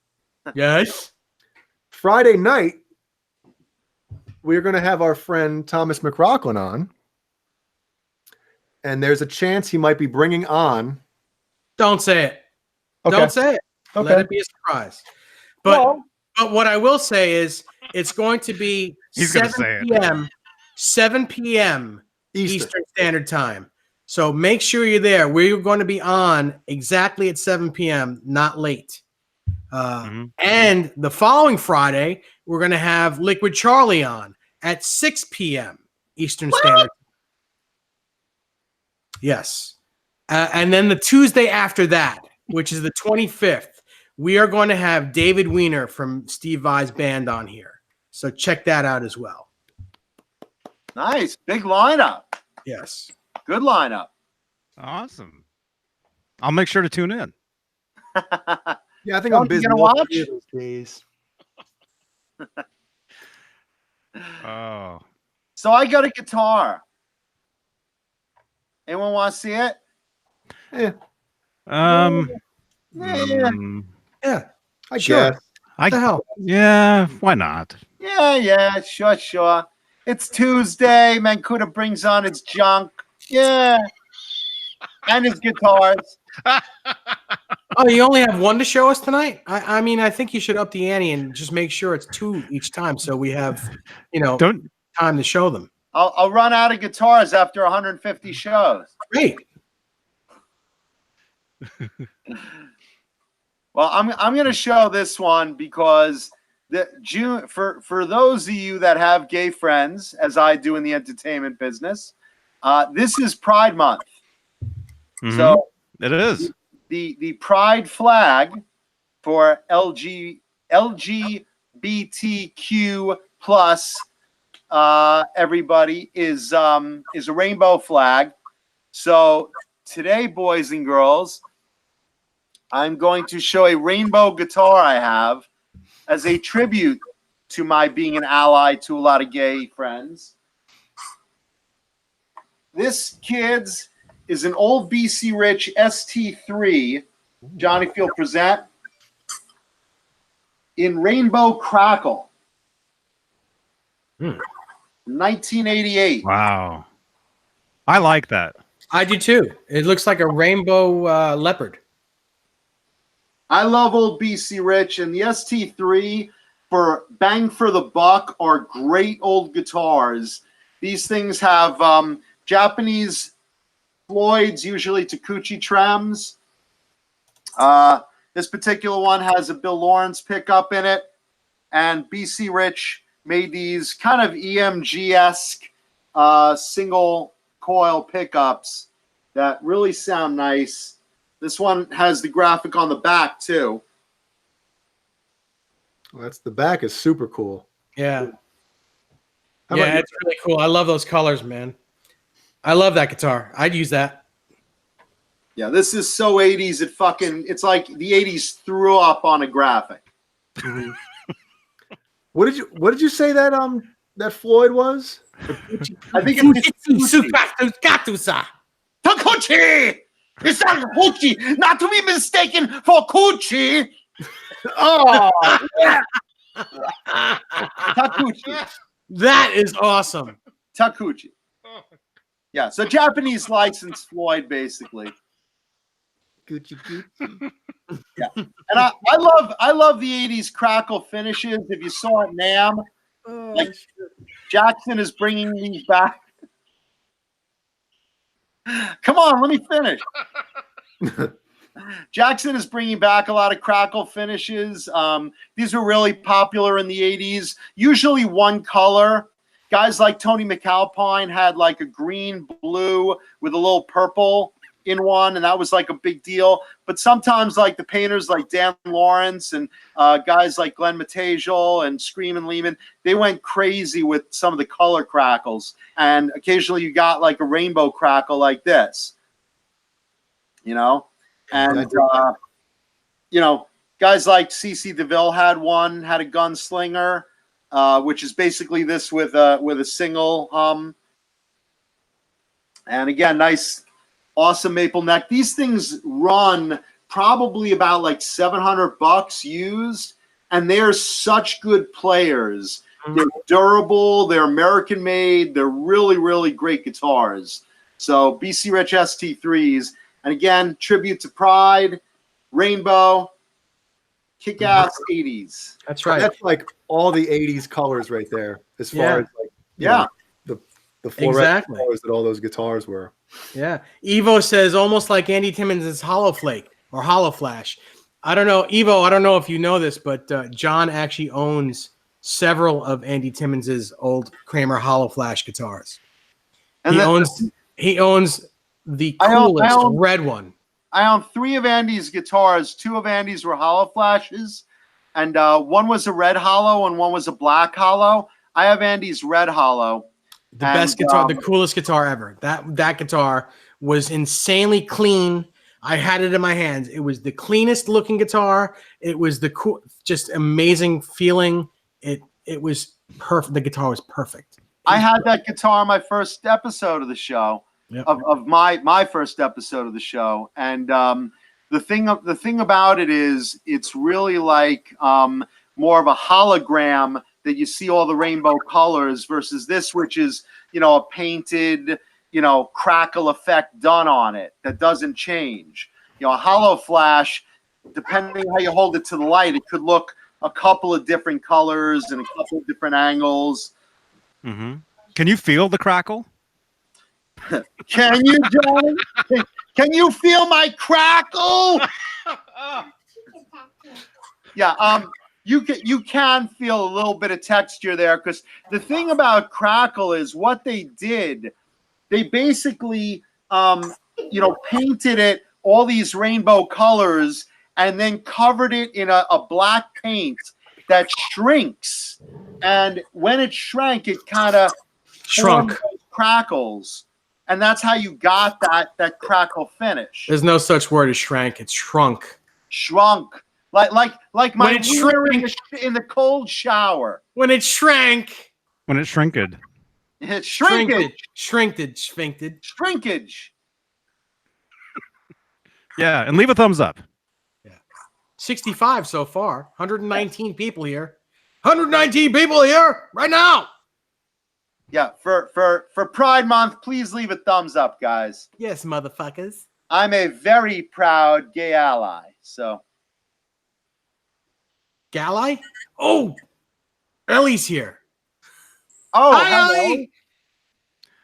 Yes. Friday night, we're going to have our friend Thomas McRocklin on. and there's a chance he might be bringing on. Don't say it. Okay. Don't say it. Okay. Let it be a surprise. But Well, but what I will say is it's going to be He's gonna 7 say it. p.m. 7 p.m. Eastern Standard Time. So make sure you're there. We're going to be on exactly at 7 p.m., not late. And the following Friday, we're going to have Liquid Charlie on at 6 p.m. Eastern Standard Time. Yes. And then the Tuesday after that, which is the 25th, we are going to have David Weiner from Steve Vai's band on here. So check that out as well. Nice. Big lineup. Yes. Good lineup. Awesome. I'll make sure to tune in. yeah, I think Oh, I'm you busy gonna all watch? 3 of those days. Oh. So I got a guitar. Anyone want to see it? Yeah, Yeah. I Sure. guess. What the hell? Yeah, why not? Yeah, sure. It's Tuesday. Mancuda brings on his junk. Yeah. And his guitars. Oh, you only have one to show us tonight? I mean, I think you should up the ante and just make sure it's 2 each time so we have, Don't time to show them. I'll run out of guitars after 150 shows. Great. Well, I'm going to show this one because for those of you that have gay friends, as I do in the entertainment business, this is Pride Month. So it is. The Pride flag for LGBTQ plus everybody is a rainbow flag. So today, boys and girls, I'm going to show a rainbow guitar I have as a tribute to my being an ally to a lot of gay friends. This, kids, is an old BC Rich ST3 Johnny Field present in Rainbow Crackle. 1988. Wow. I like that. I do too. It looks like a rainbow leopard. I love old BC Rich, and the ST3 for bang for the buck are great old guitars. These things have Japanese Floyds, usually Takuchi trems. This particular one has a Bill Lawrence pickup in it, and BC Rich made these kind of EMG-esque single coil pickups that really sound nice. This one has the graphic on the back too. Well, the back is super cool. Yeah. How Yeah, about you? it's really cool. I love those colors, man. I love that guitar. I'd use that. Yeah, this is so 80s. It's like the 80s threw up on a graphic. What did you say that Floyd was? I think it's Takuchi. It's not Takuchi, not to be mistaken for Coochie. Oh, yeah. Takuchi. That is awesome. Takuchi. Yeah, so Japanese licensed Floyd, basically. Gucci. Yeah, and I love the 80s crackle finishes. If you saw it, NAMM, like Jackson is bringing these back. Come on, let me finish. Jackson is bringing back a lot of crackle finishes. These were really popular in the 80s, usually one color. Guys like Tony McAlpine had like a green, blue with a little purple in one, and that was like a big deal. But sometimes like the painters like Dan Lawrence and guys like Glenn Matejal and Screamin' Lehman, they went crazy with some of the color crackles. And occasionally you got like a rainbow crackle like this, And, guys like C.C. DeVille had one, had a gunslinger, which is basically this with a single hum. And again, nice, awesome maple neck. These things run probably about like $700 used, and they're such good players. They're durable. They're American made. They're really, really great guitars. So BC Rich ST3s. And again, tribute to Pride, Rainbow, kick-ass 80s. That's right. That's like all the 80s colors right there, as far as like the fluorescent colors that all those guitars were. Yeah. Evo says almost like Andy Timmons' Hollow Flake or Hollow Flash. I don't know, Evo, I don't know if you know this, but John actually owns several of Andy Timmons' old Kramer Hollow Flash guitars. And he owns the coolest red one. I own 3 of Andy's guitars. 2 of Andy's were Hollow Flashes, and one was a red hollow and one was a black hollow. I have Andy's red hollow. The best guitar, the coolest guitar ever. That guitar was insanely clean. I had it in my hands. It was the cleanest looking guitar. It was the cool, just amazing feeling. It was perfect. The guitar was perfect. I had that guitar on my first episode of the show. Yep. Of my first episode of the show, and the thing about it is it's really like more of a hologram that you see all the rainbow colors versus this, which is a painted crackle effect done on it that doesn't change. A hollow flash, depending how you hold it to the light, it could look a couple of different colors and a couple of different angles. Mm-hmm. Can you feel the crackle? Can you, Johnny? Can you feel my crackle? Yeah, you can feel a little bit of texture there, because the thing about crackle is what they did. They basically, painted it all these rainbow colors and then covered it in a black paint that shrinks. And when it shrank, it kind of shrunk crackles. And that's how you got that crackle finish. There's no such word as shrank. It's shrunk. Shrunk. Like my when it shrank in the cold shower. When it shrank. When it shrinked. It's shrinkage. Shrinkage. Yeah, and leave a thumbs up. Yeah. 65 so far. 119 people here. 119 people here right now. Yeah, for Pride Month, please leave a thumbs up, guys. Yes, motherfuckers. I'm a very proud gay ally, so. Gally? Oh, Ellie's here. Oh, hi, hello. Ellie.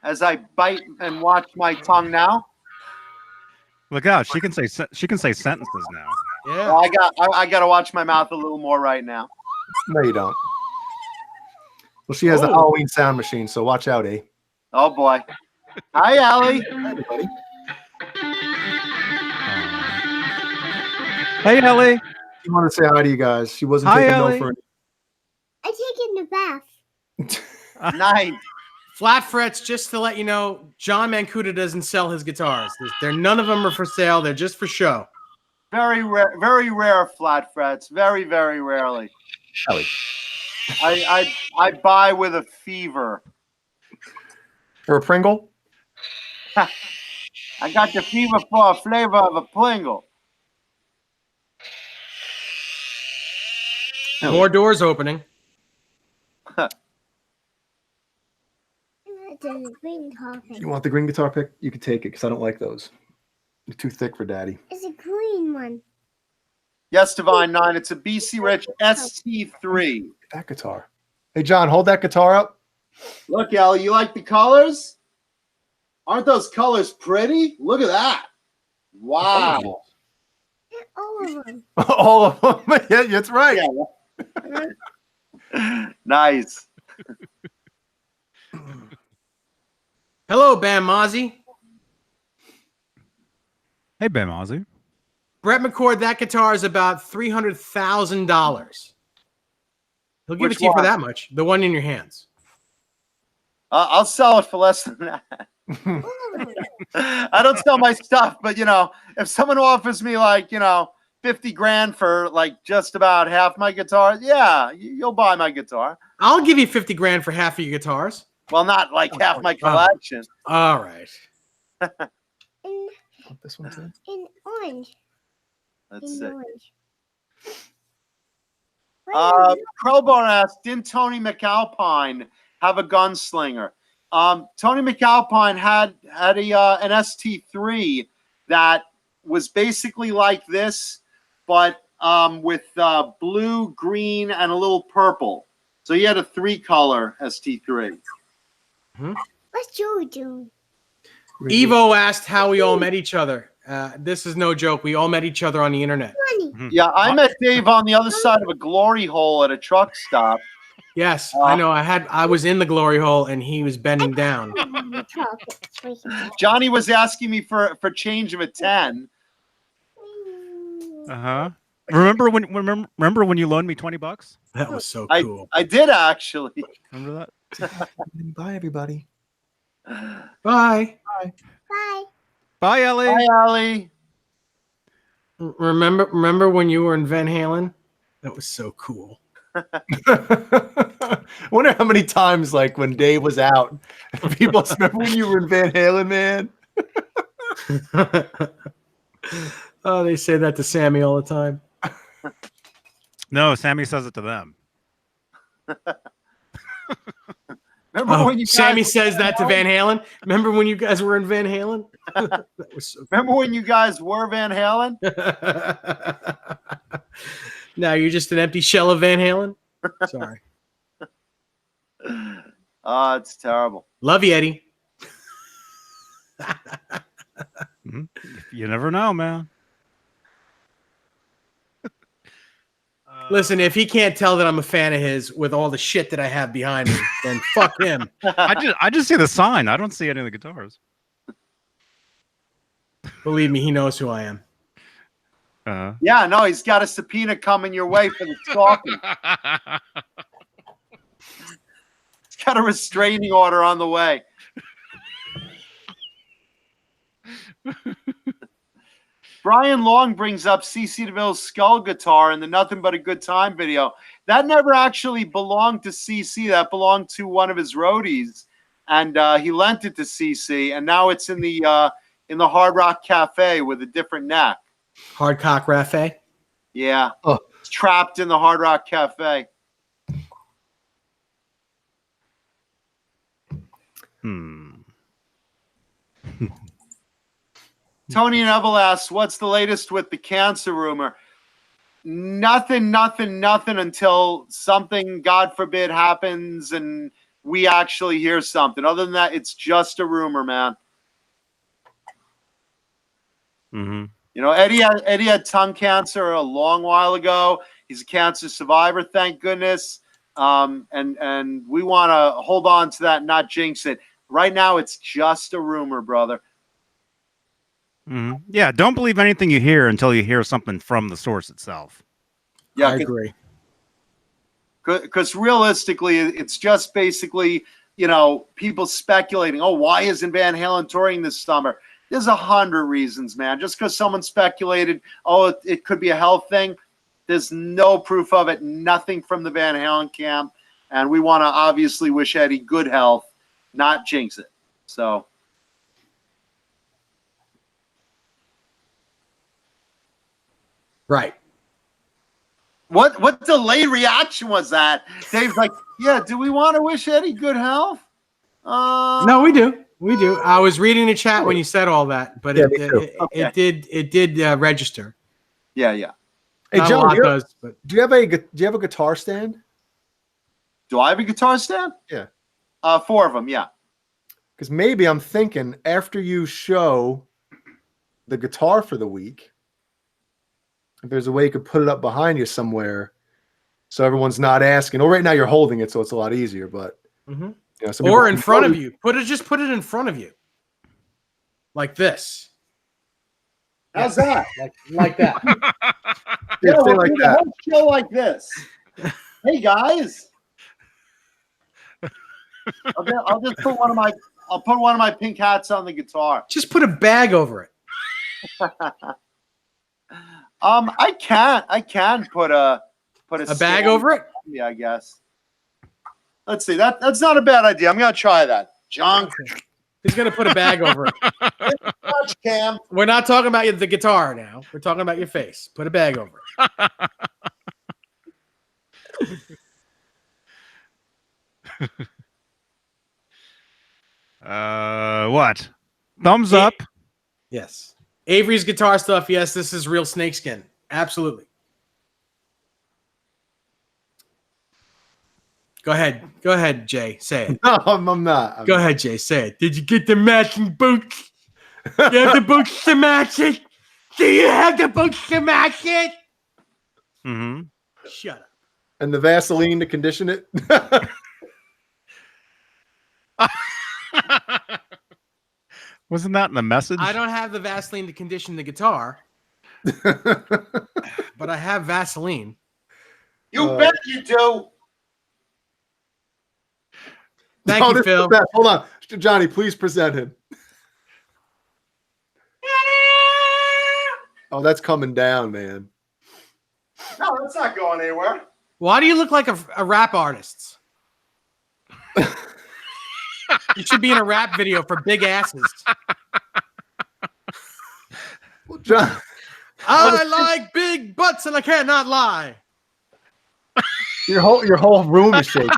As I bite and watch my tongue now. Look out! She can say sentences now. Yeah. Well, I got to watch my mouth a little more right now. No, you don't. Well, she has the Halloween sound machine, so watch out, eh? Oh boy. Hi, Allie. Hi, everybody. Hey, Ellie. She wanted to say hi to you guys. She wasn't Hi, taking Ellie. no for I take it in the bath. Nice. Flat frets, just to let you know, John Mancuda doesn't sell his guitars. None of them are for sale. They're just for show. Very rare flat frets. Very, very rarely. Ellie. I buy with a fever. For a Pringle? I got the fever for a flavor of a Pringle. More doors opening. You want the green guitar pick? You can take it, because I don't like those. They're too thick for Daddy. It's a green one. Yes, Divine 9. It's a BC Rich ST3. That guitar. Hey, John, hold that guitar up. Look, Ellie, you like the colors? Aren't those colors pretty? Look at that. Wow. All of them. All of them. Yeah, that's right. Yeah. Nice. Hello, Bam Mozzie. Hey, Ben Ozzy. Brett McCord, that guitar is about $300,000. He'll give Which it to you for one? that much. The one in your hands. I'll sell it for less than that. I don't sell my stuff, but if someone offers me like 50 grand for like just about half my guitars, yeah, you'll buy my guitar. I'll give you 50 grand for half of your guitars. Well, not like half my collection. All right. This one too. In orange. Let's In see. orange. Crowbone asked, didn't Tony McAlpine have a gunslinger? Tony McAlpine had an ST3 that was basically like this, but with blue, green, and a little purple. So he had a 3-color ST3. What's Joey doing? Evo asked how we all met each other. This is no joke. We all met each other on the internet. Money. Yeah, I met Dave on the other side of a glory hole at a truck stop. Yes, I know. I was in the glory hole and he was bending down. Johnny was asking me for change of a 10. Remember when you loaned me $20? That was so cool. I did actually. Remember that? Bye, everybody. Bye. Bye. Bye, Ellie. Hi, Allie. Remember when you were in Van Halen? That was so cool. I wonder how many times, like when Dave was out, people remember when you were in Van Halen, man. Oh, they say that to Sammy all the time. No, Sammy says it to them. Remember when you guys Sammy says that to Van Halen? Remember when you guys were in Van Halen? That was so Remember when you guys were Van Halen? Now you're just an empty shell of Van Halen? Sorry. Oh, it's terrible. Love you, Eddie. You never know, man. Listen, if he can't tell that I'm a fan of his with all the shit that I have behind me, then fuck him. I just see the sign. I don't see any of the guitars. Believe me, he knows who I am. Yeah, no, he's got a subpoena coming your way for the stalking. He's got a restraining order on the way. Brian Long brings up CC DeVille's Skull guitar in the Nothing But a Good Time video. That never actually belonged to CC. That belonged to one of his roadies, and he lent it to CC. And now it's in the Hard Rock Cafe with a different neck. Hardcock Rafe? Yeah, Oh. It's trapped in the Hard Rock Cafe. Tony Neville asks, what's the latest with the cancer rumor? Nothing until something, God forbid, happens and we actually hear something. Other than that, it's just a rumor, man. You know, Eddie had tongue cancer a long while ago. He's a cancer survivor, thank goodness. And we want to hold on to that and not jinx it. Right now, it's just a rumor, brother. Yeah, don't believe anything you hear until you hear something from the source itself. Yeah, I agree. Because realistically, it's just basically, you know, people speculating, oh, why isn't Van Halen touring this summer? There's 100 reasons, man. Just because someone speculated, oh, it could be a health thing, there's no proof of it, nothing from the Van Halen camp. And we want to obviously wish Eddie good health, not jinx it. So. Right. What delayed reaction was that? Dave's like, yeah, do we want to wish Eddie good health? No, we do. We do. I was reading the chat when you said all that, but Yeah, it did register. Yeah. Hey, Not a John, lot does, but do you have a guitar stand? Do I have a guitar stand? Yeah. 4 of them, yeah. Because maybe I'm thinking after you show the guitar for the week, if there's a way you could put it up behind you somewhere so everyone's not asking. Well, right now you're holding it, so it's a lot easier, but you know, some or people- in front of you. Just put it in front of you. Like this. How's that? Like that. Yeah, stay like that. Whole show like this. Hey guys. I'll just put one of my pink hats on the guitar. Just put a bag over it. I can put a bag stand over it? Yeah, I guess. Let's see. That's not a bad idea. I'm gonna try that. Junk. He's gonna put a bag over it. Touch cam. We're not talking about the guitar now. We're talking about your face. Put a bag over it. What? Thumbs up. Yes. Avery's guitar stuff. Yes, this is real snakeskin. Absolutely. Go ahead, Jay. Say it. No, I'm not. Go ahead, Jay. Say it. Did you get the matching boots? You have the boots to match it? Do you have the boots to match it? Mm-hmm. Shut up. And the Vaseline to condition it. Wasn't that in the message? I don't have the Vaseline to condition the guitar, but I have Vaseline. You bet you do. Thank you, this is Phil. the best. Hold on. Johnny, please present him. Oh, that's coming down, man. No, that's not going anywhere. Why do you look like a rap artist? You should be in a rap video for big asses. Well, John, I like big butts and I cannot lie. your whole room is shaking.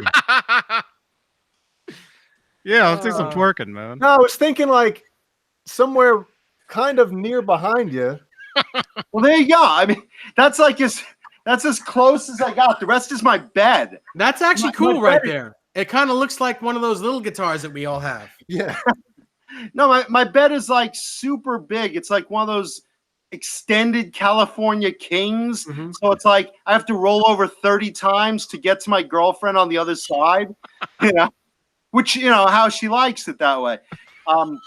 Yeah, let's do some twerking, man. No, I was thinking like somewhere kind of near behind you. Well, there you go. I mean, that's as close as I got. The rest is my bed. That's actually cool right there. It kind of looks like one of those little guitars that we all have. Yeah. No, my bed is like super big. It's like one of those extended California Kings. Mm-hmm. So it's like I have to roll over 30 times to get to my girlfriend on the other side. Which, how she likes it that way.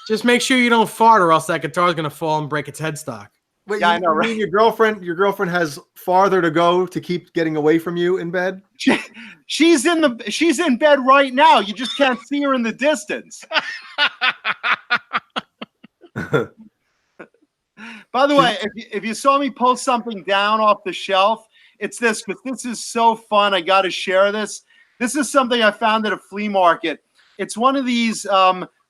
Just make sure you don't fart or else that guitar is going to fall and break its headstock. Wait, Yeah, I know, right? mean your girlfriend has farther to go to keep getting away from you in bed? She's in bed right now. You just can't see her in the distance. By the way, if you saw me pull something down off the shelf, it's this, but this is so fun. I got to share this. This is something I found at a flea market. It's one of these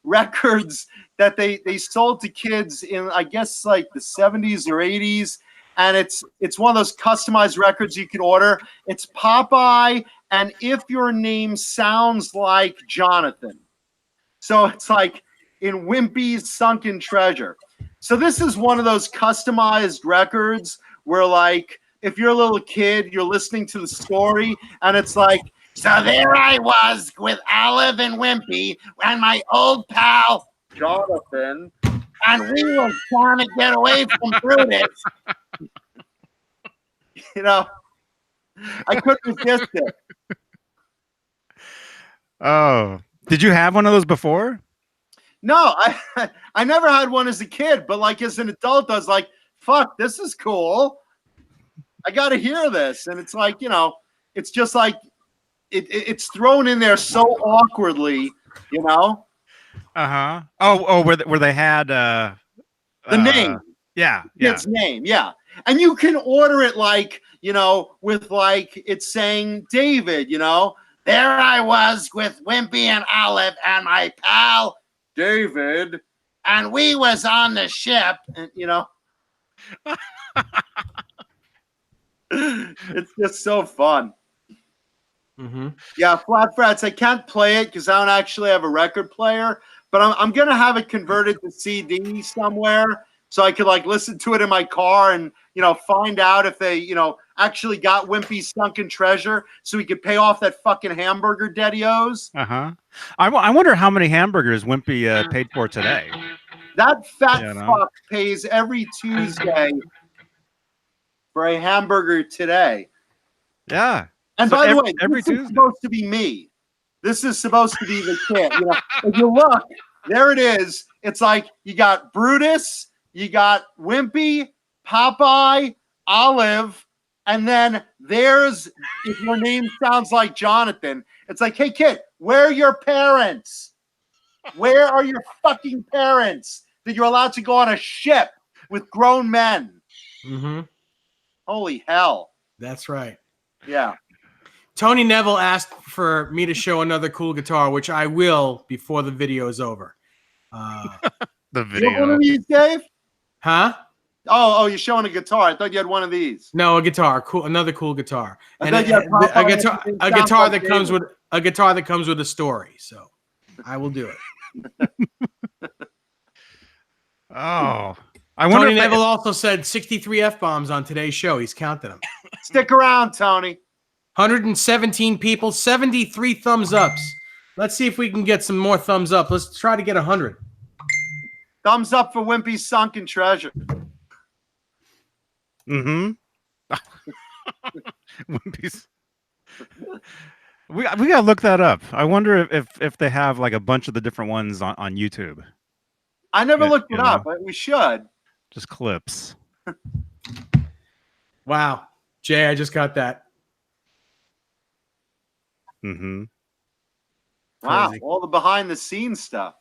records that they sold to kids in, I guess, like the 70s or 80s. And it's one of those customized records you can order. It's Popeye and If Your Name Sounds Like Jonathan. So it's like in Wimpy's Sunken Treasure. So this is one of those customized records where, like, if you're a little kid, you're listening to the story and it's like, so there I was with Olive and Wimpy and my old pal Jonathan, and we were trying to get away from Brutus. I couldn't resist it. Oh, did you have one of those before? No, I never had one as a kid, but like as an adult, I was like, fuck, this is cool. I got to hear this. And it's like, it's just like, it's thrown in there so awkwardly, Uh-huh. Oh, where they had the name. Yeah. Its name, yeah. And you can order it like, with like it's saying David, there I was with Wimpy and Olive and my pal David, and we was on the ship, and it's just so fun. Mm-hmm. Yeah, Flat Frats. I can't play it because I don't actually have a record player, but I'm gonna have it converted to CD somewhere so I could like listen to it in my car and find out if they actually got Wimpy's Sunken Treasure so we could pay off that fucking hamburger debt he owes. Uh-huh. I wonder how many hamburgers Wimpy paid for today. That fat fuck pays every Tuesday for a hamburger today. Yeah. And So by the way, every this is Tuesday. supposed to be me. This is supposed to be the kid. If you look, there it is. It's like you got Brutus, you got Wimpy, Popeye, Olive, and then there's If Your Name Sounds Like Jonathan. It's like, hey kid, where are your parents? Where are your fucking parents that you're allowed to go on a ship with grown men? Mm-hmm. Holy hell. That's right. Yeah. Tony Neville asked for me to show another cool guitar, which I will before the video is over. The You video. want one of these, Dave? Huh? Oh, you're showing a guitar. I thought you had one of these. No, a guitar. Cool, another cool guitar. I And thought you had Popeye a guitar and it sounds like that comes with a story. So I will do it. Oh, I wonder Tony if Neville also said 63 F-bombs on today's show. He's counted them. Stick around, Tony. 117 people, 73 thumbs ups. Let's see if we can get some more thumbs up. Let's try to get 100. Thumbs up for Wimpy's Sunken Treasure. Mm-hmm. Wimpy's. We gotta look that up. I wonder if they have like a bunch of the different ones on YouTube. I never Yeah, looked it you up, know. but we should. Just clips. Wow. Jay, I just got that. Mm-hmm. Wow, Crazy. all the behind the scenes stuff.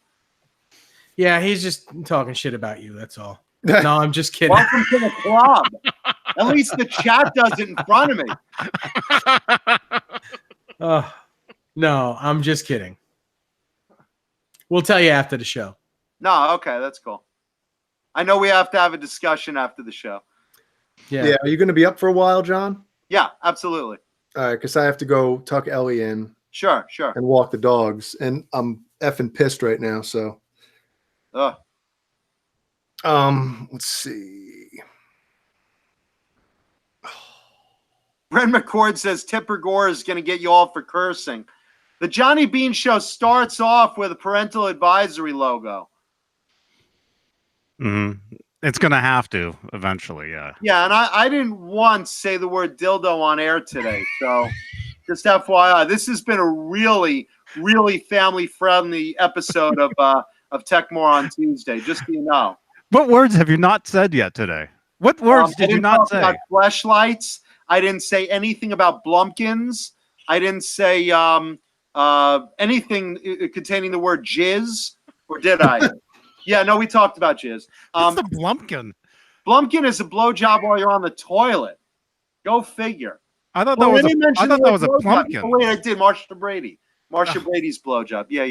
Yeah, he's just talking shit about you. That's all. No, I'm just kidding. Welcome to the club. At least the chat does it in front of me. No, I'm just kidding. We'll tell you after the show. No, okay, that's cool. I know we have to have a discussion after the show. Yeah. Are you going to be up for a while, John? Yeah, absolutely. All right, because I have to go tuck Ellie in Sure, sure. and walk the dogs, and I'm effing pissed right now. So, Ugh. let's see. Brent McCord says Tipper Gore is going to get you all for cursing. The Johnny Bean Show starts off with a parental advisory logo. Mm-hmm. It's gonna have to eventually, yeah. Yeah, and I didn't once say the word dildo on air today. So just FYI, this has been a really, really family-friendly episode of Tech More on Tuesday, just so you know. What words have you not said yet today? What words I did you didn't not talk say? about fleshlights. I didn't say anything about Blumpkins. I didn't say anything containing the word jizz, or did I? Yeah, no, we talked about jizz. What's a Blumpkin? Blumpkin is a blowjob while you're on the toilet. Go figure. I thought that was a Oh, plumpkin. wait, I did. Marcia Brady. Marcia Brady's blowjob. Yeah.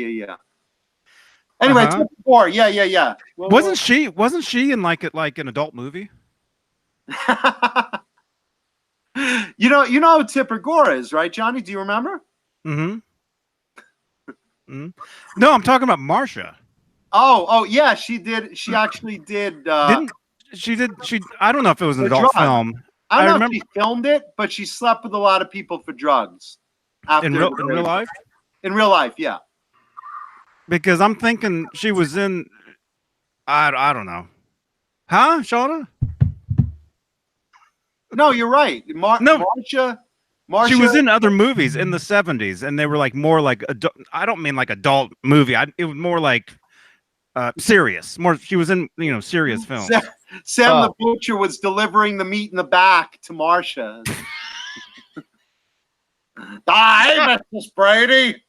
Anyway, Uh-huh. Tipper Gore. Yeah. Well, Wasn't she in like an adult movie? you know who Tipper Gore is, right, Johnny? Do you remember? Mm-hmm. No, I'm talking about Marcia. Oh, yeah, she did. She actually did. Didn't she? I don't know if it was an The adult drug. film. I don't know remember if she filmed it, but she slept with a lot of people for drugs. in real life, In real life, yeah. because I'm thinking she was in. I don't know. Huh, Shauna? No, you're right. No. Marcia. She was in other movies in the 70s, and they were like more like I don't mean like adult movie. It was more like serious. More, she was in serious films. Sam the Butcher was delivering the meat in the back to Marcia. Hey, Mrs. Brady.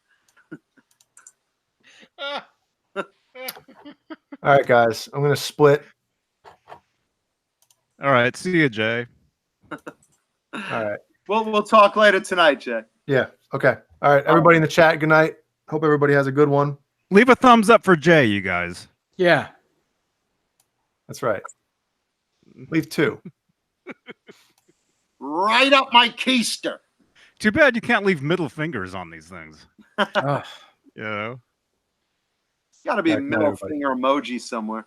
All right, guys, I'm going to split. All right, see you, Jay. All right. We'll talk later tonight, Jay. Yeah. Okay. All right. Everybody in the chat, good night. Hope everybody has a good one. Leave a thumbs up for Jay, you guys. Yeah. That's right. Leave 2. Right up my keister. Too bad you can't leave middle fingers on these things. Ugh. You know? Got to be a Back to middle everybody. finger emoji somewhere.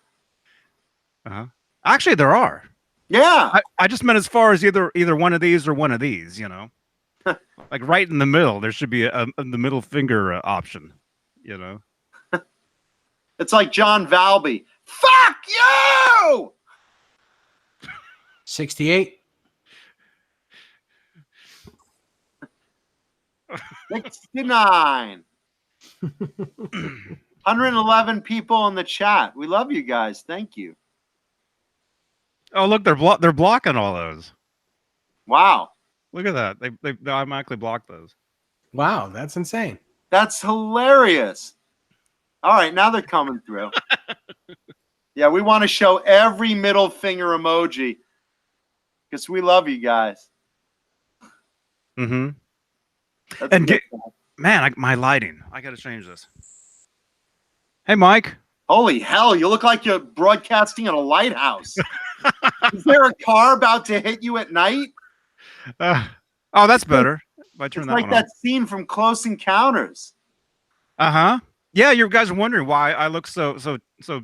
Actually, there are. Yeah. I just meant as far as either one of these or one of these. Like right in the middle, there should be the middle finger option. It's like John Valby. Fuck you! 68. 69. 111 people in the chat. We love you guys. Thank you. Oh, look, they're blocking all those. Wow. Look at that. They automatically blocked those. Wow, that's insane. That's hilarious. All right, now they're coming through. Yeah, we want to show every middle finger emoji because we love you guys. Mm-hmm. That's And good. man, my lighting. I got to change this. Hey, Mike. Holy hell, you look like you're broadcasting at a lighthouse. Is there a car about to hit you at night? Oh, that's better. If I turn It's that like one that scene from Close Encounters. on. Uh-huh. Yeah, you guys are wondering why I look so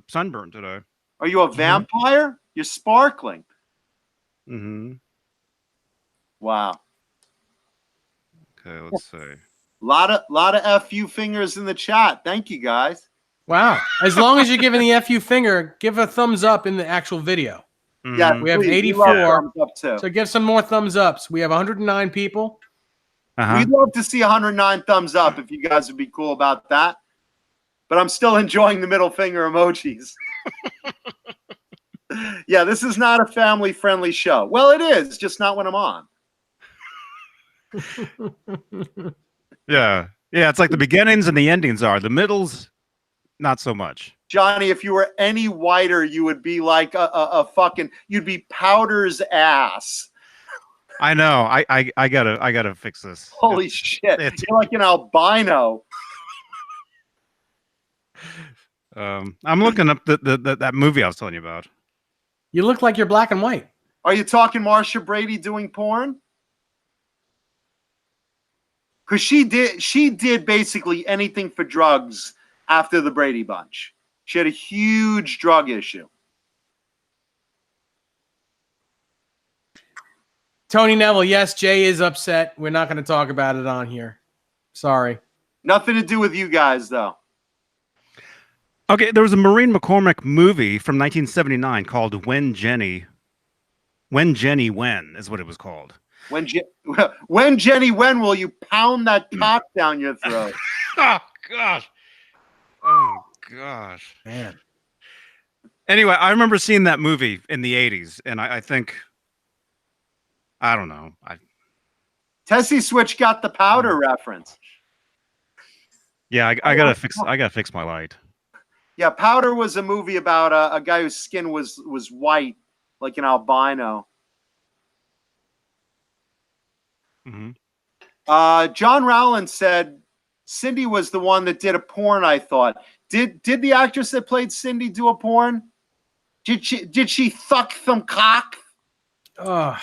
sunburned today. Are you a vampire? You're sparkling. Mm-hmm. Wow. Okay, let's see. Lot of FU fingers in the chat. Thank you guys. Wow. As long as you're giving the FU finger, give a thumbs up in the actual video. Yeah, Mhm. We have please, 84. thumbs up too. So give some more thumbs ups. We have 109 people. Uh-huh. We'd love to see 109 thumbs up if you guys would be cool about that. But I'm still enjoying the middle finger emojis. Yeah, this is not a family-friendly show. Well, it is, just not when I'm on. Yeah. Yeah, it's like the beginnings and the endings are. The middles, not so much. Johnny, if you were any whiter, you would be like a fucking, you'd be Powder's ass. I know. I gotta fix this. Holy shit. it's- You're like an albino. I'm looking up that movie I was telling you about. You look like you're black and white. Are you talking Marcia Brady doing porn? Because she did basically anything for drugs after the Brady Bunch. She had a huge drug issue. Tony Neville, yes, Jay is upset. We're not going to talk about it on here. Sorry. Nothing to do with you guys, though. Okay, there was a Maureen McCormick movie from 1979 called When Jenny When is what it was called. When Jenny, when will you pound that cock down your throat? Oh gosh. Oh gosh. Man. Anyway, I remember seeing that movie in the 80s, and I think I don't know. Tessie Switch got the Powder reference. Yeah, I gotta fix my light. Yeah, Powder was a movie about a guy whose skin was white, like an albino. Mm-hmm. John Rowland said Cindy was the one that did a porn. I thought did the actress that played Cindy do a porn? Did she fuck some cock? Oh.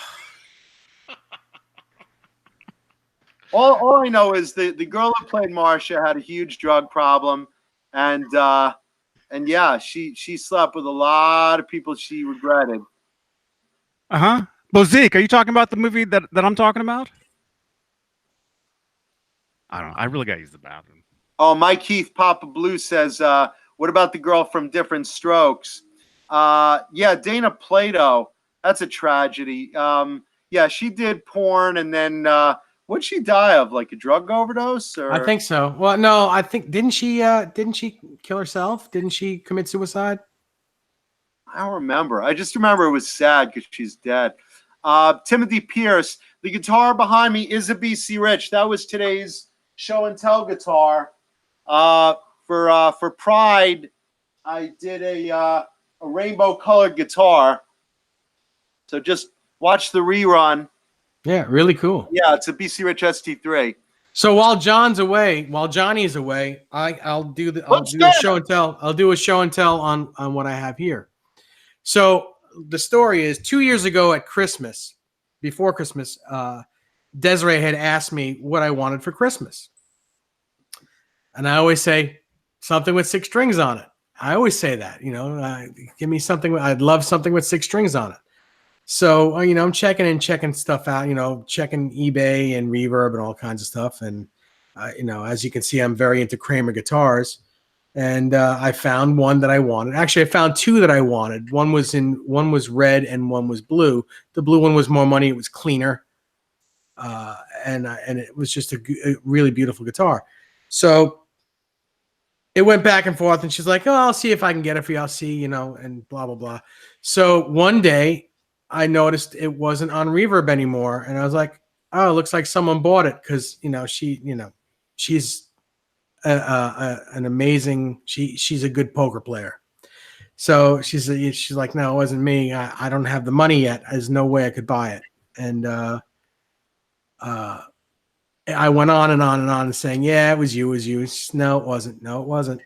All I know is the girl that played Marcia had a huge drug problem, and yeah, she slept with a lot of people she regretted. Uh-huh. Bozique, are you talking about the movie that I'm talking about? I don't know. I really gotta use the bathroom. Oh, Mike Heath Papa Blue says, what about the girl from Different Strokes? Yeah, Dana Plato. That's a tragedy. Yeah, she did porn, and then what'd she die of? Like a drug overdose? Or? I think so. Well, no, I think didn't she kill herself? Didn't she commit suicide? I don't remember. I just remember it was sad because she's dead. Timothy Pierce, the guitar behind me is a BC Rich. That was today's show and tell guitar. For Pride, I did a rainbow colored guitar. So just watch the rerun. Yeah, really cool. Yeah, it's a BC Rich ST3. So while Johnny's away, I'll do a show and tell. I'll do a show and tell on what I have here. So the story is 2 years ago at Christmas, before Christmas, Desiree had asked me what I wanted for Christmas. And I always say something with 6 strings on it. I always say that, give me something. I'd love something with 6 strings on it. So, I'm checking stuff out, checking eBay and Reverb and all kinds of stuff. And, as you can see, I'm very into Kramer guitars. And I found one that I wanted. Actually, I found 2 that I wanted. One was red and one was blue. The blue one was more money. It was cleaner. And it was just a really beautiful guitar. So it went back and forth. And she's like, oh, I'll see if I can get it for you. I'll see, and blah, blah, blah. So one day I noticed it wasn't on Reverb anymore. And I was like, oh, it looks like someone bought it. Cause she's an amazing, she's a good poker player. So she's like, no, it wasn't me. I don't have the money yet. There's no way I could buy it. And I went on and on and on and saying, yeah, it was you. Said, no, it wasn't. No, it wasn't.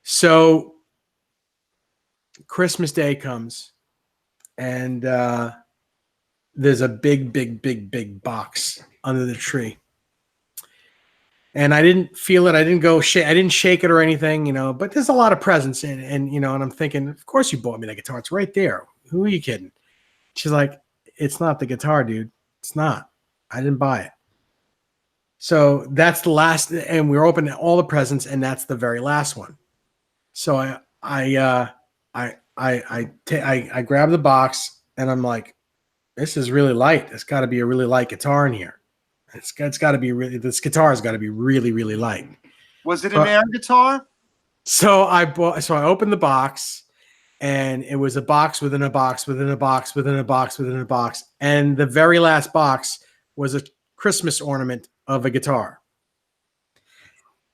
So Christmas Day comes and there's a big box under the tree. And I didn't feel it. I didn't go I didn't shake it or anything, you know, but there's a lot of presents in it. And, you know, and I'm thinking, of course you bought me that guitar. It's right there. Who are you kidding? She's like, it's not the guitar, dude. It's not. I didn't buy it. So that's the last, and we were opening all the presents, and that's the very last one. So I grab the box, and I'm like, this is really light. It's got to be a really light guitar in here. It's got to be really. This guitar has got to be really, really light. Was it an air guitar? So I opened the box, and it was a box within a box within a box within a box within a box, and the very last box was a Christmas ornament of a guitar.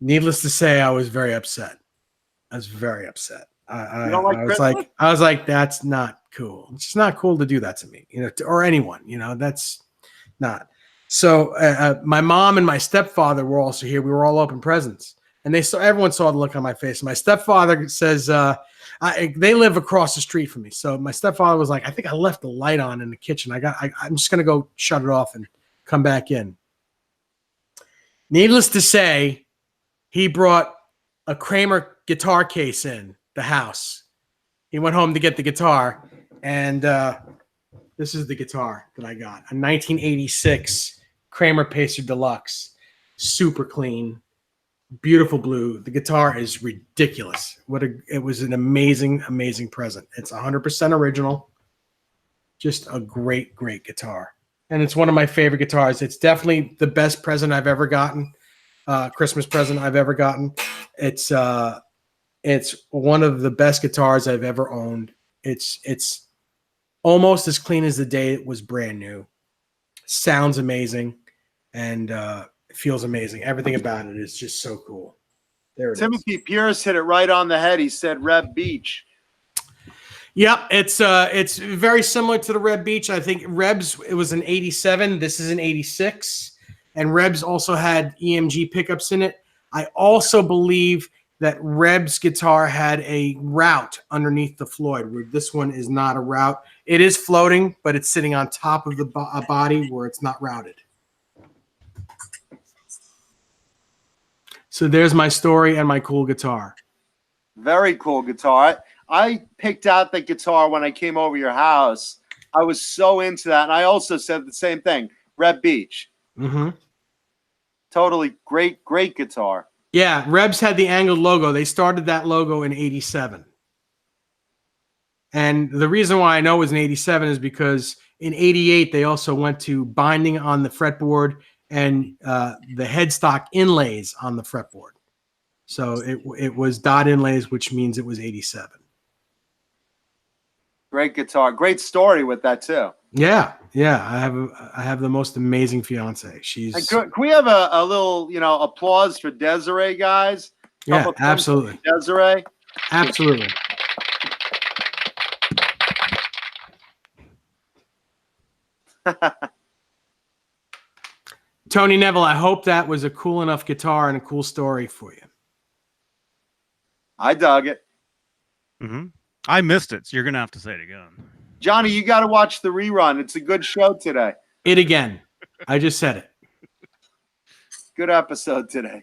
Needless to say, I was very upset. I was very upset. I was like, that's not cool. It's just not cool to do that to me, you know, or anyone, you know, that's not. So my mom and my stepfather were also here. We were all open presents, and everyone saw the look on my face. My stepfather says, they live across the street from me. So my stepfather was like, I think I left the light on in the kitchen. I'm just going to go shut it off and come back in. Needless to say, he brought a Kramer guitar case in the house. He went home to get the guitar, and this is the guitar that I got. A 1986 Kramer Pacer Deluxe. Super clean. Beautiful blue. The guitar is ridiculous. It was an amazing, amazing present. It's 100% original. Just a great, great guitar. And it's one of my favorite guitars. It's definitely the best present I've ever gotten. Christmas present I've ever gotten. It's one of the best guitars I've ever owned. It's almost as clean as the day it was brand new. Sounds amazing, and it feels amazing. Everything about it is just so cool. There it Timothy is. Pierce hit it right on the head. He said Red Beach. Yep, it's very similar to the Red Beach. I think Reb's, it was an 87. This is an 86. And Reb's also had EMG pickups in it. I also believe that Reb's guitar had a route underneath the Floyd, where this one is not a route. It is floating, but it's sitting on top of the body where it's not routed. So there's my story and my cool guitar. Very cool guitar. I picked out the guitar when I came over your house. I was so into that. And I also said the same thing. Red Beach. Mm-hmm. Totally great, great guitar. Yeah, Rebs had the angled logo. They started that logo in 87. And the reason why I know it was in 87 is because in 88, they also went to binding on the fretboard and the headstock inlays on the fretboard. So it was dot inlays, which means it was 87. Great guitar. Great story with that, too. Yeah. I have the most amazing fiance. She's. Can we have a little, applause for Desiree, guys? Yeah, absolutely. Desiree. Absolutely. Tony Neville, I hope that was a cool enough guitar and a cool story for you. I dug it. Mm-hmm. I missed it, so you're gonna have to say it again. Johnny, you got to watch the rerun. It's a good show today. It again. I just said it. Good episode today.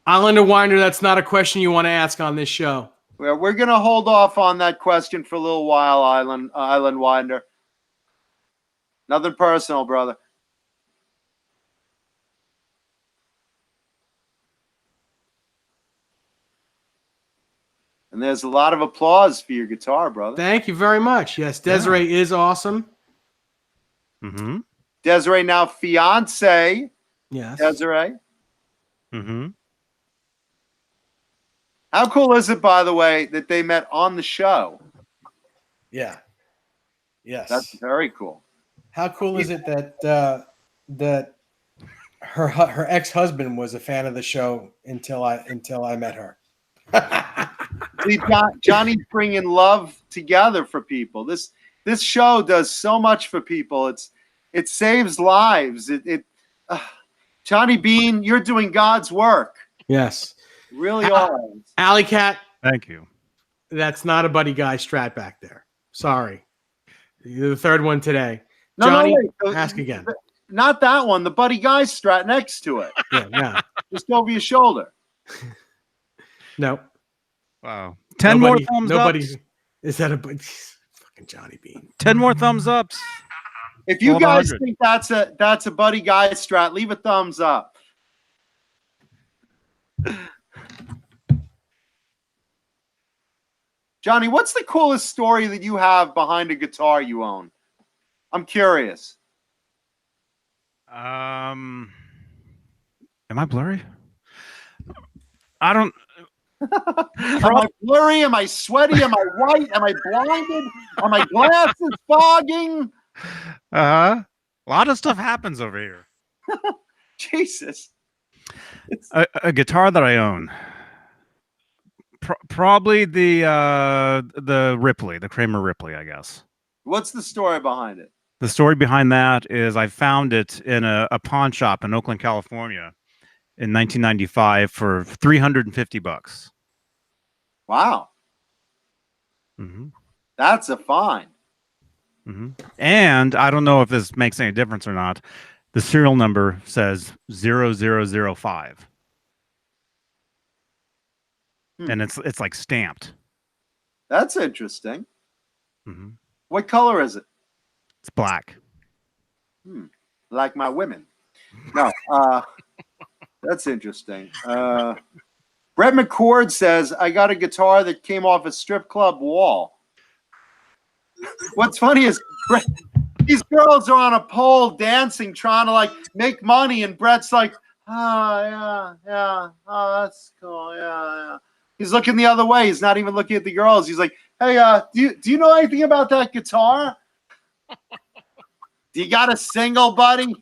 Islander Winder, that's not a question you want to ask on this show. Well, we're going to hold off on that question for a little while, Island Winder. Nothing personal, brother. And there's a lot of applause for your guitar, brother. Thank you very much. Yes, Desiree is awesome. Mm-hmm. Desiree, now fiance. Yes. Desiree. Mm-hmm. How cool is it, by the way, that they met on the show? Yeah. Yes. That's very cool. How cool is it that that her ex-husband was a fan of the show until I met her? See, Johnny's bringing love together for people. This show does so much for people. It saves lives. Johnny Beane, you're doing God's work. Yes, really are. Alley Cat, thank you. That's not a Buddy Guy Strat back there. Sorry, you're the third one today. No, Johnny, no, wait. ask again. Not that one. The Buddy Guy Strat next to it. Yeah, no. Just over your shoulder. No. Wow. 10 more thumbs nobody, ups. Is that a fucking Johnny Beane? 10 more thumbs ups. If you guys 100. think that's a Buddy Guy Strat, leave a thumbs up. Johnny, what's the coolest story that you have behind a guitar you own? I'm curious. Am I blurry? I don't. Am I blurry? Am I sweaty? Am I white? Am I blinded? Are my glasses fogging? A lot of stuff happens over here. Jesus. A guitar that I own. Probably the Ripley, the Kramer Ripley, I guess. What's the story behind it? The story behind that is I found it in a pawn shop in Oakland, California in 1995 for $350. Wow. Mm-hmm. That's a find. Mm-hmm. And I don't know if this makes any difference or not. The serial number says 0005. And it's like stamped. That's interesting. Mm-hmm. What color is it? It's black. Like my women. No, that's interesting. Brett McCord says, I got a guitar that came off a strip club wall. What's funny is these girls are on a pole dancing, trying to like make money, and Brett's like, oh that's cool, yeah. He's looking the other way. He's not even looking at the girls. He's like, hey, do you know anything about that guitar? Do you got a single, buddy?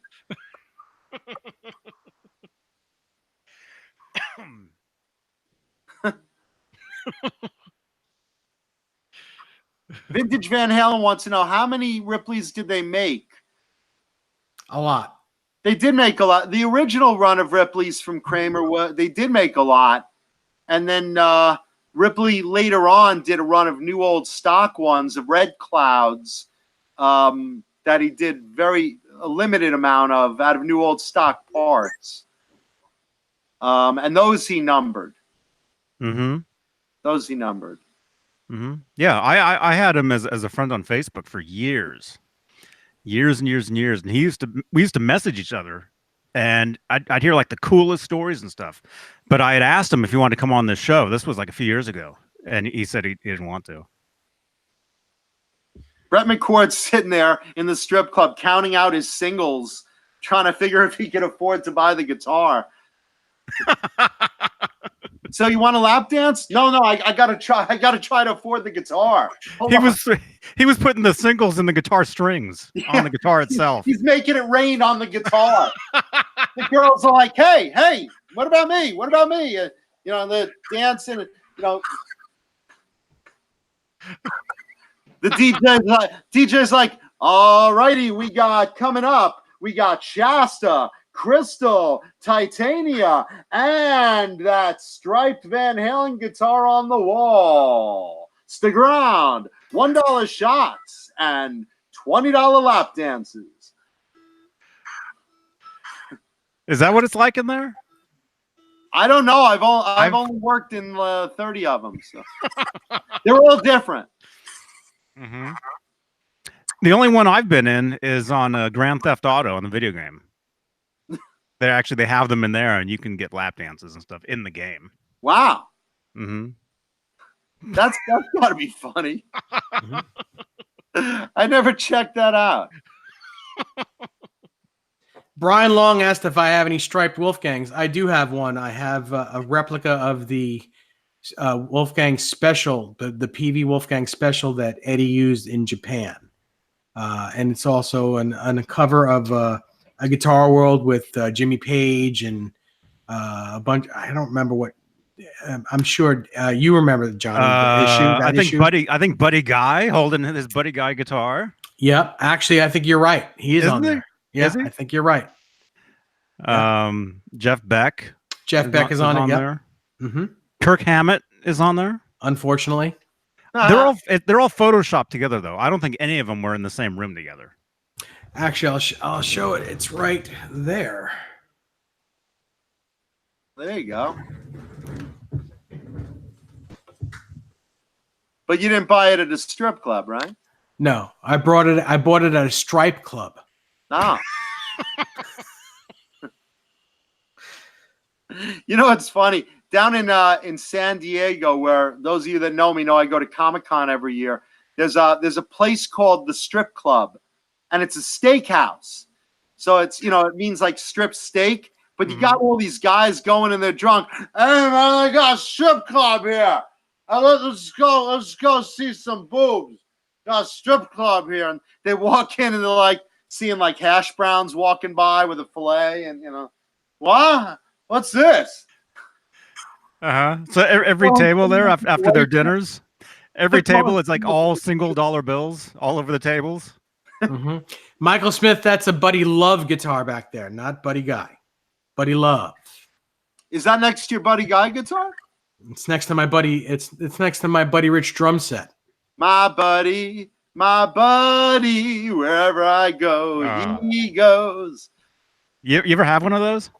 Vintage Van Halen wants to know, how many Ripleys did they make? A lot. They did make a lot. The original run of Ripleys from Kramer, they did make a lot. And then Ripley later on did a run of new old stock ones of Red Clouds that he did a limited amount of out of new old stock parts. And those he numbered. Mm-hmm. Those he numbered. Mm-hmm. Yeah, I had him as a friend on Facebook for years and years and years. And we used to message each other. And I'd hear like the coolest stories and stuff. But I had asked him if he wanted to come on this show. This was like a few years ago. And he said he didn't want to. Brett McCord's sitting there in the strip club counting out his singles, trying to figure if he could afford to buy the guitar. So you want a lap dance? No, I gotta try. I gotta try to afford the guitar. He was putting the singles in the guitar strings on the guitar itself. He's making it rain on the guitar. The girls are like, "Hey, what about me? What about me?" They're dancing. The DJ's like, "All righty, we got coming up. We got Shasta, Crystal, Titania, and that striped Van Halen guitar on the wall. Stick around. $1 shots and $20 lap dances." Is that what it's like in there? I don't know. I've only worked in 30 of them, so they're all different. Mm-hmm. The only one I've been in is on Grand Theft Auto on the video game. They have them in there, and you can get lap dances and stuff in the game. Wow. Mm-hmm. That's got to be funny. I never checked that out. Brian Long asked if I have any striped Wolfgangs. I do have one. I have a replica of the Wolfgang special, the PV Wolfgang special that Eddie used in Japan. And it's also on a cover of a Guitar World with Jimmy Page and a bunch. I don't remember what. I'm sure you remember, Johnny. I think Buddy Guy holding his Buddy Guy guitar. Yep. Actually, I think you're right. He is on there. Yeah, I think you're right. Jeff Beck. Jeff Beck is on it. Yep. There. Mm-hmm. Kirk Hammett is on there. Unfortunately, they're all photoshopped together, though. I don't think any of them were in the same room together. Actually, I'll show it. It's right there. There you go. But you didn't buy it at a strip club, right? No, I bought it at a stripe club. No. You know what's funny? Down in San Diego, where those of you that know me know I go to Comic-Con every year, there's a place called the Strip Club, and it's a steakhouse. So it's, it means like strip steak, but you got all these guys going and they're drunk. Hey man, I got a strip club here. Let's go see some boobs. Got a strip club here. And they walk in and they're like seeing like hash browns walking by with a fillet, and what? What's this? So every table there after their dinners, every table is like all $1 bills all over the tables. Michael Smith, that's a Buddy Love guitar back there, not Buddy Guy. Buddy Love. Is that next to your Buddy Guy guitar? It's next to my buddy. It's next to my Buddy Rich drum set. My buddy, wherever I go, he goes. You ever have one of those?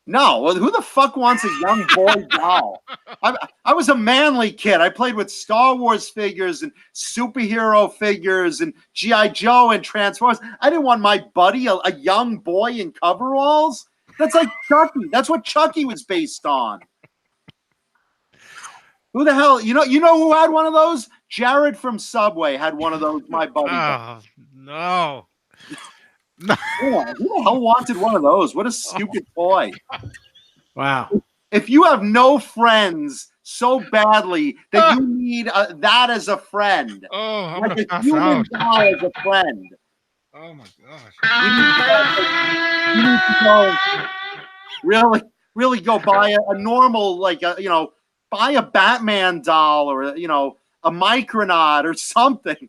No. Well, who the fuck wants a young boy doll? I was a manly kid. I played with Star Wars figures and superhero figures and G.I. Joe and Transformers. I didn't want my buddy, a young boy in coveralls. That's like Chucky. That's what Chucky was based on. Who the hell? You know who had one of those? Jared from Subway had one of those. My buddy. Oh no. Who the hell wanted one of those? What a stupid toy. Wow. If you have no friends so badly that you need that as a friend. Oh, I'm like gonna a pass human out. doll as a friend. Oh my gosh. You need to go really go buy a normal, like buy a Batman doll or a Micronaut or something.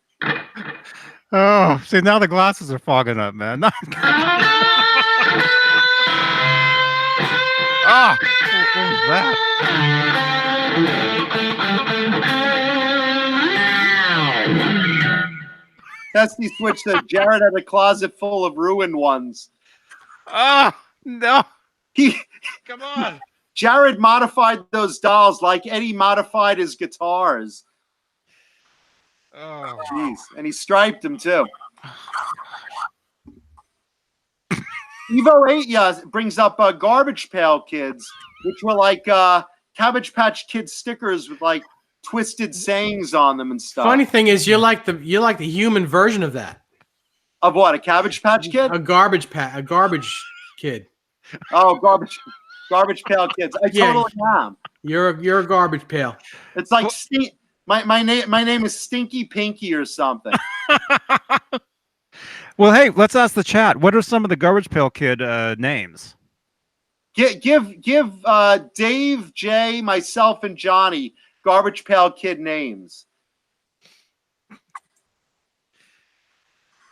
Oh, see, now the glasses are fogging up, man. Ah, what was that? Testy switch says Jared had a closet full of ruined ones. Oh no! Come on. Jared modified those dolls like Eddie modified his guitars. Oh, jeez, and he striped them too. Evo 8 brings up Garbage Pail Kids, which were like Cabbage Patch Kids stickers with like twisted sayings on them and stuff. Funny thing is, you're like the human version of that. Of what? A Cabbage Patch Kid? A garbage kid. Oh, garbage pail kids. I totally am. You're a garbage pail. It's like my name is Stinky Pinky or something. Well, hey, let's ask the chat. What are some of the Garbage Pail Kid names? Give Dave, Jay, myself, and Johnny Garbage Pail Kid names.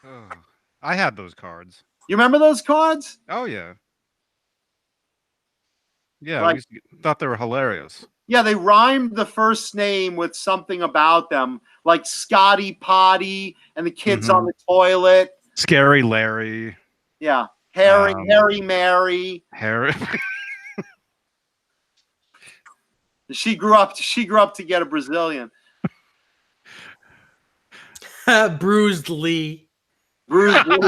Oh, I had those cards. You remember those cards? Oh yeah. Yeah, Like, thought they were hilarious. Yeah, they rhymed the first name with something about them, like Scotty Potty and the kids on the toilet. Scary Larry. Yeah, Harry Mary. Harry. She grew up to get a Brazilian. Bruised Lee. Bruised Lee.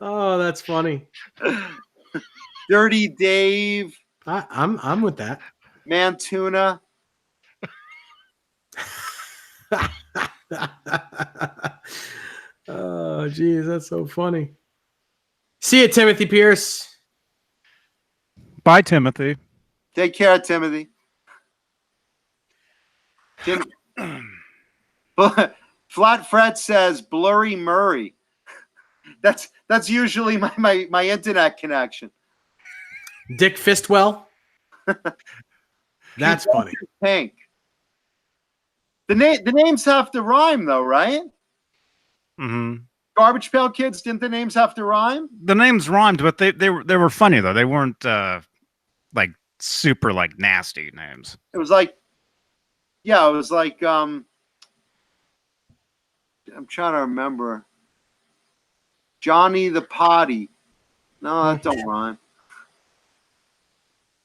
Oh, that's funny. Dirty Dave. I'm with that. Mantuna. Oh, geez, that's so funny. See you, Timothy Pierce. Bye, Timothy. Take care, Timothy. Flat Fret says Blurry Murray. That's usually my internet connection. Dick Fistwell. That's funny. Pink. The names have to rhyme though, right? Mm-hmm. Garbage Pail Kids, didn't the names have to rhyme? The names rhymed, but they were funny though. They weren't like super like nasty names. It was like, yeah, it was like I'm trying to remember. Johnny the Potty. No, that don't rhyme.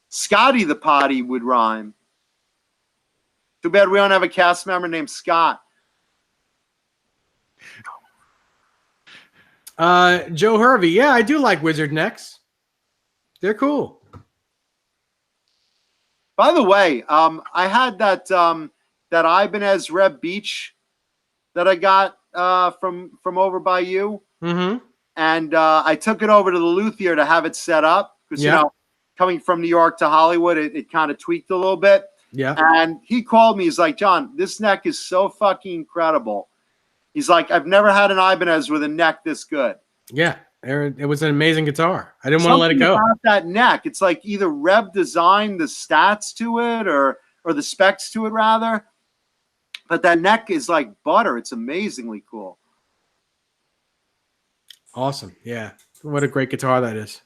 Scotty the Potty would rhyme. Too bad we don't have a cast member named Scott. Joe Hervey. Yeah, I do like wizard necks. They're cool. By the way, I had that that Ibanez Reb Beach that I got from over by you, Mm-hmm. and I took it over to the luthier to have it set up because you know, coming from New York to Hollywood, it kind of tweaked a little bit. Yeah. And he called me. He's like, John, this neck is so fucking incredible. He's like, I've never had an Ibanez with a neck this good. Yeah. It was an amazing guitar. I didn't want to let it go. About that neck, it's like either Reb designed the stats to it or the specs to it rather. But that neck is like butter. It's amazingly cool. Awesome. Yeah. What a great guitar that is.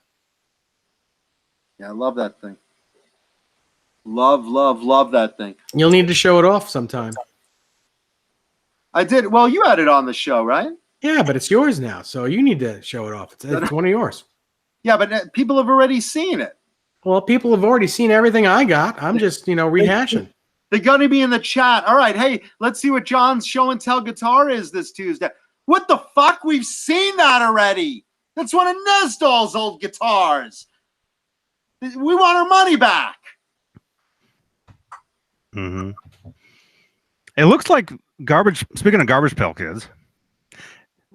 Yeah, I love that thing. Love that thing. You'll need to show it off sometime. I did. Well, you had it on the show, right? Yeah, but it's yours now, so you need to show it off. It's one of yours. Yeah, but people have already seen it. Well, people have already seen everything I got. I'm just, rehashing. They're going to be in the chat. All right, hey, let's see what John's show and tell guitar is this Tuesday. What the fuck? We've seen that already. That's one of Nesdal's old guitars. We want our money back. Mm-hmm. It looks like garbage. Speaking of Garbage Pail Kids,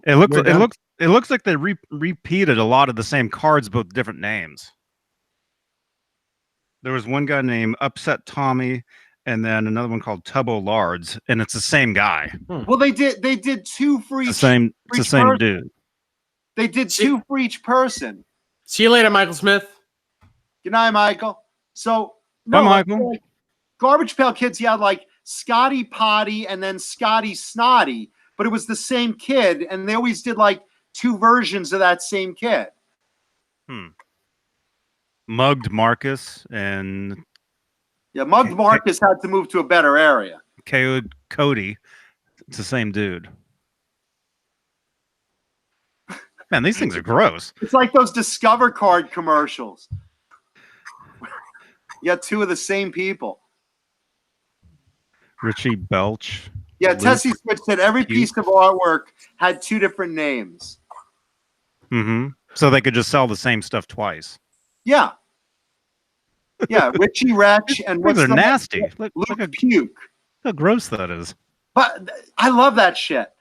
it looks like they repeated a lot of the same cards, but with different names. There was one guy named Upset Tommy, and then another one called Tubbo Lards, and it's the same guy. Well, they did two for each. It's the same person. dude. They did two for each person. See you later, Michael Smith. Good night, Michael. So Bye, Michael. Like, Garbage Pail Kids, you had like Scotty Potty and then Scotty Snotty, but it was the same kid, and they always did like two versions of that same kid. Mugged Marcus and Mugged Marcus had to move to a better area. KO'd Cody. It's the same dude. Man, these things are gross. It's like those Discover card commercials. You got two of the same people. Richie Belch. Yeah, Tessie Switch said every piece of artwork had two different names. Mm-hmm. So they could just sell the same stuff twice. Yeah. Yeah, Richie Wretch and what's they're the nasty. Luke Look how, Puke. how gross that is. But I love that shit.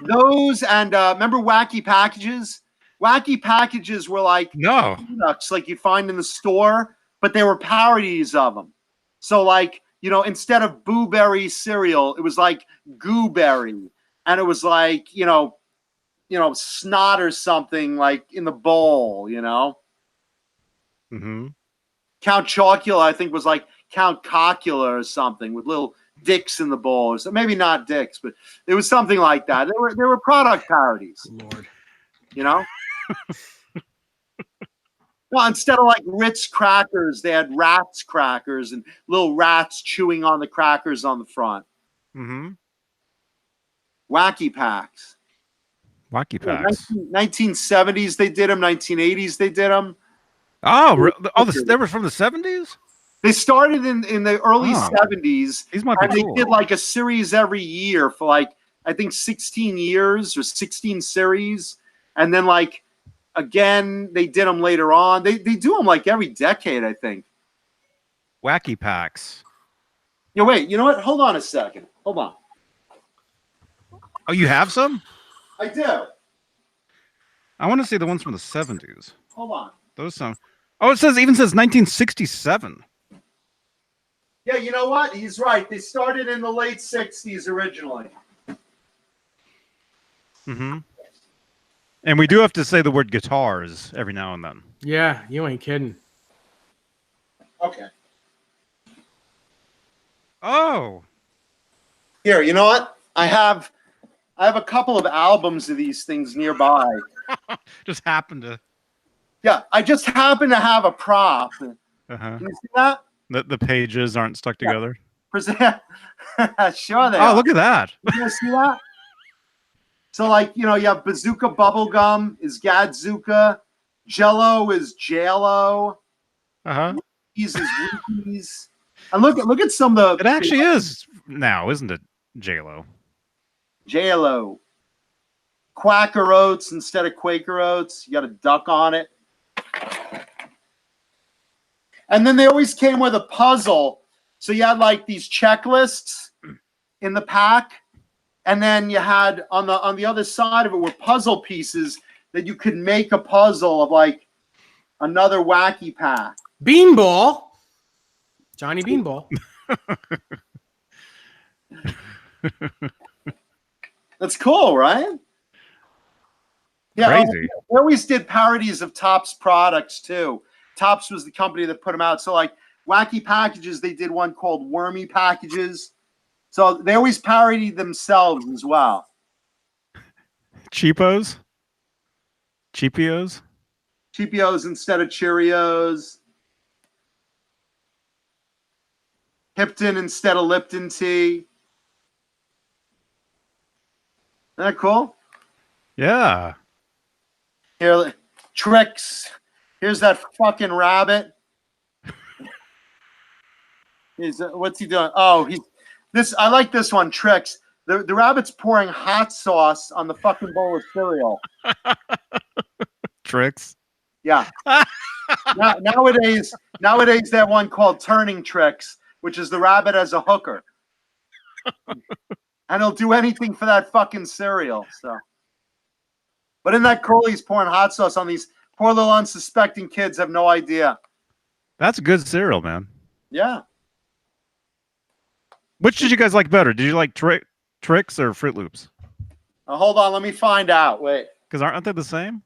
Those and remember Wacky Packages? Wacky Packages were like products like you find in the store, but they were parodies of them. So like, instead of Booberry cereal, it was like Gooberry, and it was like, snot or something like in the bowl, Mm-hmm. Count Chocula, I think, was like Count Cockula or something with little dicks in the bowl. Or so maybe not dicks, but it was something like that. They were product parodies. Lord. Well, instead of like Ritz crackers, they had Rats crackers and little rats chewing on the crackers on the front. Mm-hmm. Wacky Packs. Wacky Packs. 1970s they did them. 1980s they did them. Oh, they were from the 70s? They started in the early 70s. These might be and cool. They did like a series every year for like, I think 16 years or 16 series. And then like, again, they did them later on. They do them like every decade, I think. Wacky Packs. Wait, you know what? Hold on a second. Hold on. Oh, you have some? I do. I want to see the ones from the 70s. Hold on. Those some. Oh, it says 1967. Yeah, you know what? He's right. They started in the late 60s originally. Mm-hmm. And we do have to say the word guitars every now and then. Yeah, you ain't kidding. Okay. Oh. Here, you know what? I have a couple of albums of these things nearby. Just happened to. Yeah, I just happen to have a prop. Uh-huh. Can you see that? The pages aren't stuck together. Sure they Oh, are. look at that. You guys see that? So like, you know, you have Bazooka Bubblegum is Gadzooka. Jello is JLo. Wheaties is Wheaties. And look at some of the. It actually is now, isn't it? JLo. JLo. Quaker Oats instead of Quaker Oats. You got a duck on it. And then they always came with a puzzle. So you had like these checklists in the pack. And then you had on the other side of it were puzzle pieces that you could make a puzzle of like another wacky pack. Beanball. Johnny Beanball. That's cool, right? Yeah, Crazy. they always did parodies of Topps products too. Topps was the company that put them out. So like Wacky Packages, they did one called Wormy Packages. So they always parodied themselves as well. Cheapos? Cheapios? Cheepios instead of Cheerios. Hipton instead of Lipton tea. Isn't that cool? Yeah. Here, Tricks. Here's that fucking rabbit. What's he doing? Oh, he's this. I like this one, Tricks. The rabbit's pouring hot sauce on the fucking bowl of cereal. Tricks. Yeah. Nowadays they have one called Turning Tricks, which is the rabbit as a hooker. And he'll do anything for that fucking cereal. So, but isn't that cool? He's pouring hot sauce on these poor little unsuspecting kids. Have no idea. That's good cereal, man. Yeah. Which did you guys like better? Did you like Tricks or Fruit Loops? Hold on, let me find out. Wait. Because aren't they the same?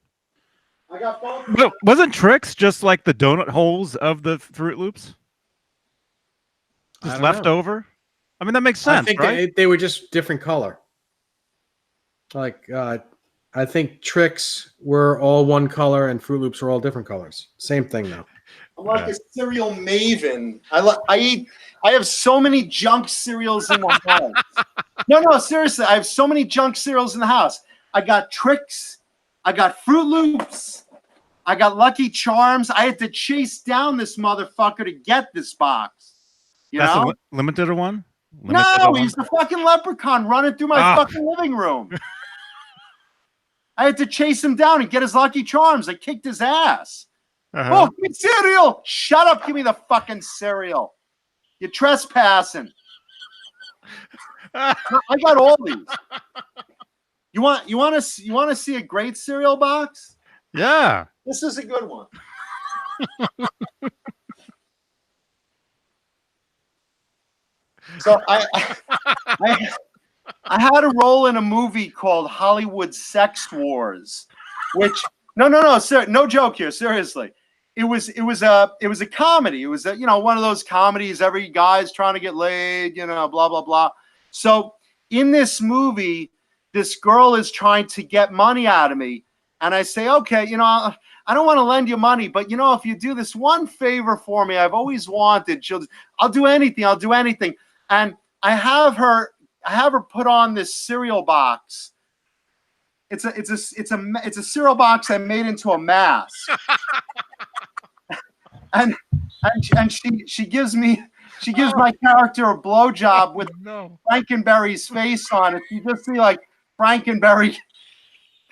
I got both. No, wasn't Tricks just like the donut holes of the Fruit Loops? Just left over? I mean, that makes sense, I think right? they were just different color. Like, I think Tricks were all one color and Fruit Loops were all different colors. Same thing, though. I'm like a cereal maven. I have so many junk cereals in the house. No, seriously. I have so many junk cereals in the house. I got Tricks. I got Fruit Loops. I got Lucky Charms. I had to chase down this motherfucker to get this box. You That's know? a limited one? No, he's the fucking leprechaun running through my fucking living room. I had to chase him down and get his Lucky Charms. I kicked his ass. Oh, give me cereal. Shut up. Give me the fucking cereal. You're trespassing. I got all these. You want to see a great cereal box? Yeah. This is a good one. So I had a role in a movie called Hollywood Sex Wars, which no joke here, seriously. It was a comedy. It was one of those comedies every guy's trying to get laid, blah blah blah. So in this movie, this girl is trying to get money out of me, and I say, okay, I don't want to lend you money, but if you do this one favor for me, I've always wanted. I'll do anything. And I have her put on this cereal box. It's a cereal box I made into a mask. and she gives my character a blowjob with Frankenberry's face on it. You just see like Frankenberry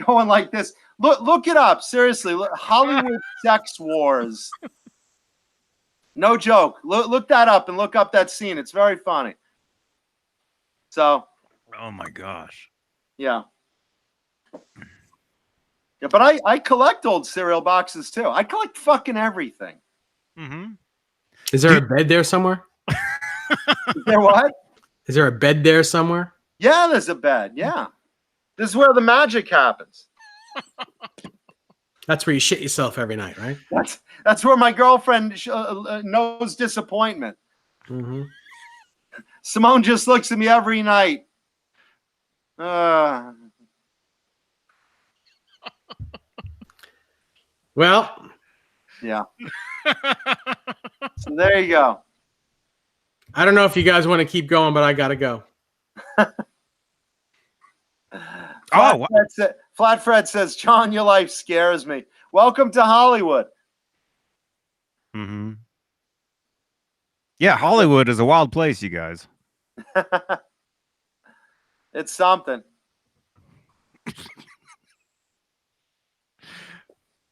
going like this. Look it up, seriously. Hollywood Sex Wars. No joke. Look that up and look up that scene. It's very funny. So. Oh my gosh. Yeah. Yeah, but I collect old cereal boxes too. I collect fucking everything. Mm-hmm. Is there a bed there somewhere? Is there what? Is there a bed there somewhere? Yeah, there's a bed. Yeah. This is where the magic happens. That's where you shit yourself every night, right? That's where my girlfriend knows disappointment. Mm-hmm. Simone just looks at me every night. Well, yeah. So there you go. I don't know if you guys want to keep going, but I gotta go. Oh, Flat Fred says, John, your life scares me. Welcome to Hollywood. mm-hmm. Yeah, Hollywood is a wild place, you guys. It's something.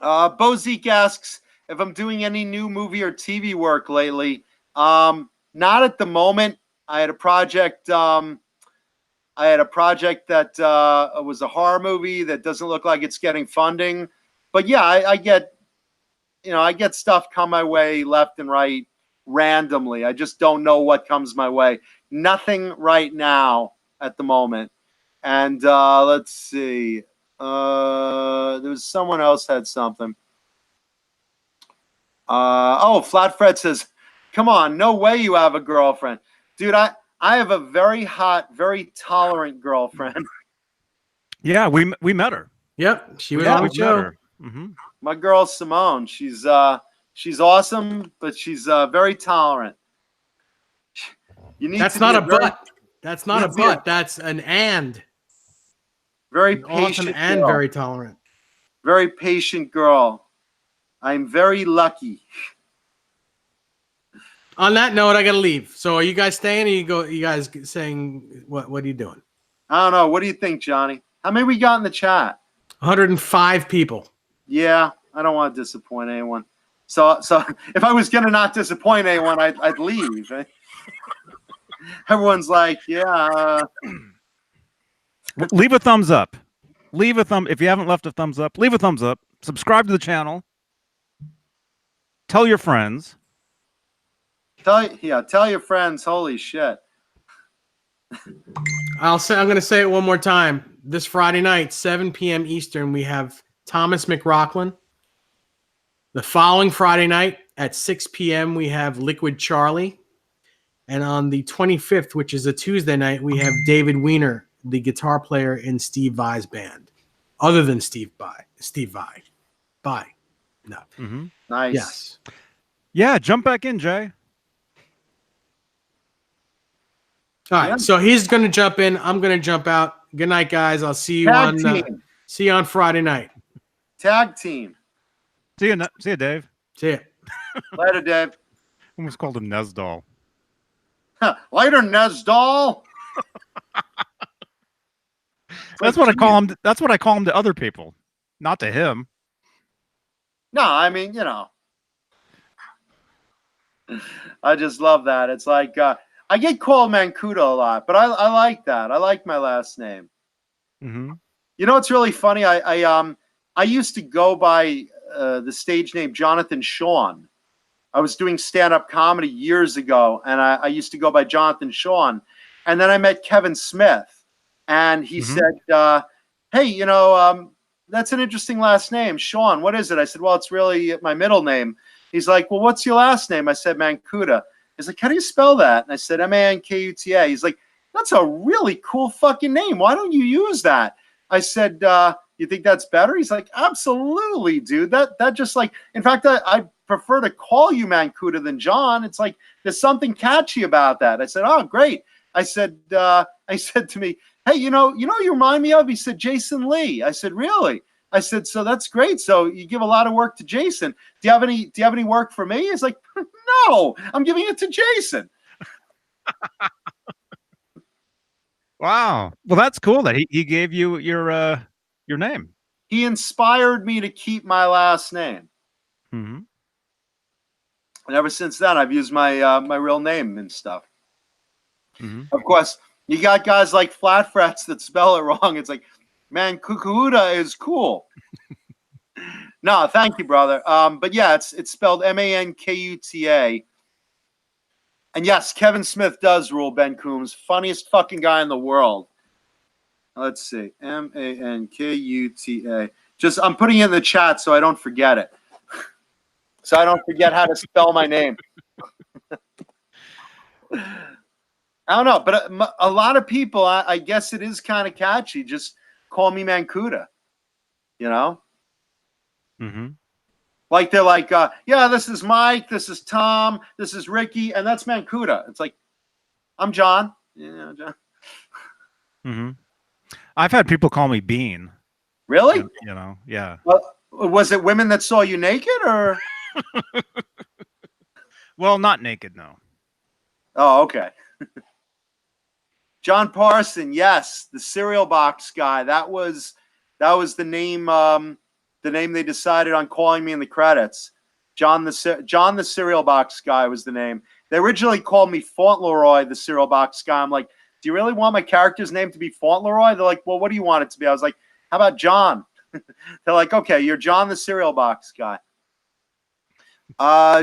Bozique asks if I'm doing any new movie or TV work lately. Not at the moment. I had a project. That was a horror movie that doesn't look like it's getting funding. But yeah, I get stuff come my way left and right randomly. I just don't know what comes my way. Nothing right now at the moment. And let's see. There was someone else had something. Flat Fred says, come on, no way you have a girlfriend. Dude, I have a very hot, very tolerant girlfriend. Yeah, we met her. Yep, she was on the show. Mm-hmm. My girl Simone, she's awesome, but she's very tolerant. That's not a but. That's not a but. That's an and. Very patient awesome and girl. very tolerant. Very patient girl. I'm very lucky. On that note, I gotta leave. So are you guys staying or you guys saying what are you doing? I don't know. What do you think, Johnny? How many we got in the chat? 105 people. Yeah, I don't want to disappoint anyone. So if I was gonna not disappoint anyone, I'd leave. Right? Everyone's like, yeah. Leave a thumbs up. Leave a thumb if you haven't left a thumbs up. Leave a thumbs up. Subscribe to the channel. Tell your friends. Tell your friends. Holy shit. I'm going to say it one more time. This Friday night, 7 p.m. Eastern, we have Thomas McRocklin. The following Friday night at 6 p.m., we have Liquid Charlie. And on the 25th, which is a Tuesday night, we have David Weiner, the guitar player in Steve Vai's band. Other than Steve Vai. No. Mm-hmm. Nice. Yes. Yeah, jump back in, Jay. All right, so he's going to jump in. I'm going to jump out. Good night, guys. I'll see you on Friday night. Tag team. See you, Dave. See ya. Later, Dave. Almost called him Nesdall. Later, Nesdall. That's what I call him. That's what I call him to other people, not to him. No, I mean, I just love that. It's like I get called Mancuda a lot, but I like that. I like my last name. Mm-hmm. You know what's really funny? I used to go by the stage name Jonathan Shawn. I was doing stand-up comedy years ago, and I used to go by Jonathan Shawn. And then I met Kevin Smith, and he said, hey, that's an interesting last name, Shawn. What is it? I said, well, it's really my middle name. He's like, well, what's your last name? I said, Mancuda. He's like, how do you spell that? And I said, Mankuta. He's like, that's a really cool fucking name. Why don't you use that? I said, you think that's better? He's like, absolutely, dude. That just like, in fact, I prefer to call you Mancuda than John. It's like, there's something catchy about that. I said, oh, great. I said to me, hey, you remind me of? He said, Jason Lee. I said, really? I said, so that's great. So you give a lot of work to Jason. Do you have any work for me? He's like, no, I'm giving it to Jason. Wow. Well, that's cool that he gave you your name. He inspired me to keep my last name. Mm-hmm. And ever since then, I've used my my real name and stuff. Mm-hmm. Of course, you got guys like Flat Frets that spell it wrong. It's like, man, Kukuda is cool. No, thank you, brother. But yeah, it's spelled Mankuta. And yes, Kevin Smith does rule, Ben Coombs. Funniest fucking guy in the world. Let's see. Mankuta. I'm putting it in the chat so I don't forget it. So I don't forget how to spell my name. I don't know, but a lot of people, I guess it is kind of catchy. Just call me Mancuda, Mm-hmm. Like they're like, yeah, this is Mike, this is Tom, this is Ricky, and that's Mancuda. It's like, I'm John. Yeah, John. Mm-hmm. I've had people call me Beane. Really? You know, yeah. Was it women that saw you naked, or? Well, not naked, no. Oh, okay. John Parson, yes, the cereal box guy. That was the name. The name they decided on calling me in the credits. John the cereal box guy was the name. They originally called me Fauntleroy, the cereal box guy. I'm like, do you really want my character's name to be Fauntleroy? They're like, well, what do you want it to be? I was like, how about John? They're like, okay, you're John the cereal box guy.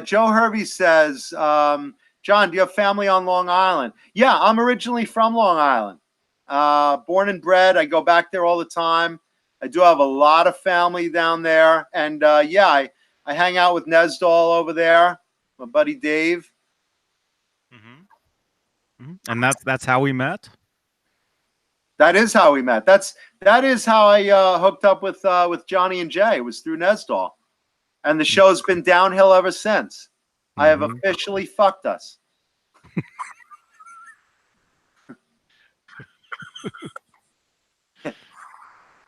Joe Hervey says, John, do you have family on Long Island? Yeah, I'm originally from Long Island. Born and bred. I go back there all the time. I do have a lot of family down there. And yeah, I hang out with Nesdall over there, my buddy Dave. And that's how we met. That is how we met. That is how I hooked up with Johnny and Jay. It was through Nesdall. And the show's been downhill ever since. I have officially fucked us.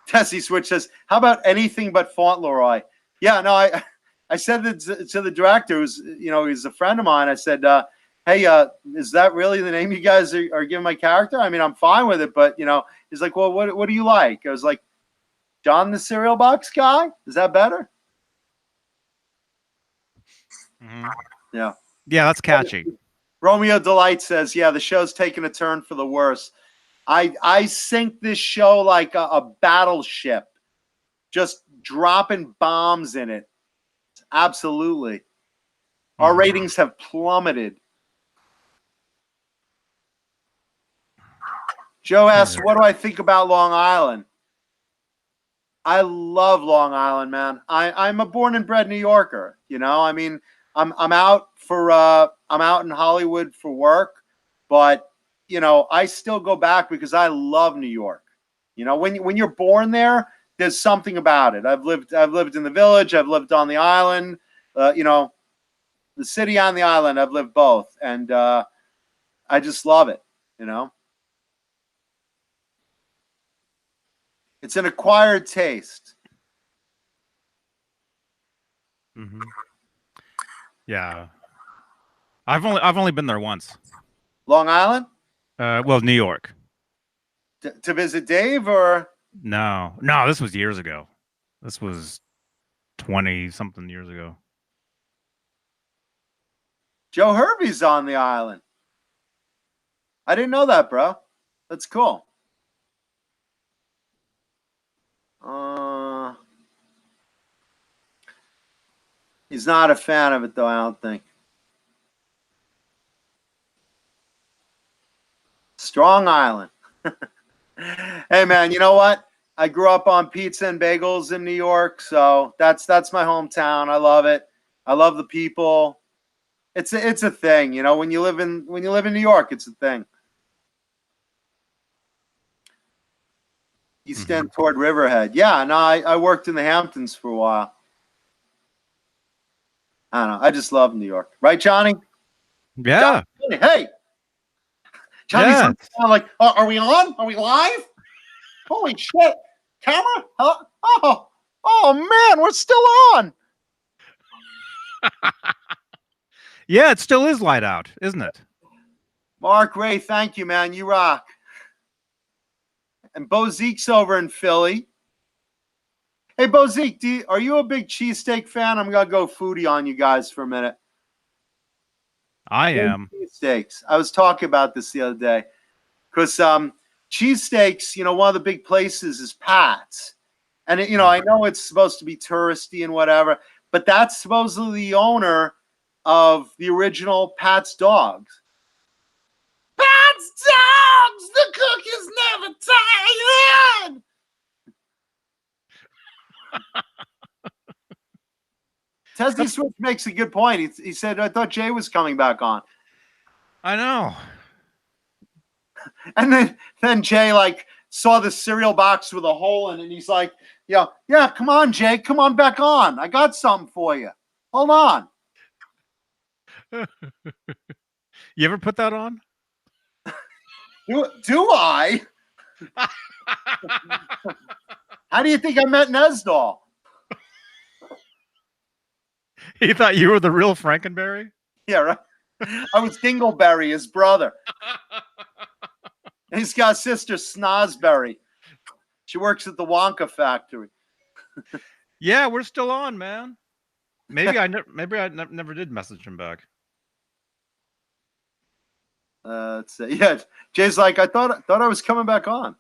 Tessie Switch says, how about anything but Fauntleroy? Yeah, no, I said that to the director, who's, he's a friend of mine. I said, hey, is that really the name you guys are giving my character? I mean, I'm fine with it, but, he's like, well, what do you like? I was like, John the cereal box guy? Is that better? Yeah. Yeah, that's catchy. Romeo Delight says, yeah, the show's taking a turn for the worse. I sink this show like a battleship, just dropping bombs in it. Absolutely. Our ratings have plummeted. Joe asks, what do I think about Long Island? I love Long Island, man. I'm a born and bred New Yorker. I mean, I'm out in Hollywood for work, but I still go back because I love New York. When you're born there, there's something about it. I've lived in the village, I've lived on the island, the city on the island. I've lived both, and I just love it. It's an acquired taste. Yeah, I've only been there once. Long Island? Well, New York. To visit Dave, or? No, this was years ago. This was 20-something years ago. Joe Hervey's on the island. I didn't know that, bro. That's cool. He's not a fan of it, though, I don't think. Strong Island. Hey, man, you know what? I grew up on pizza and bagels in New York, so that's my hometown. I love it. I love the people. It's a thing, when you live in New York, it's a thing. East End toward Riverhead. Yeah, no, I worked in the Hamptons for a while. I don't know. I just love New York. Right, Johnny? Yeah. Johnny, hey. Johnny's like, are we on? Are we live? Holy shit. Camera? Huh? Oh, man, we're still on. Yeah, it still is light out, isn't it? Mark Ray, thank you, man. You rock. And Bo Zeke's over in Philly. Hey, Bo Zeke, are you a big cheesesteak fan? I'm going to go foodie on you guys for a minute. I am. Cheesesteaks. I was talking about this the other day. Because cheesesteaks, one of the big places is Pat's. And, I know it's supposed to be touristy and whatever, but that's supposedly the owner of the original Pat's Dogs. Pat's Dogs! The cook is never tired! Tessie Switch makes a good point. He said, I thought Jay was coming back on. I know. And then Jay saw the cereal box with a hole in it, and he's like, yeah, come on, Jay, come on back on. I got something for you. Hold on. You ever put that on? Do I? How do you think I met Nesdall? He thought you were the real Frankenberry? Yeah, right. I was Dingleberry, his brother. And he's got a sister, Snozberry. She works at the Wonka factory. Yeah, we're still on, man. Maybe I never did message him back. Let's see. Yeah, Jay's like, I thought I was coming back on.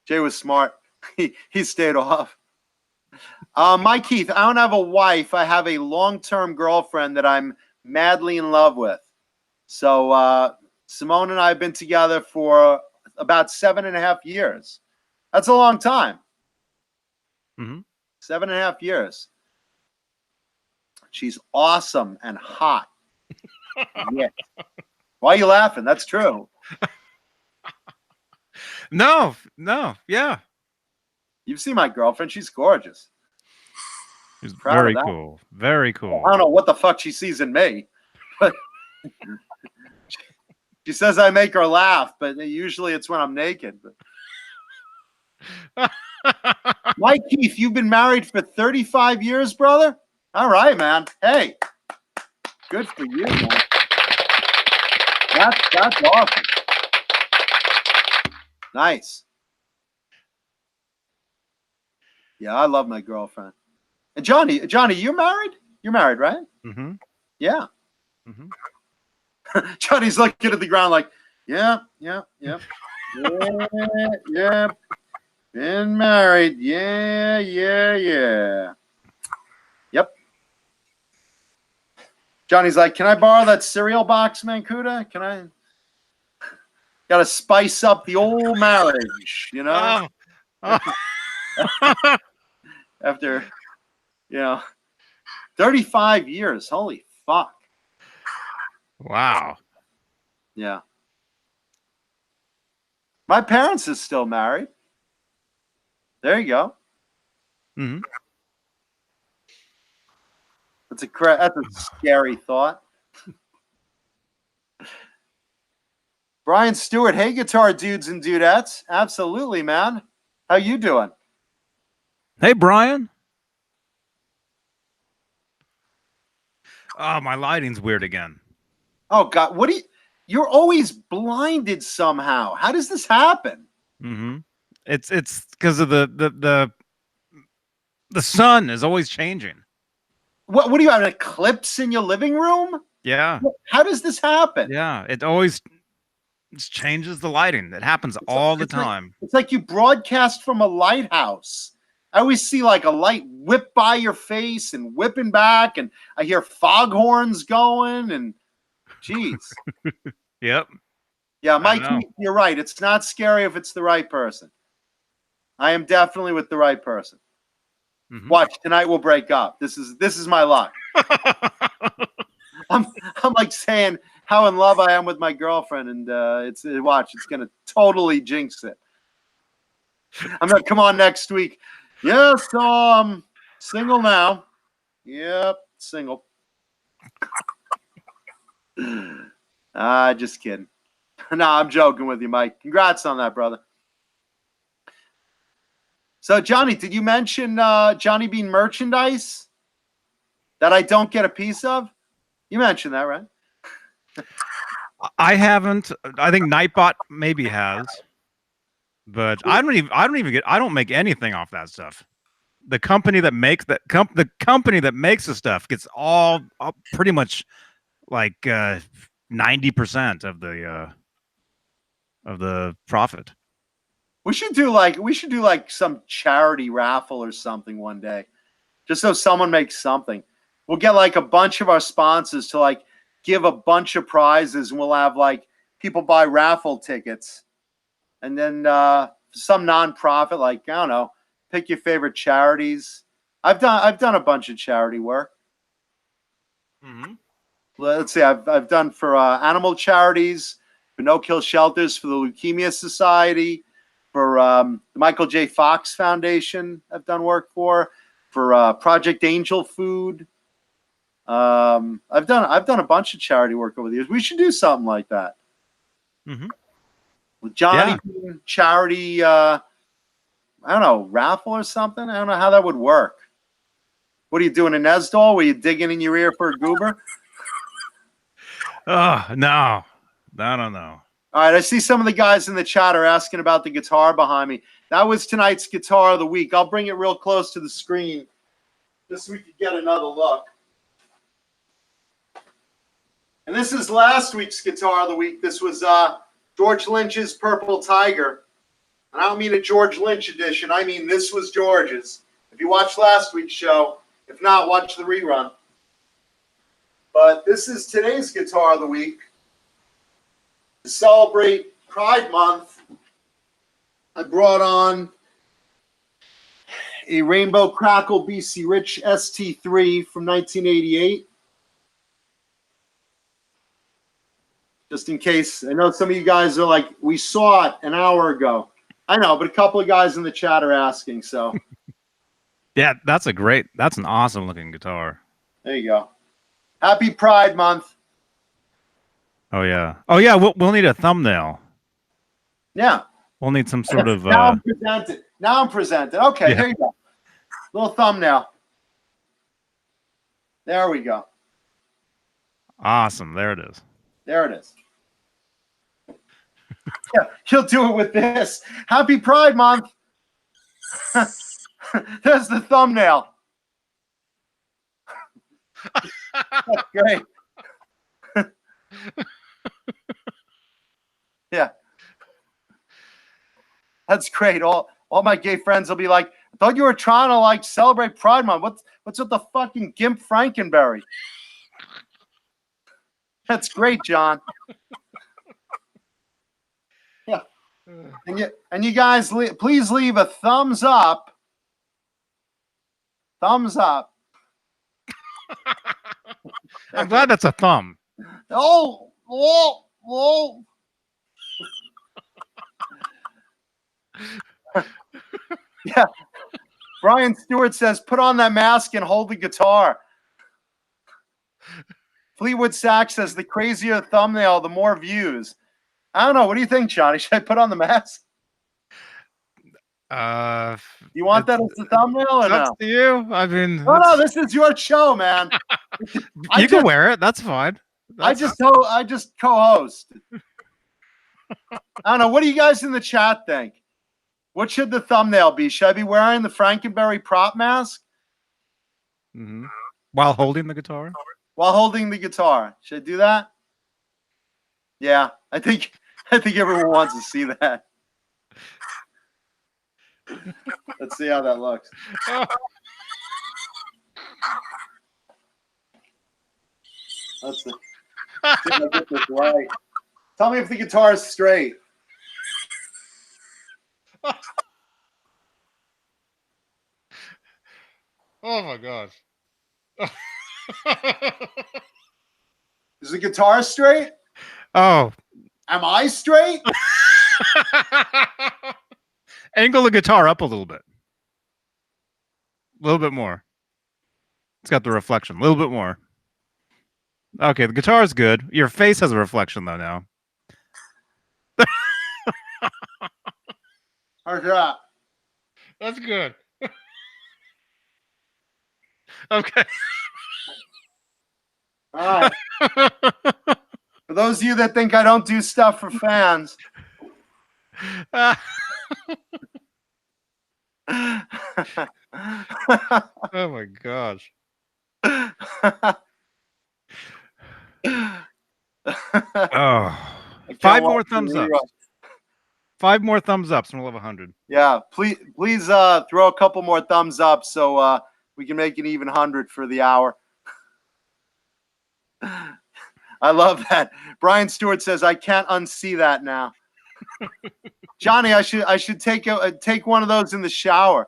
Jay was smart. He stayed off. Mike Keith, I don't have a wife. I have a long-term girlfriend that I'm madly in love with. So Simone and I have been together for about 7.5 years. That's a long time. 7.5 years. She's awesome and hot. Yeah. Why are you laughing? That's true. No, yeah. You've seen my girlfriend. She's gorgeous. She's Proud very of that. cool. Very cool. I don't know what the fuck she sees in me. But she says I make her laugh, but usually it's when I'm naked. Mike Keith, you've been married for 35 years, brother? All right, man. Hey, good for you, man. That's awesome. Nice. Yeah, I love my girlfriend. And Johnny, you're married? You're married, right? Mm-hmm. Yeah. Mm-hmm. Johnny's looking at the ground like, yeah. Been married. Yeah. Yep. Johnny's like, can I borrow that cereal box, Mancuda? Can I? Got to spice up the old marriage, you know? After, 35 years. Holy fuck. Wow. Yeah. My parents are still married. There you go. Mm-hmm. That's a scary thought. Brian Stewart, hey, guitar dudes and dudettes. Absolutely, man. How you doing? Hey, Brian. Oh, my lighting's weird again. Oh, God. You're always blinded somehow. How does this happen? Mm-hmm. It's because of the sun is always changing. What do you have, an eclipse in your living room? Yeah. How does this happen? Yeah. It always changes the lighting. It happens all the time. It's like you broadcast from a lighthouse. I always see like a light whip by your face and whipping back, and I hear foghorns going, and geez. Yep. Yeah, Mike, you're right. It's not scary if it's the right person. I am definitely with the right person. Mm-hmm. Watch, tonight we'll break up. This is my luck. I'm like saying how in love I am with my girlfriend, and it's gonna totally jinx it. I'm gonna come on next week. Yeah, so I'm single now. Yep, single. Just kidding. No, I'm joking with you, Mike. Congrats on that, brother. So, Johnny, did you mention Johnny Beane merchandise that I don't get a piece of? You mentioned that, right? I haven't. I think Nightbot maybe has, but I don't make anything off that stuff. The company that makes the company that makes the stuff gets all pretty much like 90% of the profit. We should do like some charity raffle or something one day, just so someone makes something. We'll get like a bunch of our sponsors to like give a bunch of prizes, and we'll have like people buy raffle tickets, and then some nonprofit, like, I don't know, pick your favorite charities. I've done a bunch of charity work. Mm-hmm. Let's see, I've done for animal charities, for No Kill Shelters, for the Leukemia Society, for the Michael J. Fox Foundation. I've done work for Project Angel Food. I've done a bunch of charity work over the years. We should do something like that. Mm-hmm. Johnny Beane charity, I don't know, raffle or something. I don't know how that would work. What are you doing, a Nesdol? Were you digging in your ear for a goober? Oh, no. No. All right, I see some of the guys in the chat are asking about the guitar behind me. That was tonight's guitar of the week. I'll bring it real close to the screen just so we can get another look. And this is last week's guitar of the week. This was George Lynch's Purple Tiger. And I don't mean a George Lynch edition. I mean this was George's. If you watched last week's show, if not, watch the rerun. But this is today's guitar of the week. To celebrate Pride Month, I brought on a Rainbow Crackle BC Rich ST3 from 1988. Just in case, I know some of you guys are like, we saw it an hour ago. I know, but a couple of guys in the chat are asking, so. Yeah, that's an awesome looking guitar. There you go. Happy Pride Month. Oh yeah. We'll need a thumbnail. Yeah. We'll need some sort of. Now I'm presented. Okay, Here you go. Little thumbnail. There we go. Awesome. There it is. There it is. Yeah, he'll do it with this. Happy Pride Month. There's the thumbnail. That's great. Yeah. That's great. All my gay friends will be like, I thought you were trying to like celebrate Pride Month. What's with the fucking Gimp Frankenberry? That's great, John. Yeah. And you guys, please leave a thumbs up. Thumbs up. I'm glad that's a thumb. Oh, whoa, whoa. Yeah. Brian Stewart says, put on that mask and hold the guitar. Fleetwood Sack says, the crazier thumbnail, the more views. I don't know. What do you think, Johnny? Should I put on the mask? You want that as the thumbnail or no? That's to you. I mean, no, this is your show, man. You can wear it. That's fine. I just co-host. I don't know. What do you guys in the chat think? What should the thumbnail be? Should I be wearing the Frankenberry prop mask? Mm-hmm. While holding the guitar? While holding the guitar. Should I do that? Yeah, I think everyone wants to see that. Let's see how that looks. Let's see. See if I get this right. Tell me if the guitar is straight. Oh my gosh. Is the guitar straight? Oh. Am I straight? Angle the guitar up a little bit. A little bit more. It's got the reflection. A little bit more. Okay, the guitar is good. Your face has a reflection, though, now. How's that? That's good. Okay. All right. For those of you that think I don't do stuff for fans. Oh, my gosh. Oh. 5 more thumbs up. 5 more thumbs ups and we'll have 100. Yeah, please throw a couple more thumbs up so we can make an even 100 for the hour. I love that. Brian Stewart says, I can't unsee that now. Johnny, I should take one of those in the shower.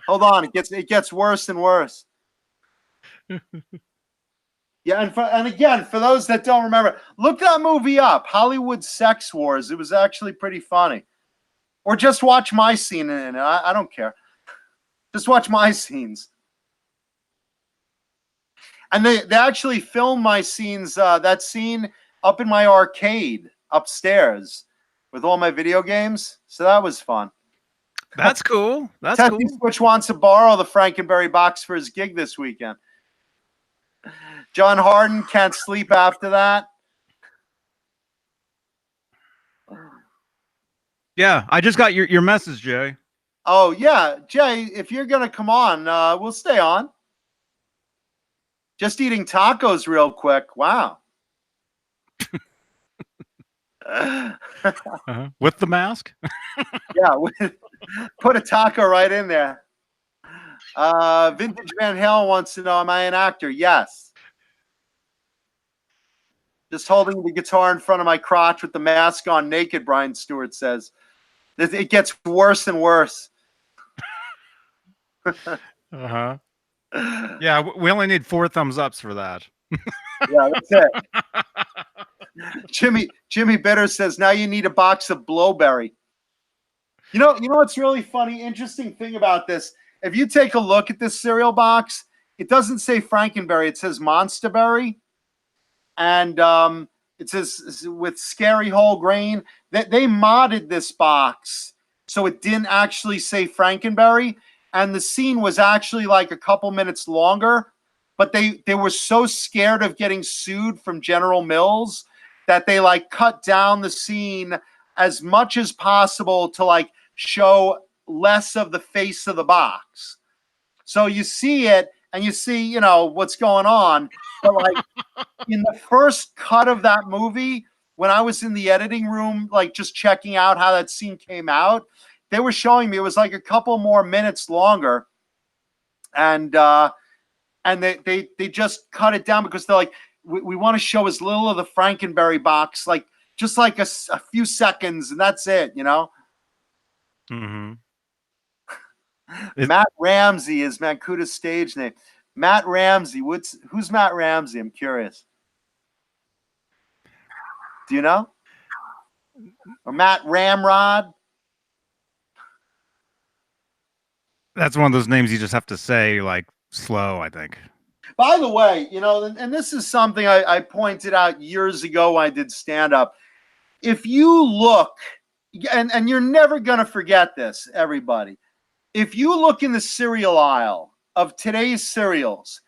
Hold on, it gets worse and worse. Yeah, and again, for those that don't remember, look that movie up, Hollywood Sex Wars. It was actually pretty funny. Or just watch my scene in it. I don't care. Just watch my scenes. And they actually filmed my scenes, that scene up in my arcade upstairs. with all my video games. So that was fun. That's cool. That's Tessie cool. Switch wants to borrow the Frankenberry box for his gig this weekend. John Harden can't sleep after that. Yeah, I just got your message, Jay. Oh, yeah. Jay, if you're going to come on, we'll stay on. Just eating tacos real quick. Wow. With the mask? Yeah. Put a taco right in there. Vintage Van Halen wants to know, am I an actor? Yes. Just holding the guitar in front of my crotch with the mask on naked, Brian Stewart says. It gets worse and worse. Uh-huh. Yeah, we only need 4 thumbs ups for that. Yeah, that's it. Jimmy Bitter says, now you need a box of Blowberry. You know what's really funny? Interesting thing about this. If you take a look at this cereal box, it doesn't say Frankenberry. It says Monsterberry. And it says with scary whole grain. That they modded this box so it didn't actually say Frankenberry. And the scene was actually like a couple minutes longer. But they were so scared of getting sued from General Mills that they like cut down the scene as much as possible to like show less of the face of the box. So you see it and you see, what's going on. But like in the first cut of that movie, when I was in the editing room, like just checking out how that scene came out, they were showing me it was like a couple more minutes longer. And they just cut it down because they're like, we want to show as little of the Frankenberry box, like just like a few seconds, and that's it, Mm-hmm. Matt Ramsey is Mankuta's stage name. Matt Ramsey. Who's Matt Ramsey? I'm curious. Do you know? Or Matt Ramrod? That's one of those names you just have to say like slow, I think. By the way, and this is something I pointed out years ago when I did stand-up. If you look, and you're never going to forget this, everybody. If you look in the cereal aisle of today's cereals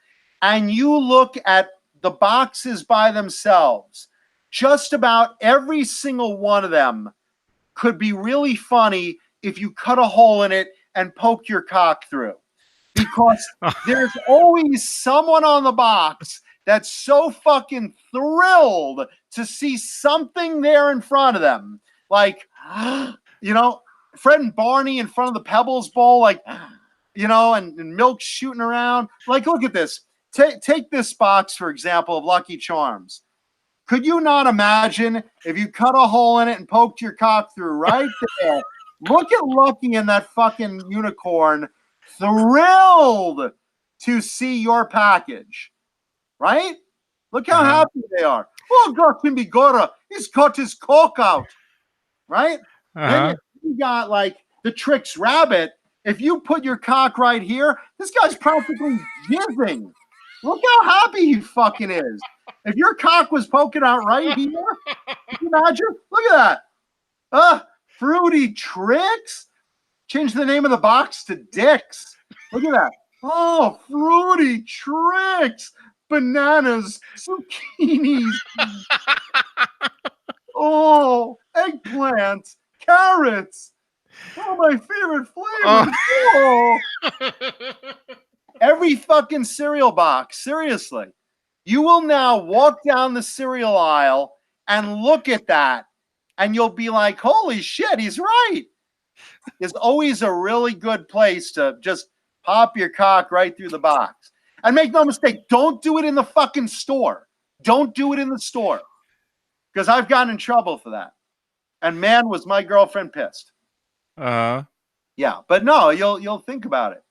and you look at the boxes by themselves, just about every single one of them could be really funny if you cut a hole in it and poke your cock through. Because there's always someone on the box that's so fucking thrilled to see something there in front of them. Like, Fred and Barney in front of the Pebbles Bowl, like, and milk shooting around. Like, look at this. Take this box, for example, of Lucky Charms. Could you not imagine if you cut a hole in it and poked your cock through right there? Look at Lucky and that fucking unicorn thrilled to see your package, right? Look how happy they are. Oh, God, can be good. He's cut his cock out, right? Then you got like the Trix Rabbit. If you put your cock right here, this guy's practically jizzing. Look how happy he fucking is. If your cock was poking out right here, can you imagine? Look at that. Fruity Tricks. Change the name of the box to Dicks. Look at that. Oh, Fruity Tricks. Bananas, zucchinis. Oh, eggplants, carrots. Oh, my favorite flavor. Oh. Every fucking cereal box, seriously. You will now walk down the cereal aisle and look at that, and you'll be like, holy shit, he's right. It's always a really good place to just pop your cock right through the box. And make no mistake, don't do it in the fucking store. Don't do it in the store. Because I've gotten in trouble for that. And man, was my girlfriend pissed. Yeah, but no, you'll think about it.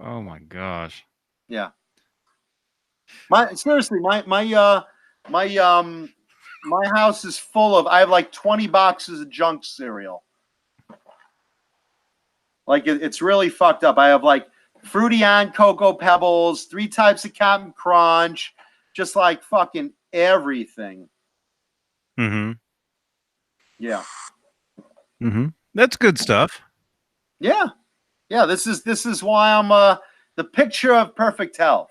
Oh my gosh. Yeah. My house is full of, I have like 20 boxes of junk cereal. Like it's really fucked up. I have like Fruity and Cocoa Pebbles, 3 types of Captain Crunch, just like fucking everything. Mm-hmm. Yeah. Mm-hmm. That's good stuff. Yeah. Yeah. This is why I'm the picture of perfect health.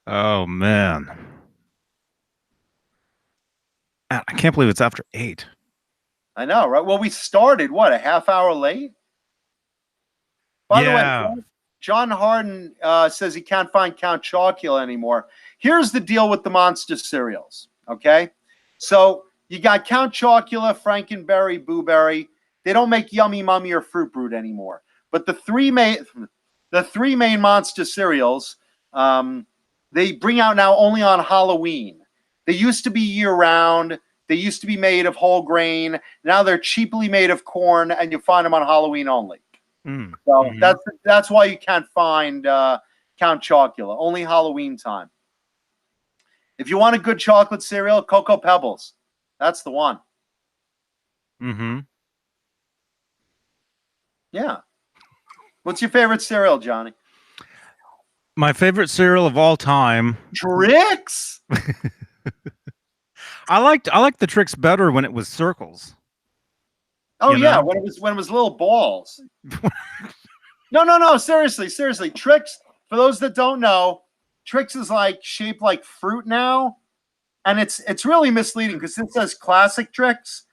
Oh man. I can't believe it's after 8. I know, right? Well, we started what, a half hour late? By the way, John Harden says he can't find Count Chocula anymore. Here's the deal with the monster cereals, okay? So you got Count Chocula, Frankenberry, Boo Berry. They don't make Yummy Mummy or Fruit Brute anymore. But the three main monster cereals, they bring out now only on Halloween. They used to be year-round. They used to be made of whole grain. Now they're cheaply made of corn, and you find them on Halloween only. So that's why you can't find Count Chocula. Only Halloween time. If you want a good chocolate cereal, Cocoa Pebbles. That's the one. Mm-hmm. Yeah. What's your favorite cereal, Johnny? My favorite cereal of all time. Trix? I liked the Trix better when it was circles. Oh You yeah, know? when it was little balls. No. Seriously. Trix, for those that don't know, Trix is like shaped like fruit now. And it's really misleading because it says classic Trix.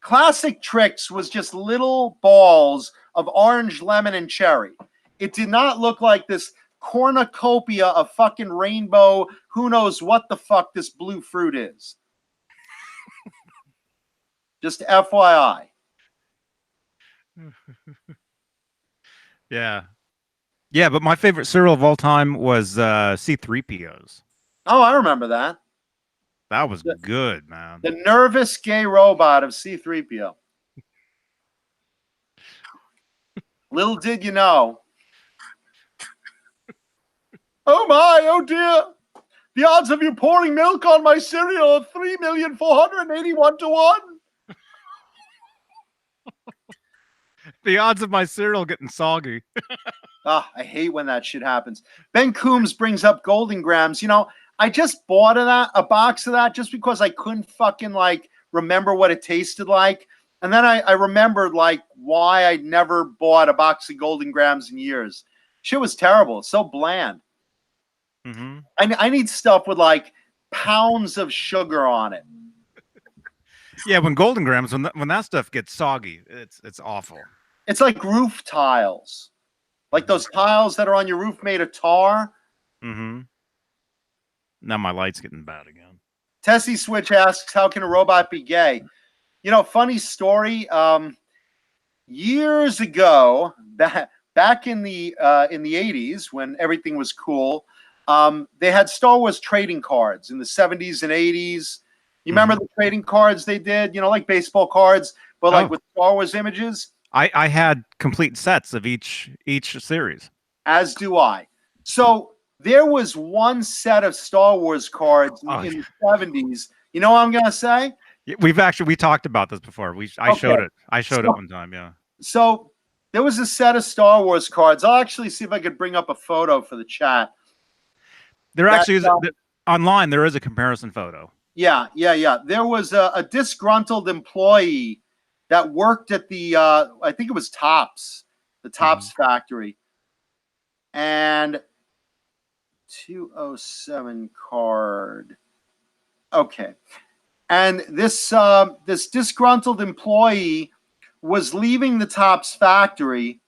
Classic Trix was just little balls of orange, lemon, and cherry. It did not look like this cornucopia of fucking rainbow. Who knows what the fuck this blue fruit is? Just FYI. Yeah. Yeah, but my favorite cereal of all time was C-3POs. Oh, I remember that. That was good, man. The nervous gay robot of C-3PO. Little did you know. Oh my, oh dear. The odds of you pouring milk on my cereal are 3,481 to 1. The odds of my cereal getting soggy. I hate when that shit happens. Ben Coombs brings up Golden Grams. You know, I just bought a box of that just because I couldn't fucking like remember what it tasted like. And then I remembered like why I'd never bought a box of Golden Grams in years. Shit was terrible. It's so bland. Mm-hmm. I need stuff with like pounds of sugar on it. Yeah, when Golden Grams, when that stuff gets soggy, it's awful. It's like roof tiles. Like those tiles that are on your roof made of tar. Mm-hmm. Now my light's getting bad again. Tessie Switch asks, how can a robot be gay? You know, funny story. Years ago, back in the 80s when everything was cool, they had Star Wars trading cards in the 70s and 80s. You remember the trading cards they did? You know, like baseball cards, but like with Star Wars images. I had complete sets of each series. As do I. So there was one set of Star Wars cards in the 70s. You know what I'm gonna say? We talked about this before. I showed it. I showed it one time. Yeah. So there was a set of Star Wars cards. I'll actually see if I could bring up a photo for the chat. There actually is online. There is a comparison photo. Yeah. There was a disgruntled employee that worked at the I think it was Topps, the Topps factory, and 207 card. Okay. And this disgruntled employee was leaving the Topps factory,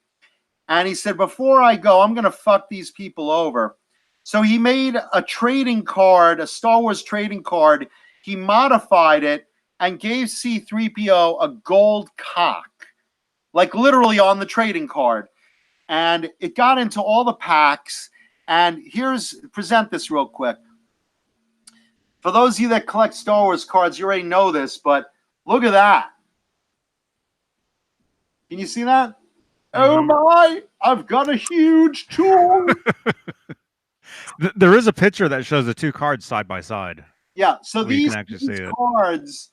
and he said, before I go, I'm going to fuck these people over. So he made a trading card, a Star Wars trading card. He modified it and gave C-3PO a gold cock, like literally on the trading card. And it got into all the packs. And present this real quick. For those of you that collect Star Wars cards, you already know this, but look at that. Can you see that? Oh my, I've got a huge tool. There is a picture that shows the two cards side by side. Yeah, so these cards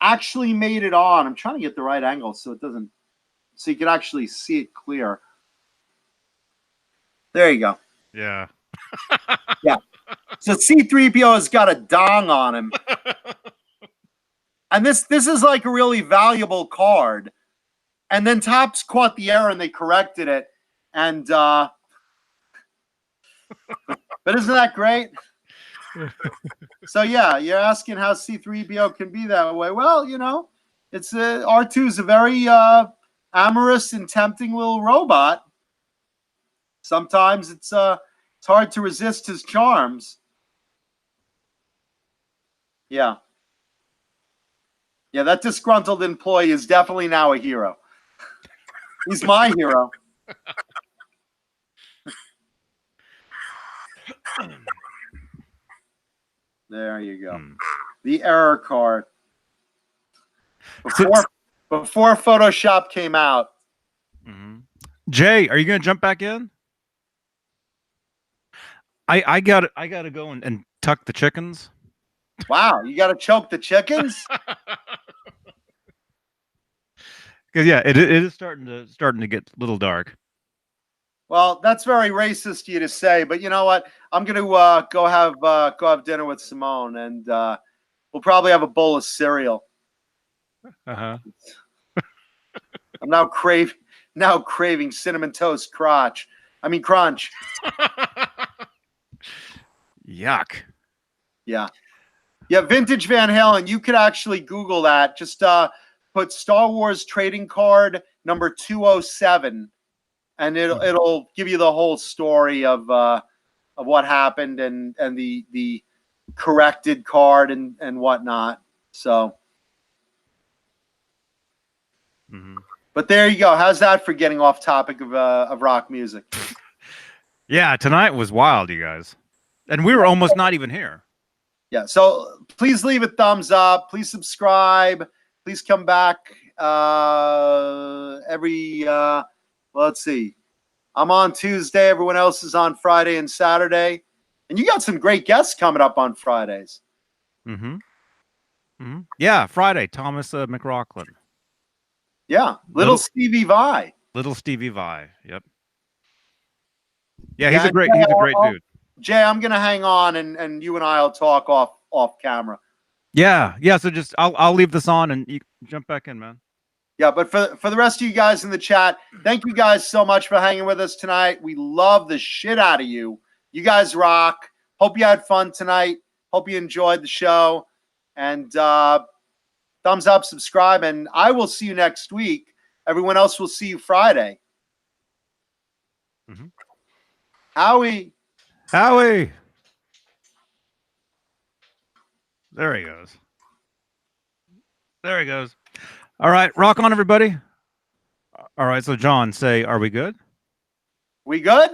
actually made it on. I'm trying to get the right angle so you can actually see it clear. There you go. Yeah. Yeah. So C-3PO has got a dong on him. And this is like a really valuable card. And then Topps caught the error and they corrected it. And but isn't that great? So yeah, you're asking how C-3PO can be that way. Well, you know, it's R2 is a very amorous and tempting little robot. Sometimes it's hard to resist his charms. Yeah. Yeah, that disgruntled employee is definitely now a hero. He's my hero. There you go. The error card. Before Photoshop came out. Jay, are you going to jump back in? I gotta go and tuck the chickens. Wow, you got to choke the chickens? Because yeah, it is starting to get a little dark. Well, that's very racist of you to say, but you know what? I'm gonna go have dinner with Simone, and we'll probably have a bowl of cereal. Uh-huh. I'm now craving cinnamon toast crunch. Yuck. Yeah. Yeah, vintage Van Halen. You could actually Google that. Just put Star Wars trading card number 207, and it'll give you the whole story of what happened and the corrected card and whatnot. So, but there you go. How's that for getting off topic of rock music? Yeah, tonight was wild, you guys, and we were almost not even here. Yeah, so please leave a thumbs up. Please subscribe. Please come back let's see. I'm on Tuesday. Everyone else is on Friday and Saturday. And you got some great guests coming up on Fridays. Yeah, Friday, Thomas McLaughlin. Yeah, little Stevie Vai. Little Stevie Vai, yep. Yeah, he's a great dude. Jay, I'm gonna hang on and you and I'll talk off camera. Yeah. So just I'll leave this on and you jump back in, man. Yeah, but for the rest of you guys in the chat, thank you guys so much for hanging with us tonight. We love the shit out of you. You guys rock. Hope you had fun tonight. Hope you enjoyed the show. And thumbs up, subscribe, and I will see you next week. Everyone else will see you Friday. Howie. There he goes. All right, rock on, everybody. All right, so John, say, are we good? We good?